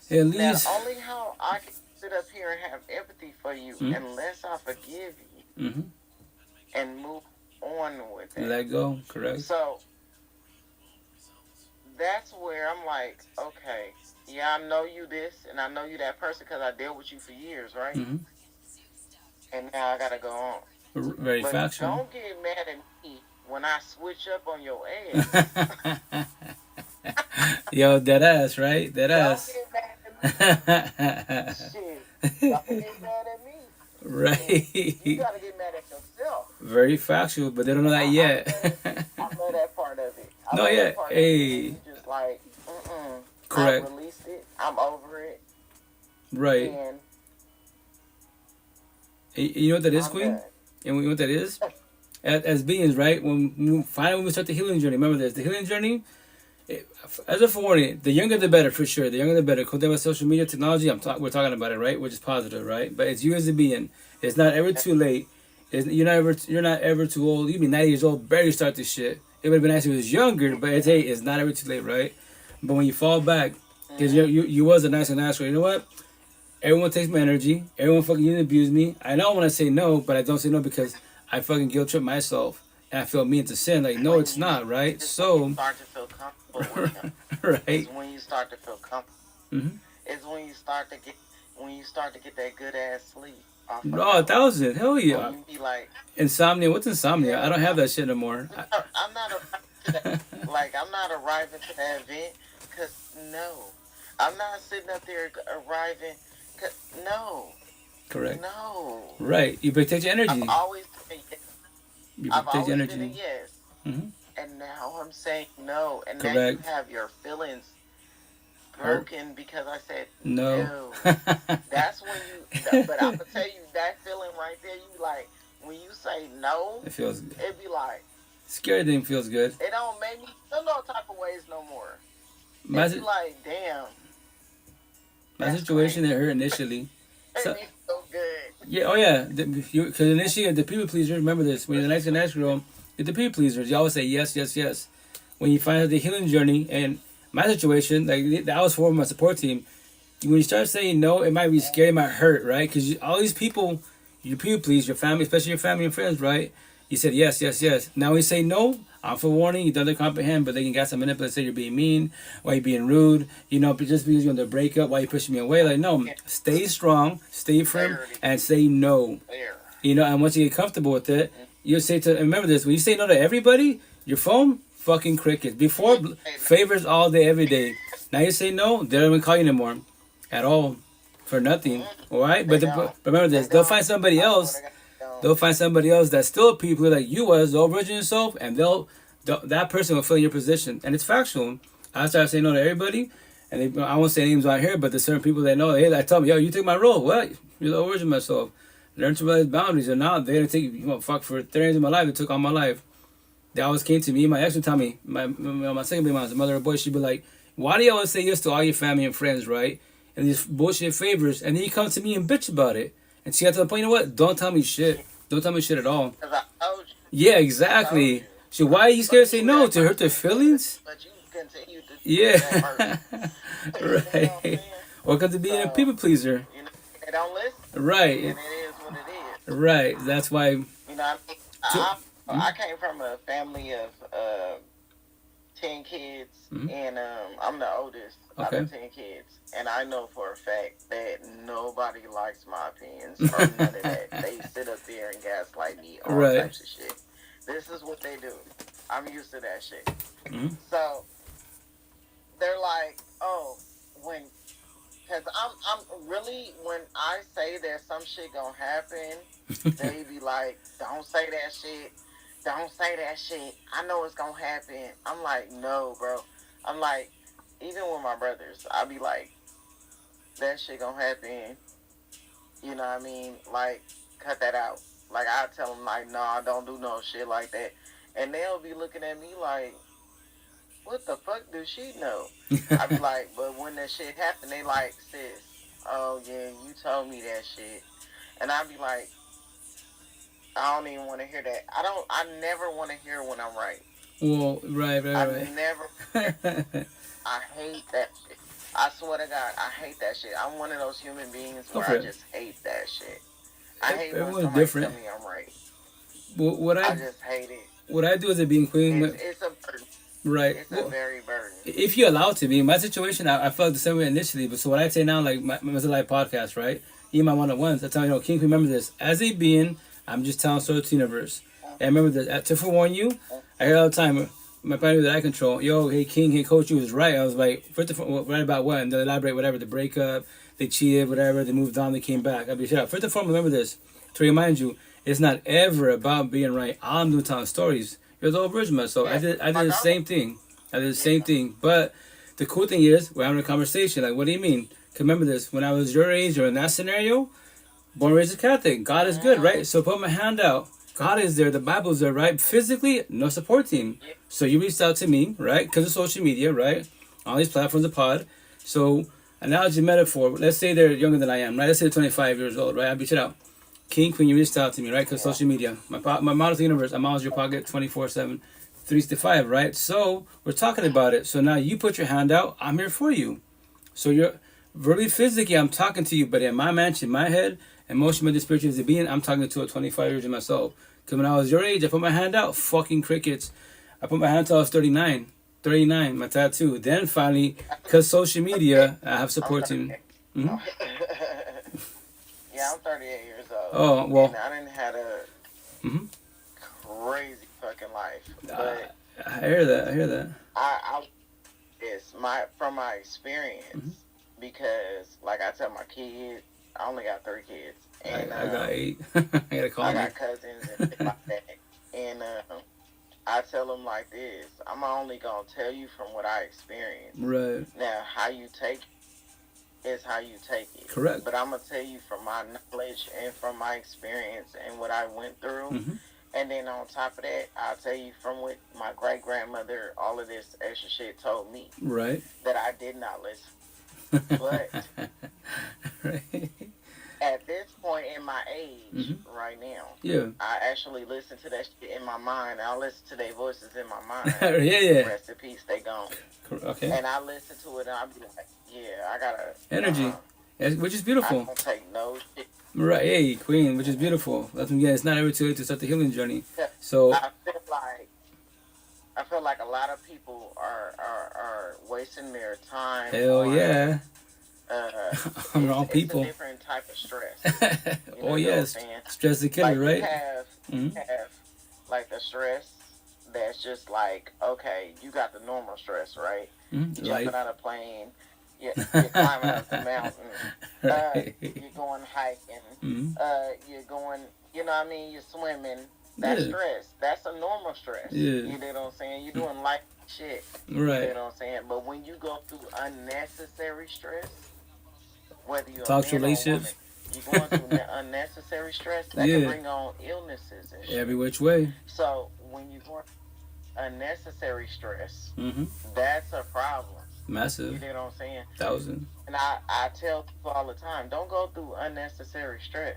It leaves. Now, only how I can sit up here and have empathy for you unless I forgive you and move on with it. Let go. Correct. So that's where I'm like, okay, yeah, I know you this and I know you that person because I dealt with you for years, right? And now I gotta go on. Very but factual. Don't get mad at me when I switch up on your ass. Yo, dead ass, right? Dead ass. Don't get mad at me. Shit. Don't get mad at me. Right. You gotta get mad at yourself. Very factual, but they don't know that yet. I know that part of it. No, yeah. Hey. Just like, correct. I released it. I'm over it. Right. And you know what that is, Queen? Done. And you know what that is? As beings, right? When we start the healing journey, remember this. The healing journey, as a forewarning, the younger the better, for sure. The younger the better. Code about social media technology, we're talking about it, right? Which is positive, right? But it's you as a being. It's not ever too late. You're not ever too old. You be 90 years old, barely start this shit. It would have been nice if it was younger, but it's not ever too late, right? But when you fall back, because you was a nice and natural, you know what? Everyone takes my energy. Everyone fucking abuse me. I know when I say no, but I don't say no because I fucking guilt trip myself. And I feel mean to sin. Like, no, it's not, right? So... You start to feel comfortable with them. Right. It's when you start to feel comfortable. Mm-hmm. It's when you start to get that good ass sleep. No, 1,000. Hell yeah. You be like, insomnia. What's insomnia? I don't have that shit no more. I'm not arriving to that event because no. I'm not sitting up there arriving. No. Correct. No. Right. You protect your energy. I've always been a yes. You I've protect your always energy. been a yes. Mm-hmm. And now I'm saying no. And Correct. now you have your feelings broken because I said no. That's when you, but I'm going to tell you, that feeling right there, you like, when you say no, it feels good. It be like, scary thing feels good. It don't make me feel no type of ways no more. My it's like, damn. My situation that hurt initially. It made me so good. Yeah, oh yeah. Because initially, the people pleasers, remember this, when you're the nice girl, you're the people pleasers. You always say yes, yes, yes. When you find out the healing journey, and my situation, like, I was for my support team. When you start saying no, it might be scary, it might hurt, right? Because all these people, you people please, your family, especially your family and friends, right? You said yes, yes, yes. Now when you say no, I'm for warning, you don't comprehend, but they can get some manipulate, say you're being mean, why you're being rude, just because you're in the breakup, why you pushing me away. Like, no, stay strong, stay firm, and say no. And once you get comfortable with it, you say to, and remember this, when you say no to everybody, your phone, fucking crickets. Before, favors all day, every day. Now you say no, they don't even call you anymore. At all. For nothing. Alright? But remember this, they'll find somebody else. They'll find somebody else that's still people like you was, they'll virgin yourself, and that person will fill in your position. And it's factual. I started saying no to everybody, and I won't say names out here, but there's certain people that know, hey, I tell me, yo, you took my role. What? You're the virgin myself. Learn to realize boundaries. And now they didn't take, fuck, for 30 years of my life, they took all my life. They always came to me. My ex would tell me, my second baby mom, the mother of boys, she'd be like, why do you always say yes to all your family and friends, right? And these bullshit favors, and then you come to me and bitch about it. And she got to the point, you know what? Don't tell me shit. Don't tell me shit at all. Because I told you. Yeah, exactly. So why are you scared to say no? To hurt their feelings? But you continue to yeah. Right. Or because of being a people pleaser. They don't listen. Right. And it is what it is. Right. That's why. I came from a family of 10 kids, and I'm the oldest out of 10 kids. And I know for a fact that nobody likes my opinions or none of that. They sit up there and gaslight me, all types of shit. This is what they do. I'm used to that shit. Mm-hmm. So they're like, oh, because I'm really, when I say that some shit gonna happen, they be like, don't say that shit. Don't say that shit. I know it's gonna happen. I'm like, no, bro. I'm like, even with my brothers, I be like, that shit gonna happen. You know what I mean? Like, cut that out. Like, I tell them, like, no, I don't do no shit like that. And they'll be looking at me like, what the fuck does she know? I be like, but when that shit happen, they like, sis, oh yeah, you told me that shit. And I be like, I don't even want to hear that. I never want to hear when I'm right. Well, right. I never, I hate that shit. I swear to God, I hate that shit. I'm one of those human beings where I just hate that shit. I hate when somebody different. tell me I'm right. Well, I just hate it. What I do is being queen. It's a burden. Right. It's a very burden. If you're allowed to be. In my situation, I felt the same way initially. But so what I say now, like my Live podcast, right? Even my one-on-ones, I tell you, King, remember this. As a being, I'm just telling stories to the universe. And remember this. To forewarn you, I hear all the time, my partner that I control, yo, hey, King, hey, coach, you was right. I was like, right about what? And they elaborate, whatever, the breakup, they cheated, whatever, they moved on, they came back. I'll be shut up. First and foremost, remember this. To remind you, it's not ever about being right. I'm doing telling stories. You're the old virgin myself. I did the same thing. But the cool thing is, we're having a conversation. Like, what do you mean? Because remember this, when I was your age or in that scenario, born and raised a Catholic. God is good, right? So put my hand out. God is there. The Bible's there, right? Physically, no support team. So you reached out to me, right? Because of social media, right? On these platforms, the pod. So, analogy, metaphor. Let's say they're younger than I am, right? Let's say they're 25 years old, right? I'll beat it out. King, Queen, you reached out to me, right? Because social media. My model's the universe. I'm always your pocket 24/7, 365, right? So, we're talking about it. So now you put your hand out. I'm here for you. So verbally, physically, I'm talking to you, but in my mansion, my head, emotionally, spiritually, as a being, I'm talking to a 25-year-old myself. Because when I was your age, I put my hand out, fucking crickets. I put my hand until I was 39, my tattoo. Then finally, because social media, I have support team. Mm-hmm. Yeah, I'm 38 years old. Oh, well. And I didn't have a crazy fucking life. But I hear that. From my experience, because like I tell my kids, I only got 3 kids. And I got 8. I gotta call I got cousins and shit like that. And I tell them like this, I'm only gonna tell you from what I experienced. Right. Now, how you take it is how you take it. Correct. But I'm gonna tell you from my knowledge and from my experience and what I went through. And then on top of that, I'll tell you from what my great-grandmother, all of this extra shit told me. Right. That I did not listen. But right. At this point in my age, right now, I actually listen to that shit in my mind. I listen to their voices in my mind. yeah. Rest in peace, they gone. Okay. And I listen to it and I'll be like, yeah, I gotta... Energy. Which is beautiful. I don't take no shit. Right, hey, Queen, which is beautiful. That's it's not ever too late to start the healing journey. So I feel like a lot of people are wasting their time. Hell yeah. On wrong people. It's a different type of stress. Oh yes, stress the killer, right? You have like the stress that's just like, okay, you got the normal stress, right? Jumping out of a plane. You're climbing up the mountain. You're going hiking. You're going, you know what I mean? You're swimming. That's stress. That's a normal stress. You know what I'm saying? You're doing life shit. Right. You know what I'm saying? But when you go through unnecessary stress, whether you're toxic relationships, you're going through unnecessary stress, that can bring on illnesses and shit. Every which way. So when you're going unnecessary stress, that's a problem. Massive. You know what I'm saying? 1,000. And I tell people all the time, don't go through unnecessary stress.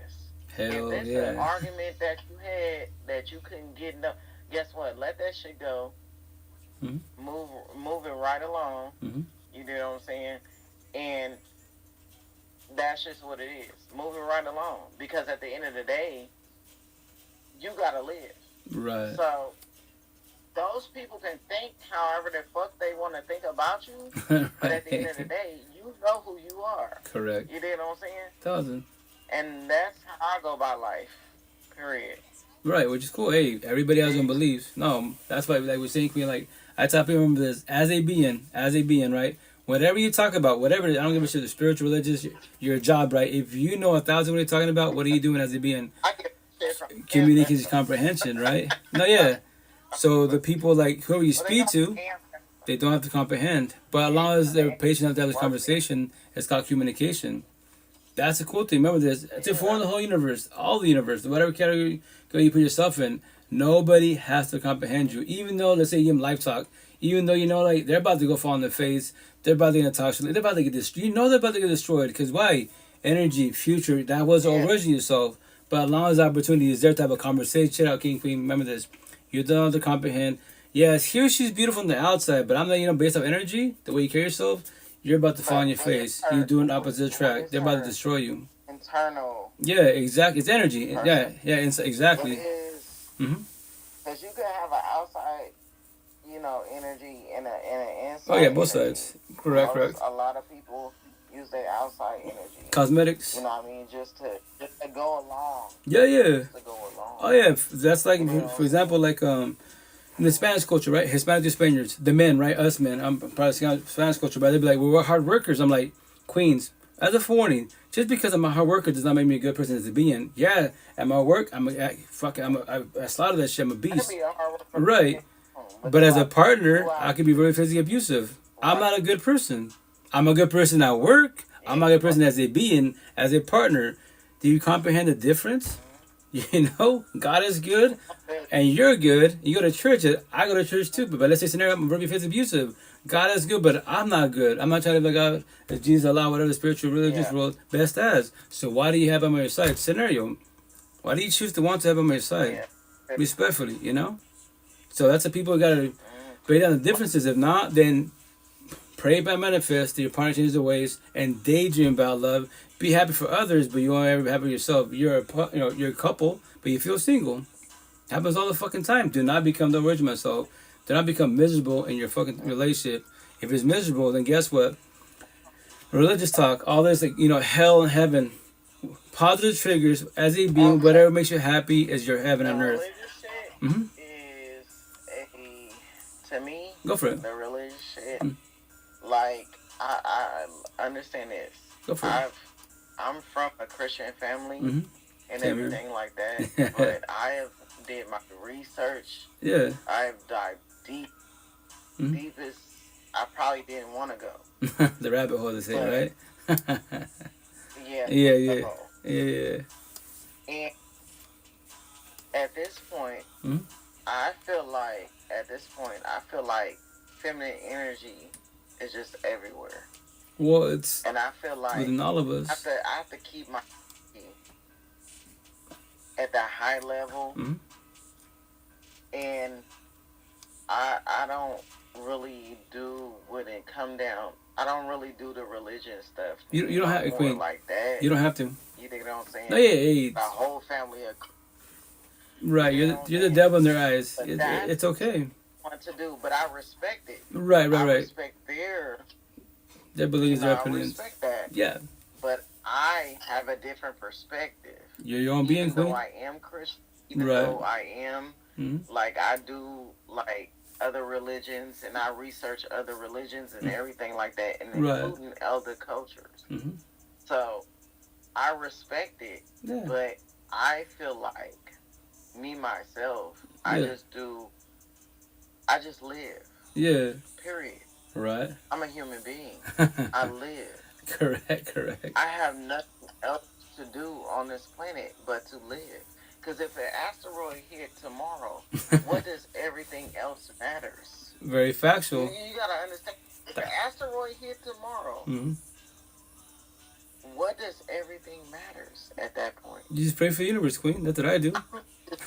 Hell if there's an argument that you had that you couldn't get enough, guess what? Let that shit go. Move it right along. You know what I'm saying? And that's just what it is. Move it right along. Because at the end of the day, you gotta live. Right. So those people can think however the fuck they want to think about you, but at the end of the day, you know who you are. Correct. You know what I'm saying? 1,000. And that's how I go about life. Period. Right, which is cool. Hey, everybody has their own beliefs. No, that's why, like we're saying, Queen, like, I tell people, remember this, as a being, right? Whatever you talk about, whatever, I don't give a shit, the spiritual, religious, your job, right? If you know 1,000 what you're talking about, what are you doing as a being? I get shit from Communication and Comprehension, right? No, yeah. So the people, like, whoever you speak to, they don't have to comprehend. But as long as they're patient enough to have this conversation, it's called communication. That's a cool thing. Remember this. To form the whole universe, all the universe, whatever category you put yourself in, nobody has to comprehend you. Even though, let's say you give them life talk, even though you know, like, they're about to go fall on their face, they're about to get toxic, they're about to get destroyed. You know they're about to get destroyed. Because why? Energy, future, that was originally yourself. But as long as the opportunity is there to have a conversation, check out King Queen, remember this. You don't have to comprehend. Yes, here she's beautiful on the outside, but I'm not, based off energy, the way you carry yourself, you're about to fall on your face. You're doing opposite track. They're about to destroy you. Internal. Yeah, exactly. It's energy. Exactly. Because you can have an outside, energy and an inside. Oh yeah, both sides. Correct. A lot of people use their outside energy. Cosmetics. You know what I mean? Just to go along. Yeah. Just to go along. Oh yeah, that's like, for example, like in the Spanish culture, right? Hispanic to Spaniards, the men, right? Us men. I'm probably Spanish culture, but they'd be like, well, we're hard workers. I'm like, Queens. As a forewarning, just because I'm a hard worker does not make me a good person as a being. Yeah, at my work, I slaughter that shit. I'm a beast. Right. But as a partner, I could be very physically abusive. I'm not a good person. I'm a good person at work. I'm not a good person as a being, as a partner. Do you comprehend the difference? God is good, and you're good. You go to church. I go to church too. But let's say scenario, I'm very physically abusive. God is good, but I'm not good. I'm not trying to be God, as Jesus allow whatever the spiritual, religious world best as. So why do you have him on your side? Scenario. Why do you choose to want to have him on your side? Respectfully, So that's what people got to break down the differences. If not, then Pray by manifest that your partner changes their ways, and daydream about love. Be happy for others, but you won't ever be happy for yourself. You're a couple, but you feel single. Happens all the fucking time. Do not become the version of myself. Do not become miserable in your fucking relationship. If it's miserable, then guess what? Religious talk, all this, like, hell and heaven. Positive triggers as a being, whatever makes you happy is your heaven on earth. Religious shit is to me. Go for it. The religious shit, like I understand this. Go for it. I'm from a Christian family Mm-hmm. and Same everything here. like that, but I have did my research. Yeah. I have dived deep, deepest I probably didn't want to go. The rabbit hole, they say, right? Yeah. Yeah. And at this point, I feel like feminine energy is just everywhere. Well, it's and I feel like within all of us. I have to keep my at that high level, and I don't really do when it come down. I don't really do the religion stuff. You don't have Queen. Like that. You don't have to. You think what I'm saying? No, yeah. The whole family of. Right, you're the devil in their eyes. It's okay. Want to do, but I respect it. Right. I respect their beliefs, their I opinions. respect that. Yeah. But I have a different perspective. You're your own being, Even Queen. though I am Christian, even though I am like I do like other religions and I research other religions and everything like that, and including other cultures. So I respect it, but I feel like me myself, I just live. Yeah. Period. Right. I'm a human being. I live. Correct. I have nothing else to do on this planet but to live. Because if an asteroid hit tomorrow, what does everything else matters? Very factual. You gotta understand. If an asteroid hit tomorrow, what does everything matters at that point? You just pray for the universe, Queen. That's what I do.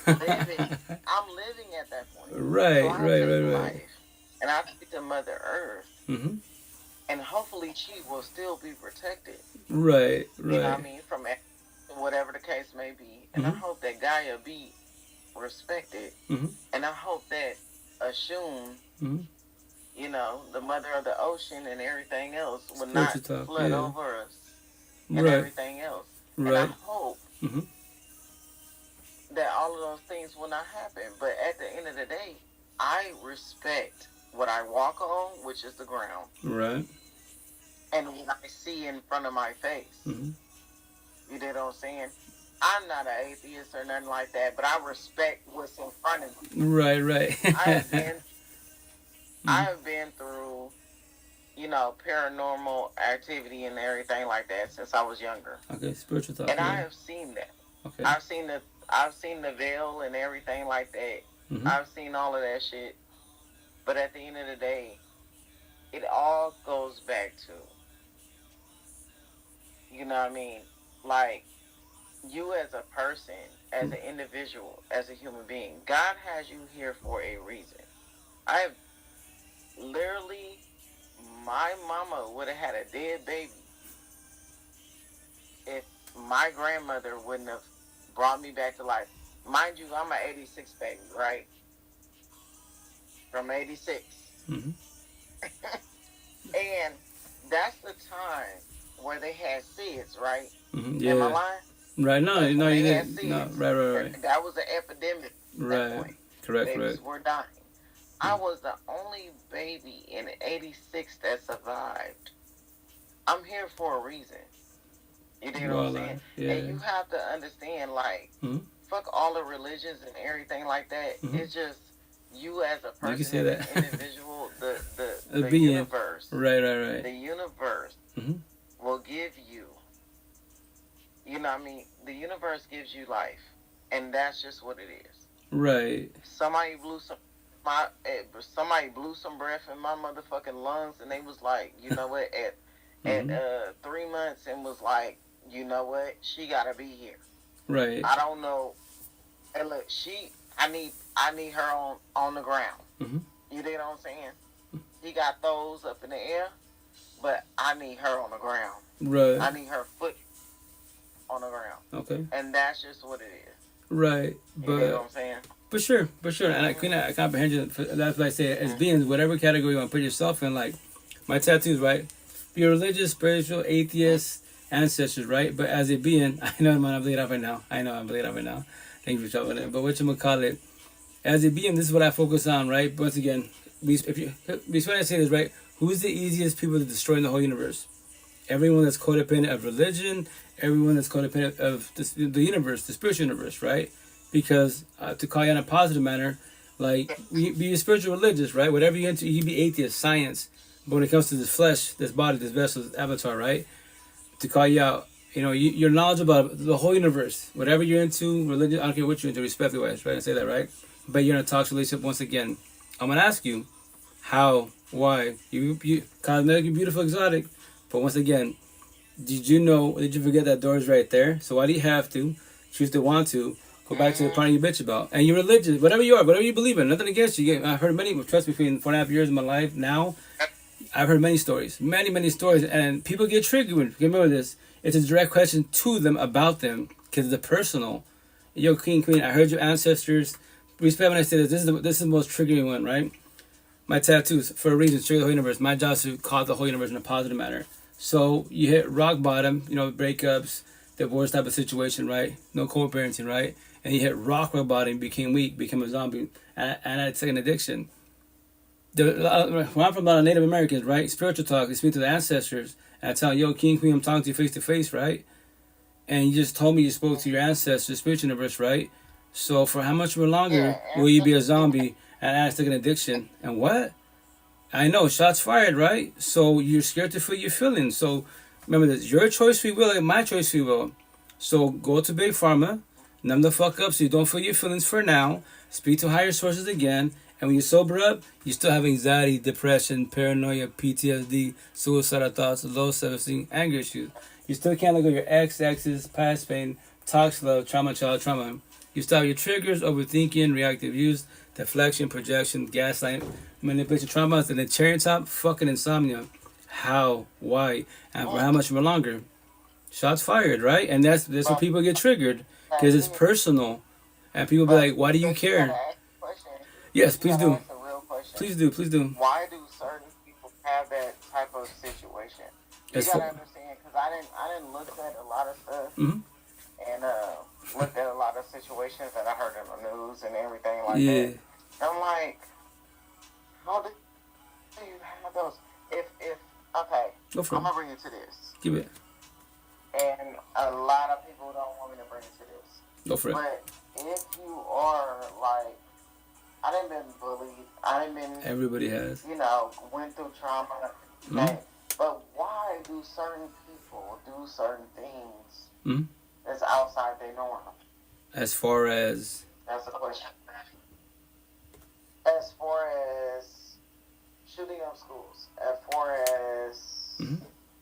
I'm living at that point. Right. Life. And I speak to Mother Earth. And hopefully she will still be protected. Right. You know what I mean? From whatever the case may be. And I hope that Gaia be respected. And I hope that Ashun, the mother of the ocean and everything else, will not flood over us and everything else. And I hope that all of those things will not happen. But at the end of the day, I respect what I walk on, which is the ground. Right. And what I see in front of my face. You know what I'm saying? I'm not an atheist or nothing like that, but I respect what's in front of me. Right. I have been through, paranormal activity and everything like that since I was younger. Okay, spiritual thought. And I have seen that. Okay. I've seen the veil and everything like that. I've seen all of that shit. But at the end of the day, it all goes back to, you know what I mean? Like, you as a person, as an individual, as a human being, God has you here for a reason. I have literally, my mama would have had a dead baby if my grandmother wouldn't have brought me back to life. Mind you, I'm an 86 baby, right? From 86. And that's the time where they had SIDS, right? Yeah. Am I lying? Right, no, you didn't. No, right. That was an epidemic at that point. Correct. Babies were dying. I was the only baby in 86 that survived. I'm here for a reason. You know what I'm saying? Yeah. And you have to understand, like, fuck all the religions and everything like that. It's just you as a person, you can say as that. an individual, the being. universe. Right. The universe will give you, you know what I mean? The universe gives you life. And that's just what it is. Right. Somebody blew some breath in my motherfucking lungs, and they was like, you know what, at 3 months, and was like, you know what, she gotta be here. Right. I don't know. And look, I need her on the ground. You know what I'm saying? he got those up in the air, but I need her on the ground. Right. I need her foot on the ground. Okay. And that's just what it is. Right. But, you know what I'm saying? For sure. And I comprehend you. That's why I say, as beings, whatever category you want to put yourself in, like my tattoos, right? Be religious, spiritual, atheist, ancestors, right? But as a being, I know I'm bleeding out right now. Thank you for showing it. But whatchamacallit, as a being, this is what I focus on, right? Once again, before I say this, right? Who's the easiest people to destroy in the whole universe? Everyone that's codependent of religion, everyone that's codependent of the universe, the spiritual universe, right? Because to call you in a positive manner, like, be spiritual religious, right? Whatever you're into, you can be atheist, science. But when it comes to this flesh, this body, this vessel, this avatar, right? To call you out, you know, you're knowledgeable about the whole universe. Whatever you're into, religion, I don't care what you're into, respect-wise, right? I say that, right? But you're in a toxic relationship once again. I'm going to ask you, how, why? You cosmetically beautiful, exotic. But once again, did you forget that door is right there? So why do you have to, choose to want to, go back to the part you bitch about? And you're religious, whatever you are, whatever you believe in, nothing against you. I've heard many, trust me, between 4.5 years of my life now, I've heard many stories, many stories, and people get triggered. Remember this, it's a direct question to them about them, because it's personal. Yo, queen, I heard your ancestors. Respect when I say this. This is the most triggering one, right? My tattoos, for a reason, trigger the whole universe. My job is to cause the whole universe in a positive manner. So you hit rock bottom, breakups, divorce type of situation, right? No co-parenting, right? And you hit rock bottom, became weak, became a zombie, and it's like an addiction. When I'm from a lot of Native Americans, right? Spiritual talk, they speak to the ancestors, and I tell them, yo, king, queen, I'm talking to you face to face, right? And you just told me you spoke to your ancestors, spiritual universe, right? So for how much more longer will you be a zombie and it's like an addiction? And what? I know, shots fired, right? So you're scared to feel your feelings. So remember this, your choice free will and my choice free will. So go to Big Pharma, numb the fuck up so you don't feel your feelings for now, speak to higher sources again, and when you sober up, you still have anxiety, depression, paranoia, PTSD, suicidal thoughts, low self-esteem, anger issues. You still can't let go of your exes, past pain, toxic love, trauma, child trauma. You still have your triggers, overthinking, reactive use, deflection, projection, gaslighting, manipulation, traumas, and the cherry on top, fucking insomnia. How? Why? And for how much more longer? Shots fired, right? And that's when people get triggered, because it's personal. And people be like, why do you care? Yes, please do. Please do. Why do certain people have that type of situation? You gotta understand, because I didn't look at a lot of stuff, and looked at a lot of situations that I heard in the news and everything like that. I'm like, how do you have those? If okay, I'm gonna bring you to this. Give it. And a lot of people don't want me to bring you to this. Go for it. But if you are like, I done been bullied. I done been. Everybody has. Went through trauma. Okay? But why do certain people do certain things that's outside their norm? As far as? That's the question. As far as shooting up schools, as far as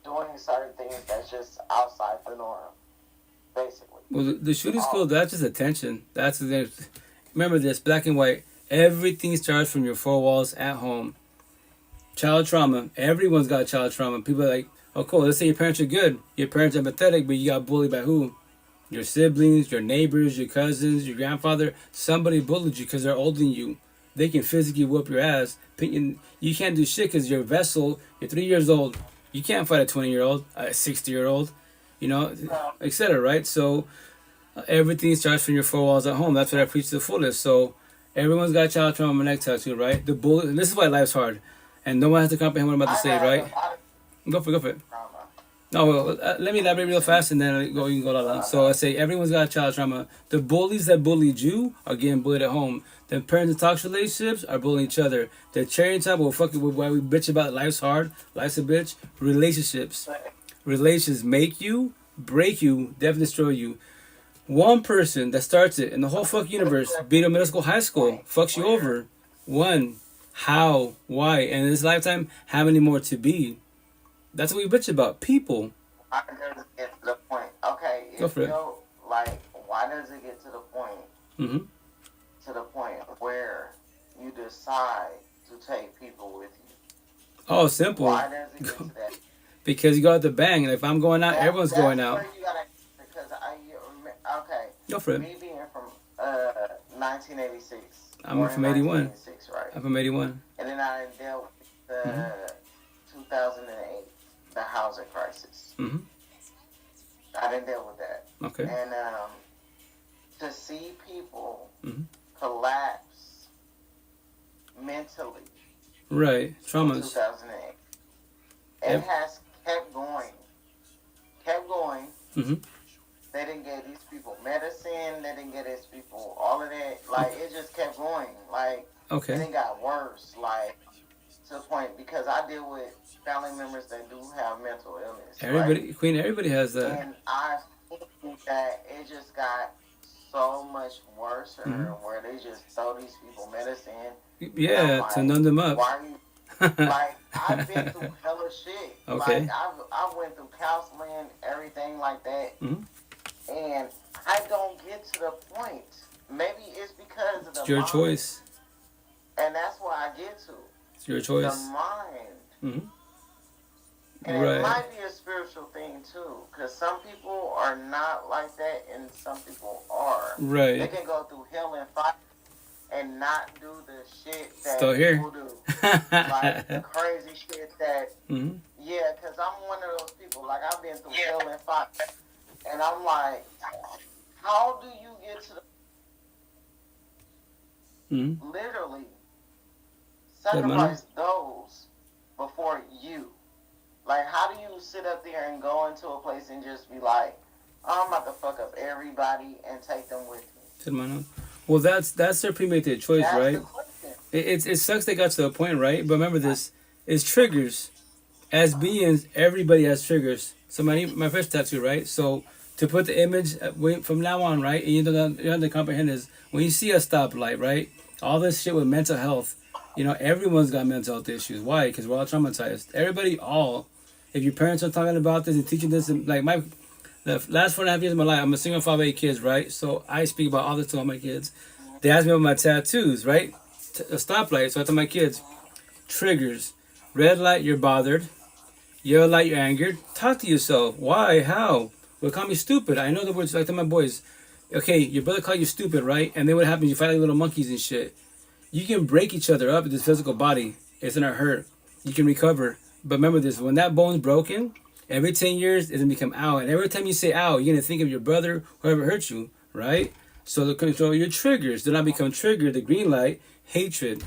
doing certain things that's just outside the norm, basically. Well, the shooting school, that's just attention. That's the thing. Remember this, black and white. Everything starts from your four walls at home. Child trauma. Everyone's got child trauma. People are like, oh, cool. Let's say your parents are good. Your parents are empathetic, but you got bullied by who? Your siblings, your neighbors, your cousins, your grandfather. Somebody bullied you because they're older than you. They can physically whoop your ass. You can't do shit because you're a vessel. You're 3 years old. You can't fight a 20-year-old, a 60-year-old, etc., right? So everything starts from your four walls at home. That's what I preach to the fullest. So everyone's got child trauma, my neck tattoo, right? The bully. This is why life's hard. And no one has to comprehend what I'm about to say, right? Go for it. No, well, let me elaborate real fast and then you can go la. So I say everyone's got child trauma. The bullies that bullied you are getting bullied at home. The parents in toxic relationships are bullying each other. The cherry on top, why we bitch about life's hard, life's a bitch. Relationships make you, break you, definitely destroy you. One person that starts it in the whole fuck universe, be it middle school, high school, fucks you over. One, how, why, and in this lifetime, how many more to be? That's what we bitch about. People. Why does it get to the point? Okay, go for it. Why does it get to the point? To the point where you decide to take people with you? Oh, simple. Why does it get to that? Because you go out the bang. Like if I'm going out, everyone's going out. Where you gotta, because okay. Go for it. Me being from 1986. I'm from 81. 1986, right? I'm from 81. And then I dealt with the 2008, the housing crisis. Mm-hmm. I didn't deal with that. Okay. And to see people collapse mentally. Right. Traumas. 2008. It has kept going. Mm-hmm. They didn't get these people medicine. They didn't get these people all of that. Like, it just kept going. Like, Okay. and it got worse. Like, to the point, because I deal with family members that do have mental illness. Everybody, right? Queen, everybody has that. And I think that it just got so much worse where they just throw these people medicine. Yeah, like, to numb them up. Why are you, like, I've been through hella shit. Okay. Like, I went through counseling, everything like that. Mm-hmm. And I don't get to the point. Maybe it's because of the It's your mind. choice. And that's what I get to. It's your choice. The mind. Mm-hmm. And Right. it might be a spiritual thing too, because some people are not like that, and some people are. Right. They can go through hell and fire and not do the shit that Still here. people do, like the crazy shit that. Mm-hmm. Yeah, because I'm one of those people. Like, I've been through hell and fire, and I'm like, how do you get to the literally sacrifice those before you? Like, how do you sit up there and go into a place and just be like, I'm about to fuck up everybody and take them with me? Well, that's their premeditated choice, That's right? the question. It sucks they got to the point, right? But remember this, it's triggers. As beings, everybody has triggers. So my first tattoo, right? So to put the image from now on, right? And you have to comprehend is when you see a stoplight, right? All this shit with mental health, everyone's got mental health issues. Why? Because we're all traumatized. Everybody, if your parents are talking about this and teaching this, like the last 4.5 years of my life, I'm a single father of 8 kids, right? So I speak about all this to all my kids. They ask me about my tattoos, right? A stoplight. So I tell my kids, triggers. Red light, you're bothered. Yellow light, you're angered. Talk to yourself. Why? How? Well, call me stupid. I know the words. Like to my boys. Okay, your brother called you stupid, right? And then what happens? You fight like little monkeys and shit. You can break each other up in this physical body. It's gonna hurt. You can recover. But remember this, when that bone's broken, every 10 years, it's gonna become ow. And every time you say ow, you're gonna think of your brother, whoever hurt you, right? So to control your triggers, do not become triggered. The green light, hatred.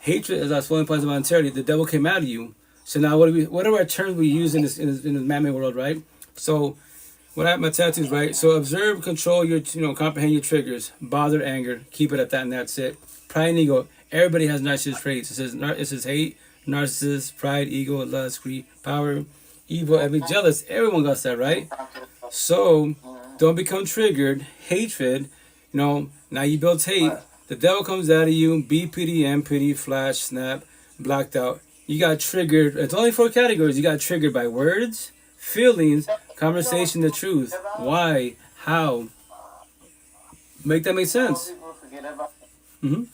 Hatred is our swelling points of voluntarily. The devil came out of you. So now what are our terms we use in this man-made world, right? So when I have my tattoos, right? So observe, control your, comprehend your triggers. Bother, anger, keep it at that, and that's it. Pride and ego. Everybody has narcissist traits. It says hate, narcissist, pride, ego, lust, greed, power, evil, envy, jealous. Everyone got that, right? So don't become triggered. Hatred, now you build hate. The devil comes out of you. BPD, MPD, flash, snap, blacked out. You got triggered. It's only 4 categories. You got triggered by words, feelings, conversation, the truth. Why? How? Make that make sense? People forget about. Mm-hmm.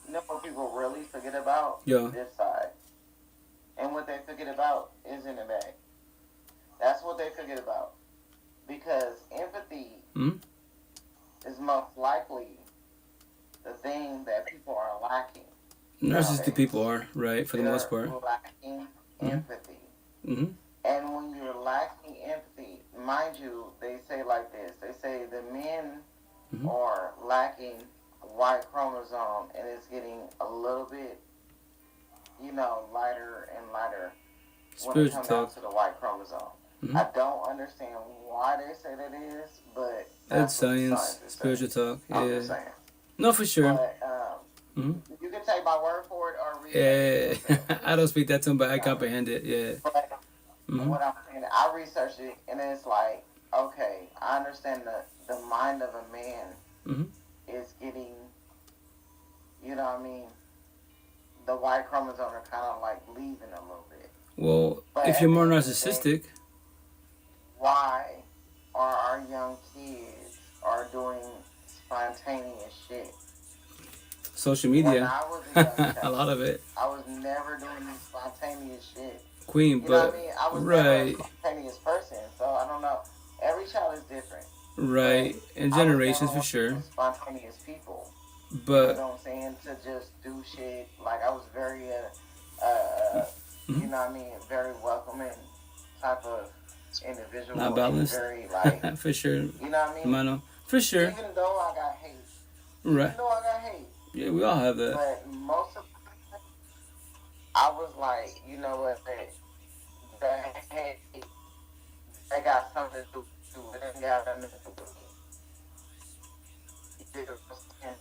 You know what people really forget about? Yeah. This side. And what they forget about is in the bag. That's what they forget about. Because empathy is most likely the thing that people are lacking. Narcissistic people are, right, for the most part. Lacking empathy. Mm-hmm. And when you're lacking empathy, mind you, they say like this. They say the men are lacking Y chromosome, and it's getting a little bit, lighter and lighter when it comes down to the Y chromosome. Mm-hmm. I don't understand why they say that is, but That's science, spiritual talk. I'm Yeah. just saying. No, for sure. But, you can take my word for it or read Yeah. I don't speak that to them, but I comprehend it. Yeah. But what I'm saying, I researched it, and it's like, okay, I understand the mind of a man is getting, the Y chromosome are kind of like leaving a little bit. Well, But if you're more narcissistic. Why are our young kids doing spontaneous shit? Social When media. I was a young child, A lot of it. I was never doing this spontaneous shit. Queen, You but know what I mean? I was never a spontaneous person, so I don't know. Every child is different. Right, and generations for sure. Spontaneous people. But you know what I'm saying? To just do shit. Like I was very, you know what I mean? Very welcoming type of individual. Not balanced. Very like for sure. You know what I mean? I know. For sure. Even though I got hate. Right. Even though I got hate. Yeah, we all have that. But most of the time, I was like, you know what? That hate, that got something to do with it. It got nothing to do with me. You know what I'm saying?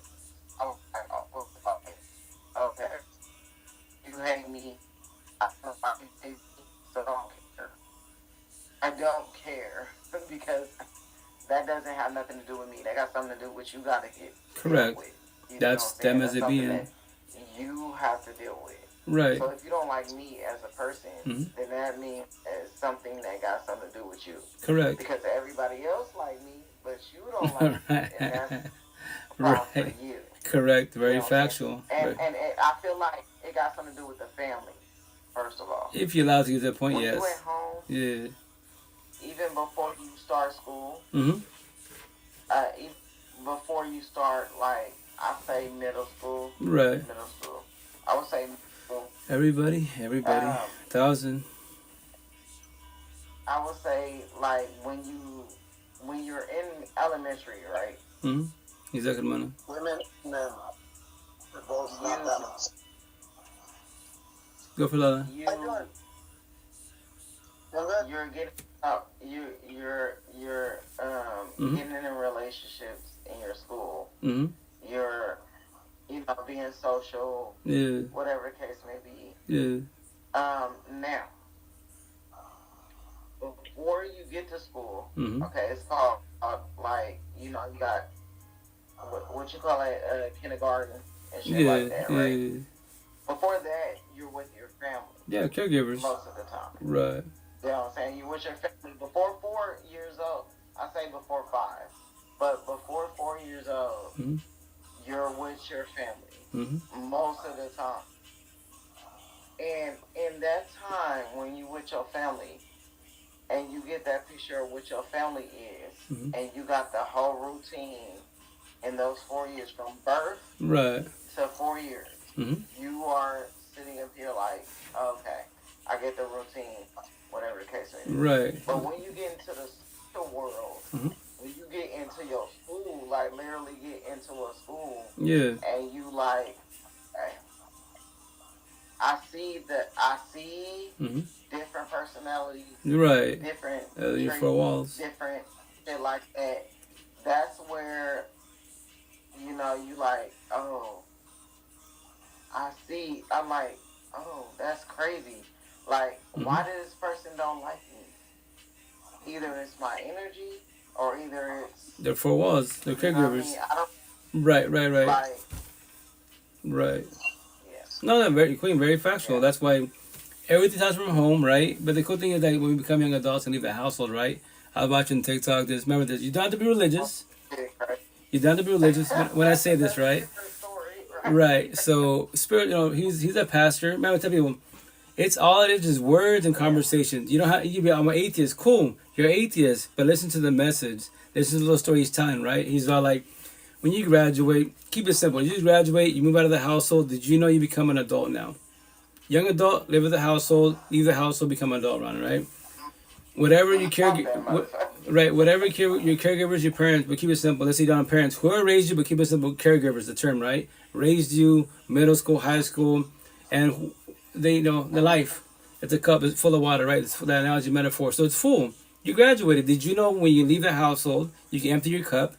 I was like, oh, okay. You hate me. I don't hate me, so I don't care. I don't care because that doesn't have nothing to do with me. That got something to do with you gotta get correct. With. That's them as it being. You have to deal with. Right. So if you don't like me as a person, then that means it's something that got something to do with you. Correct. Because everybody else like me, but you don't like me, and that's a problem for you. Correct. Very you know factual. And I feel like it got something to do with the family, first of all. If you're allowed to get to that point, when yes. You at home, even before you start school, before you start, like, I say middle school. Right. Middle school. I would say middle school. Everybody. 1,000. I would say, like, when you're in elementary, right? Exactly, man. Women and men are both not balanced. Go for Lala. You're getting up. You're getting in relationships in your school. You're, being social. Yeah. Whatever the case may be. Yeah. Now, before you get to school, okay, it's called you got what you call it, kindergarten and shit like that, right? Yeah. Before that, you're with your family. Yeah, caregivers. Most of the time. Right. You know what I'm saying? You're with your family. Before 4 years old, I say before 5, but before 4 years old, you're with your family. Most of the time. And in that time, when you with your family, and you get that picture of what your family is, and you got the whole routine in those 4 years from birth to 4 years, you are sitting up here like, okay, I get the routine, whatever the case may be. Right. But when you get into the social world, when you get into your school, like literally get into a school, and you like, hey, I see different personalities, right, different traits, 4 walls, different shit like that. That's where you like, oh, I see. I'm like, oh, that's crazy. Like, why does this person don't like me? Either it's my energy, or either it's they're 4 walls. They're caregivers. I don't. Right. Like, right. Yes. No, very factual. Yeah. That's why everything starts from home, right? But the cool thing is that when we become young adults and leave the household, right? I was watching TikTok. Remember this. You don't have to be religious. You don't have to be religious when I say this, right? Right. So spirit, he's a pastor. Remember, I tell people, it's all it is, just words and conversations. You don't have you be. I'm an atheist. Cool, you're an atheist, but listen to the message. This is a little story he's telling, right? He's all like, when you graduate, keep it simple. You graduate, you move out of the household. Did you know you become an adult now? Young adult, live with the household, leave the household, become an adult, right? Whatever your whatever your caregivers, your parents, but keep it simple. Let's say down parents, whoever raised you, but keep it simple. Caregivers, the term, right? Raised you, middle school, high school, and they the life. It's a cup. It's full of water, right? It's that analogy, metaphor. So it's full. You graduated. Did you know when you leave the household, you can empty your cup,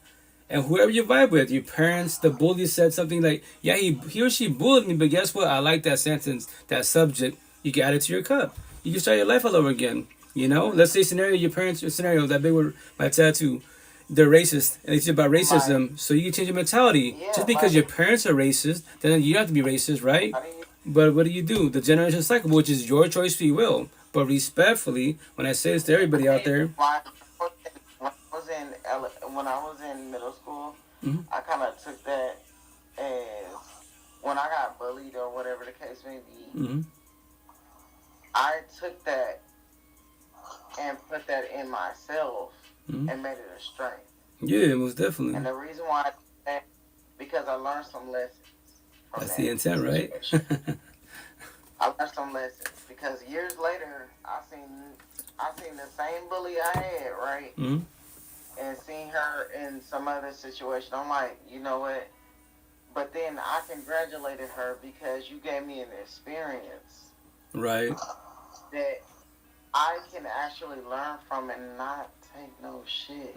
and whoever you vibe with, your parents, the bully said something like, "Yeah, he or she bullied me, but guess what? I like that sentence, that subject. You can add it to your cup. You can start your life all over again." Let's say your parents, that they were my tattoo, they're racist, and it's about racism, so you can change your mentality. Just because your parents are racist, then you don't have to be racist, right? But what do? The generation cycle, which is your choice, free will. But respectfully, when I say this to everybody out there, when I was in middle school, I kind of took that as when I got bullied or whatever the case may be, Mm-hmm. I took that and put that in myself Mm-hmm. and made it a strength. Yeah, most definitely. And the reason why I did that, because I learned some lessons from That's that the intent, right? I learned some lessons because years later, I seen the same bully I had, right? Mm-hmm. And seeing her in some other situation. I'm like, you know what? But then I congratulated her because you gave me an experience Right. that I can actually learn from and not take no shit.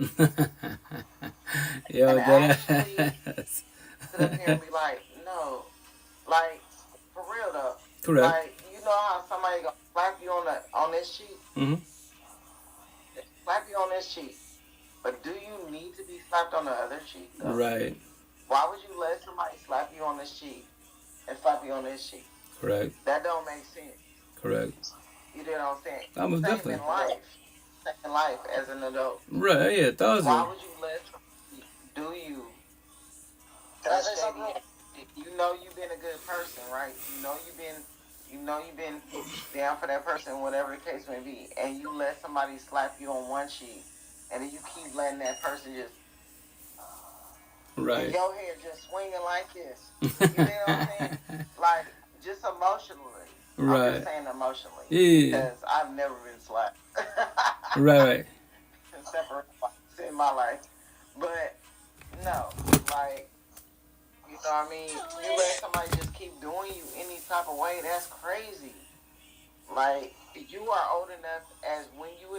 Yo, And that actually sit up here and be like, no, like for real though. correct. Like, you know how somebody gonna slap you on this cheek? Mm-hmm. Slap you on this cheek. But do you need to be slapped on the other cheek though? Right. Why would you let somebody slap you on this cheek and slap you on this cheek? Correct. That don't make sense. Correct. You know what I'm saying? I'm Same definitely. in life as an adult. Right. Yeah. 1,000. Why would you let somebody do you? Can I say something? You know you've been a good person, right? You know you've been down for that person, whatever the case may be, and you let somebody slap you on one cheek, and then you keep letting that person just Right. your head just swinging like this. You know what I'm saying? Like just emotionally. I'm Right. just saying emotionally. Yeah. Because I've never been slapped. Right. Separate in my life. But no, like, you know what I mean? You let somebody just keep doing you any type of way, that's crazy. Like, you are old enough as when you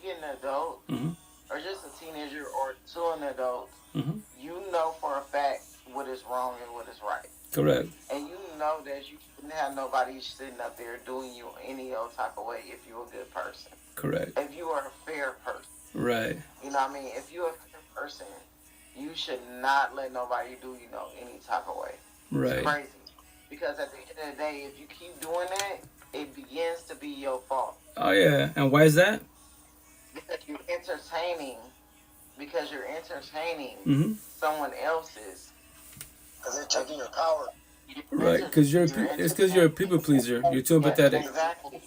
get an adult, Mm-hmm. or just a teenager or to an adult, Mm-hmm. you know for a fact what is wrong and what is right. Correct. And you know that you shouldn't have nobody sitting up there doing you any old type of way if you're a good person. Correct. If you are a fair person. Right. You know what I mean? If you're a fair person, you should not let nobody do you know any type of way. Right. It's crazy. Because at the end of the day, if you keep doing that, it begins to be your fault. Oh yeah. And why is that? Because you're entertaining Mm-hmm. someone else's. Because they're taking your power. Right. Because you're a people pleaser. You're too empathetic. Exactly.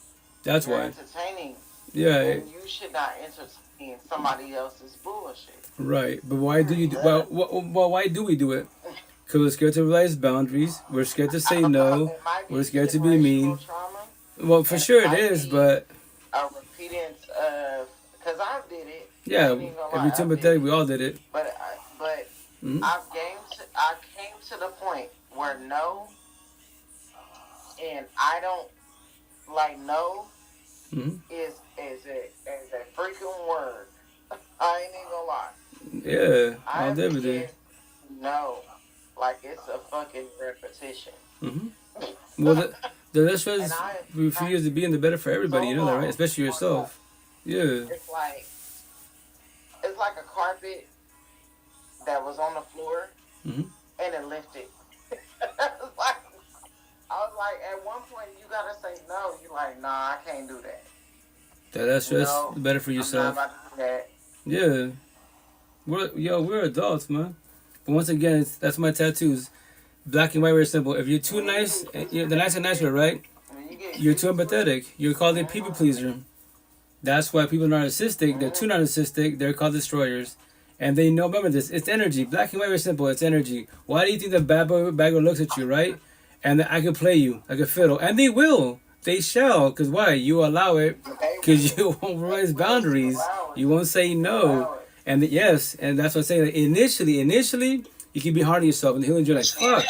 That's You're why. entertaining. Yeah. And you should not entertain somebody else's bullshit. Right. But why do you do? Well, why do we do it? Because we're scared to realize boundaries. We're scared to say no. It might be We're scared to be mean. trauma, Well, for sure it is, but a repeatance of, because I did it. yeah, I ain't even gonna if lie, you're too I did empathetic, it. we all did it. But Mhm. I came to the point where no, and I don't like no Mhm. is a freaking word. I ain't even gonna lie. Yeah, I all did we did. forget no, like it's a fucking repetition. Mhm. Well, the less And stress I- for you is to be in the better for everybody. You know that, right? Especially yourself. Yeah. It's like a carpet that was on the floor Mhm. and it lifted. It's like, I was like, at one point you gotta say no. You like, nah, I can't do that. That less stress No, is better for I'm not yourself. about to do that. Yeah. We're adults, man. But once again, that's my tattoos. Black and white, very simple. If you're too nice, the nice and nicer, right? When you get You're too empathetic. You're called a people pleaser. That's why people are narcissistic. They're too narcissistic. They're called destroyers. And they know, remember this, it's energy. Black and white, very simple. It's energy. Why do you think the bad girl looks at you, right? And I can play you like a fiddle. And they will. They shall. Because why? You allow it. Because you won't raise boundaries. You won't say no. And yes, and that's what I'm saying. Like, initially, you can be hard on yourself. And the healing journey, like, fuck,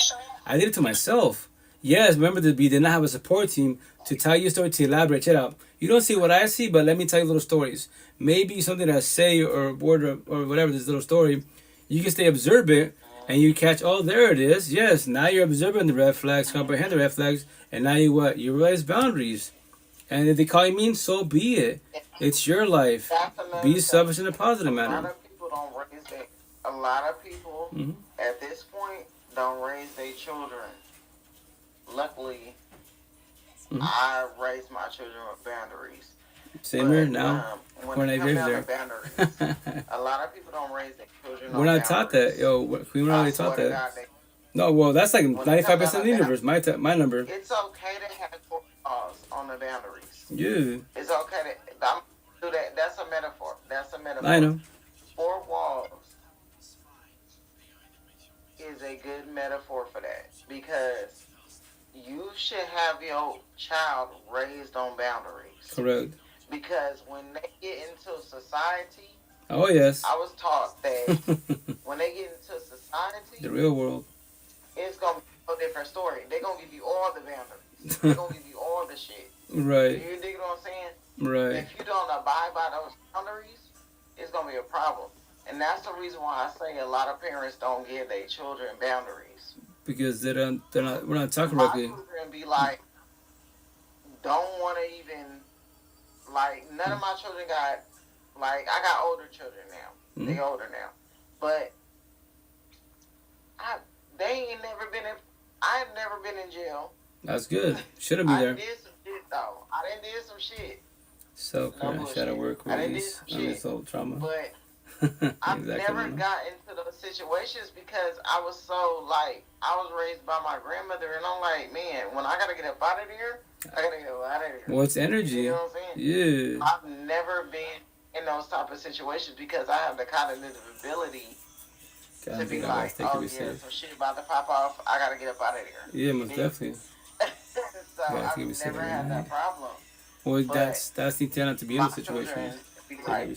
I did it to myself. Yes, remember that we did not have a support team to tell you a story, to elaborate it out. You don't see what I see, but let me tell you little stories. Maybe something that I say or word or whatever, this little story, you can stay observant and you catch, oh, there it is. Yes, now you're observing the red flags, comprehend the red flags, and now you what? You realize boundaries. And if they call you mean, so be it. It's your life. Be selfish in a positive manner. A lot of people at this point don't raise their children. Luckily, I raised my children with boundaries. Same here now. When it comes down to boundaries, a lot of people don't raise their children. We're not taught that. Yo, we were not really taught that. No, well, that's like When it 95% comes of down the to universe. My number. it's okay to have 4 walls on the boundaries. Yeah. It's okay to I'm do that. That's a metaphor. That's a metaphor. I know. 4 walls is a good metaphor for that, because you should have your child raised on boundaries. Correct. Because when they get into society, Oh, yes. I was taught that when they get into society, The real world. it's going to be a different story. They're going to give you all the boundaries. They're going to give you all the shit. Right. You dig what I'm saying? Right. If you don't abide by those boundaries, it's going to be a problem. And that's the reason why I say a lot of parents don't give their children boundaries. Because we're not talking My correctly. children be like, don't want to even, like, none of my children got, like, I got older children now. They older now. But they ain't never been in, I've never been in jail. That's good. Shouldn't be I there. did some shit, though. I done did some shit. Self-care, shadow work, release, unresolved trauma. But I've never got into those situations because I was so, like, I was raised by my grandmother, and I'm like, man, when I gotta get up out of there, I gotta get up out of there. Well, it's energy. You know what I'm saying? Yeah. I've never been in those type of situations because I have the cognitive ability to be like, oh yeah, some shit about to pop off, I gotta get up out of there. Yeah, most definitely. So I've never had that problem. Well, that's the intent to be in the situation. Like,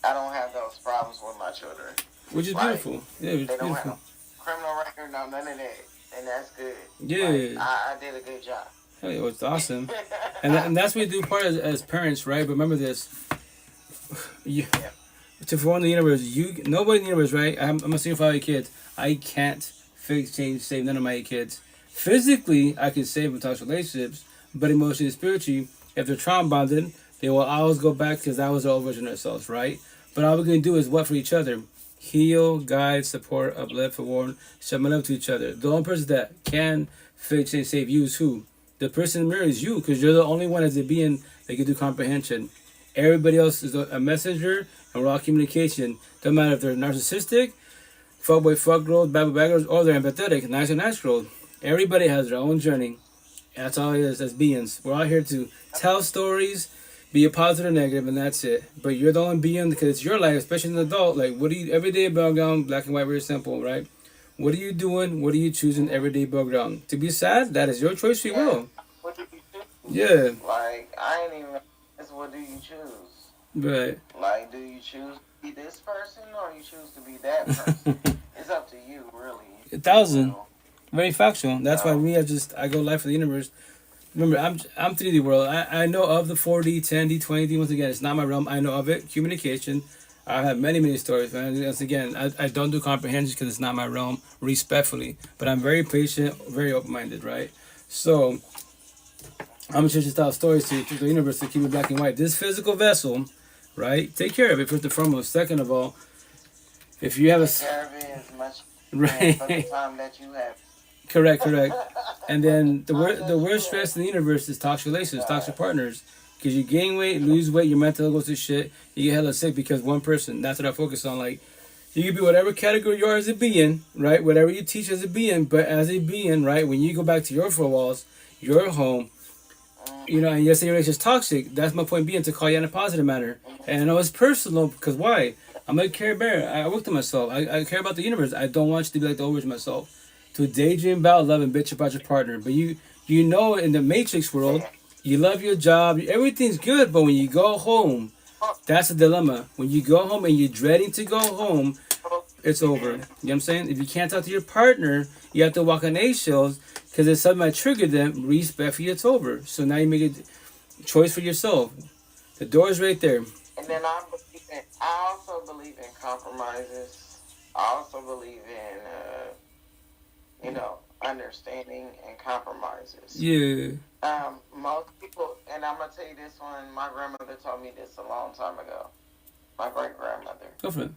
I don't have those problems with my children. Which is beautiful. Yeah, it's they don't beautiful. have criminal record, no, none of that. And that's good. Yeah. Like, I did a good job. Hell yeah, it's awesome. and that's what we do part as parents, right? But remember this. To form the universe, nobody in the universe, right? I'm a single father of 8 kids. I can't fix, change, save none of my 8 kids. Physically, I can save them toxic relationships, but emotionally and spiritually, if they're trauma bonded, they will always go back because that was their old version of themselves, right? But all we're going to do is what for each other? Heal, guide, support, uplift, forewarn, show my love to each other. The only person that can fix, change, save you is who? The person in the mirror is you, because you're the only one as a being that can do comprehension. Everybody else is a messenger, and we're all communication. Doesn't matter if they're narcissistic, fuckboy, fuck girls, bad boy, bad girls, or they're empathetic, nice or nice girls. Everybody has their own journey. That's all it is as beings. We're all here to tell stories, be a positive or negative, and that's it. But you're the only being, because it's your life, especially as an adult. Like, what do you, everyday background, black and white, very simple, right? What are you doing? What are you choosing everyday background? To be sad, that is your choice, free will. What do you choose? Yeah. Like, I ain't even, it's what do you choose? Right. Like, do you choose to be this person, or you choose to be that person? It's up to you, really. 1,000. Very factual. That's why me, I go life for the universe. Remember, I'm 3D world. I know of the 4D, 10D, 20D. Once again, it's not my realm. I know of it. Communication. I have many stories, man. Once again, I don't do comprehension because it's not my realm, respectfully. But I'm very patient, very open-minded, right? So, I'm just tell stories to the universe to keep it black and white. This physical vessel, right? Take care of it, first and foremost. Second of all, if you have a... Take care of it as much right. for the time that you have. Correct. And then the worst stress in the universe is toxic relationships, toxic partners. Because you gain weight, lose weight, your mental goes to shit, you get hella sick because one person. That's what I focus on. Like, you can be whatever category you are as a being, right? Whatever you teach as a being, but as a being, right? When you go back to your four walls, your home, you know, and you say your relationship is toxic, that's my point being to call you in a positive manner. And I know it's personal, because why? I'm a care bear. I work to myself. I care about the universe. I don't want you to be like the old version of myself. To daydream about love and bitch about your partner. But you know, in the Matrix world, you love your job, everything's good, but when you go home, that's a dilemma. When you go home and you're dreading to go home, it's over. You know what I'm saying? If you can't talk to your partner, you have to walk on eggshells, because if something might trigger them, respectfully, it's over. So now you make a choice for yourself. The door is right there. And then I also believe in compromises. I also believe in, understanding and compromises. Yeah. Most people, and I'm going to tell you this one, my grandmother told me this a long time ago. My great-grandmother. Go for it.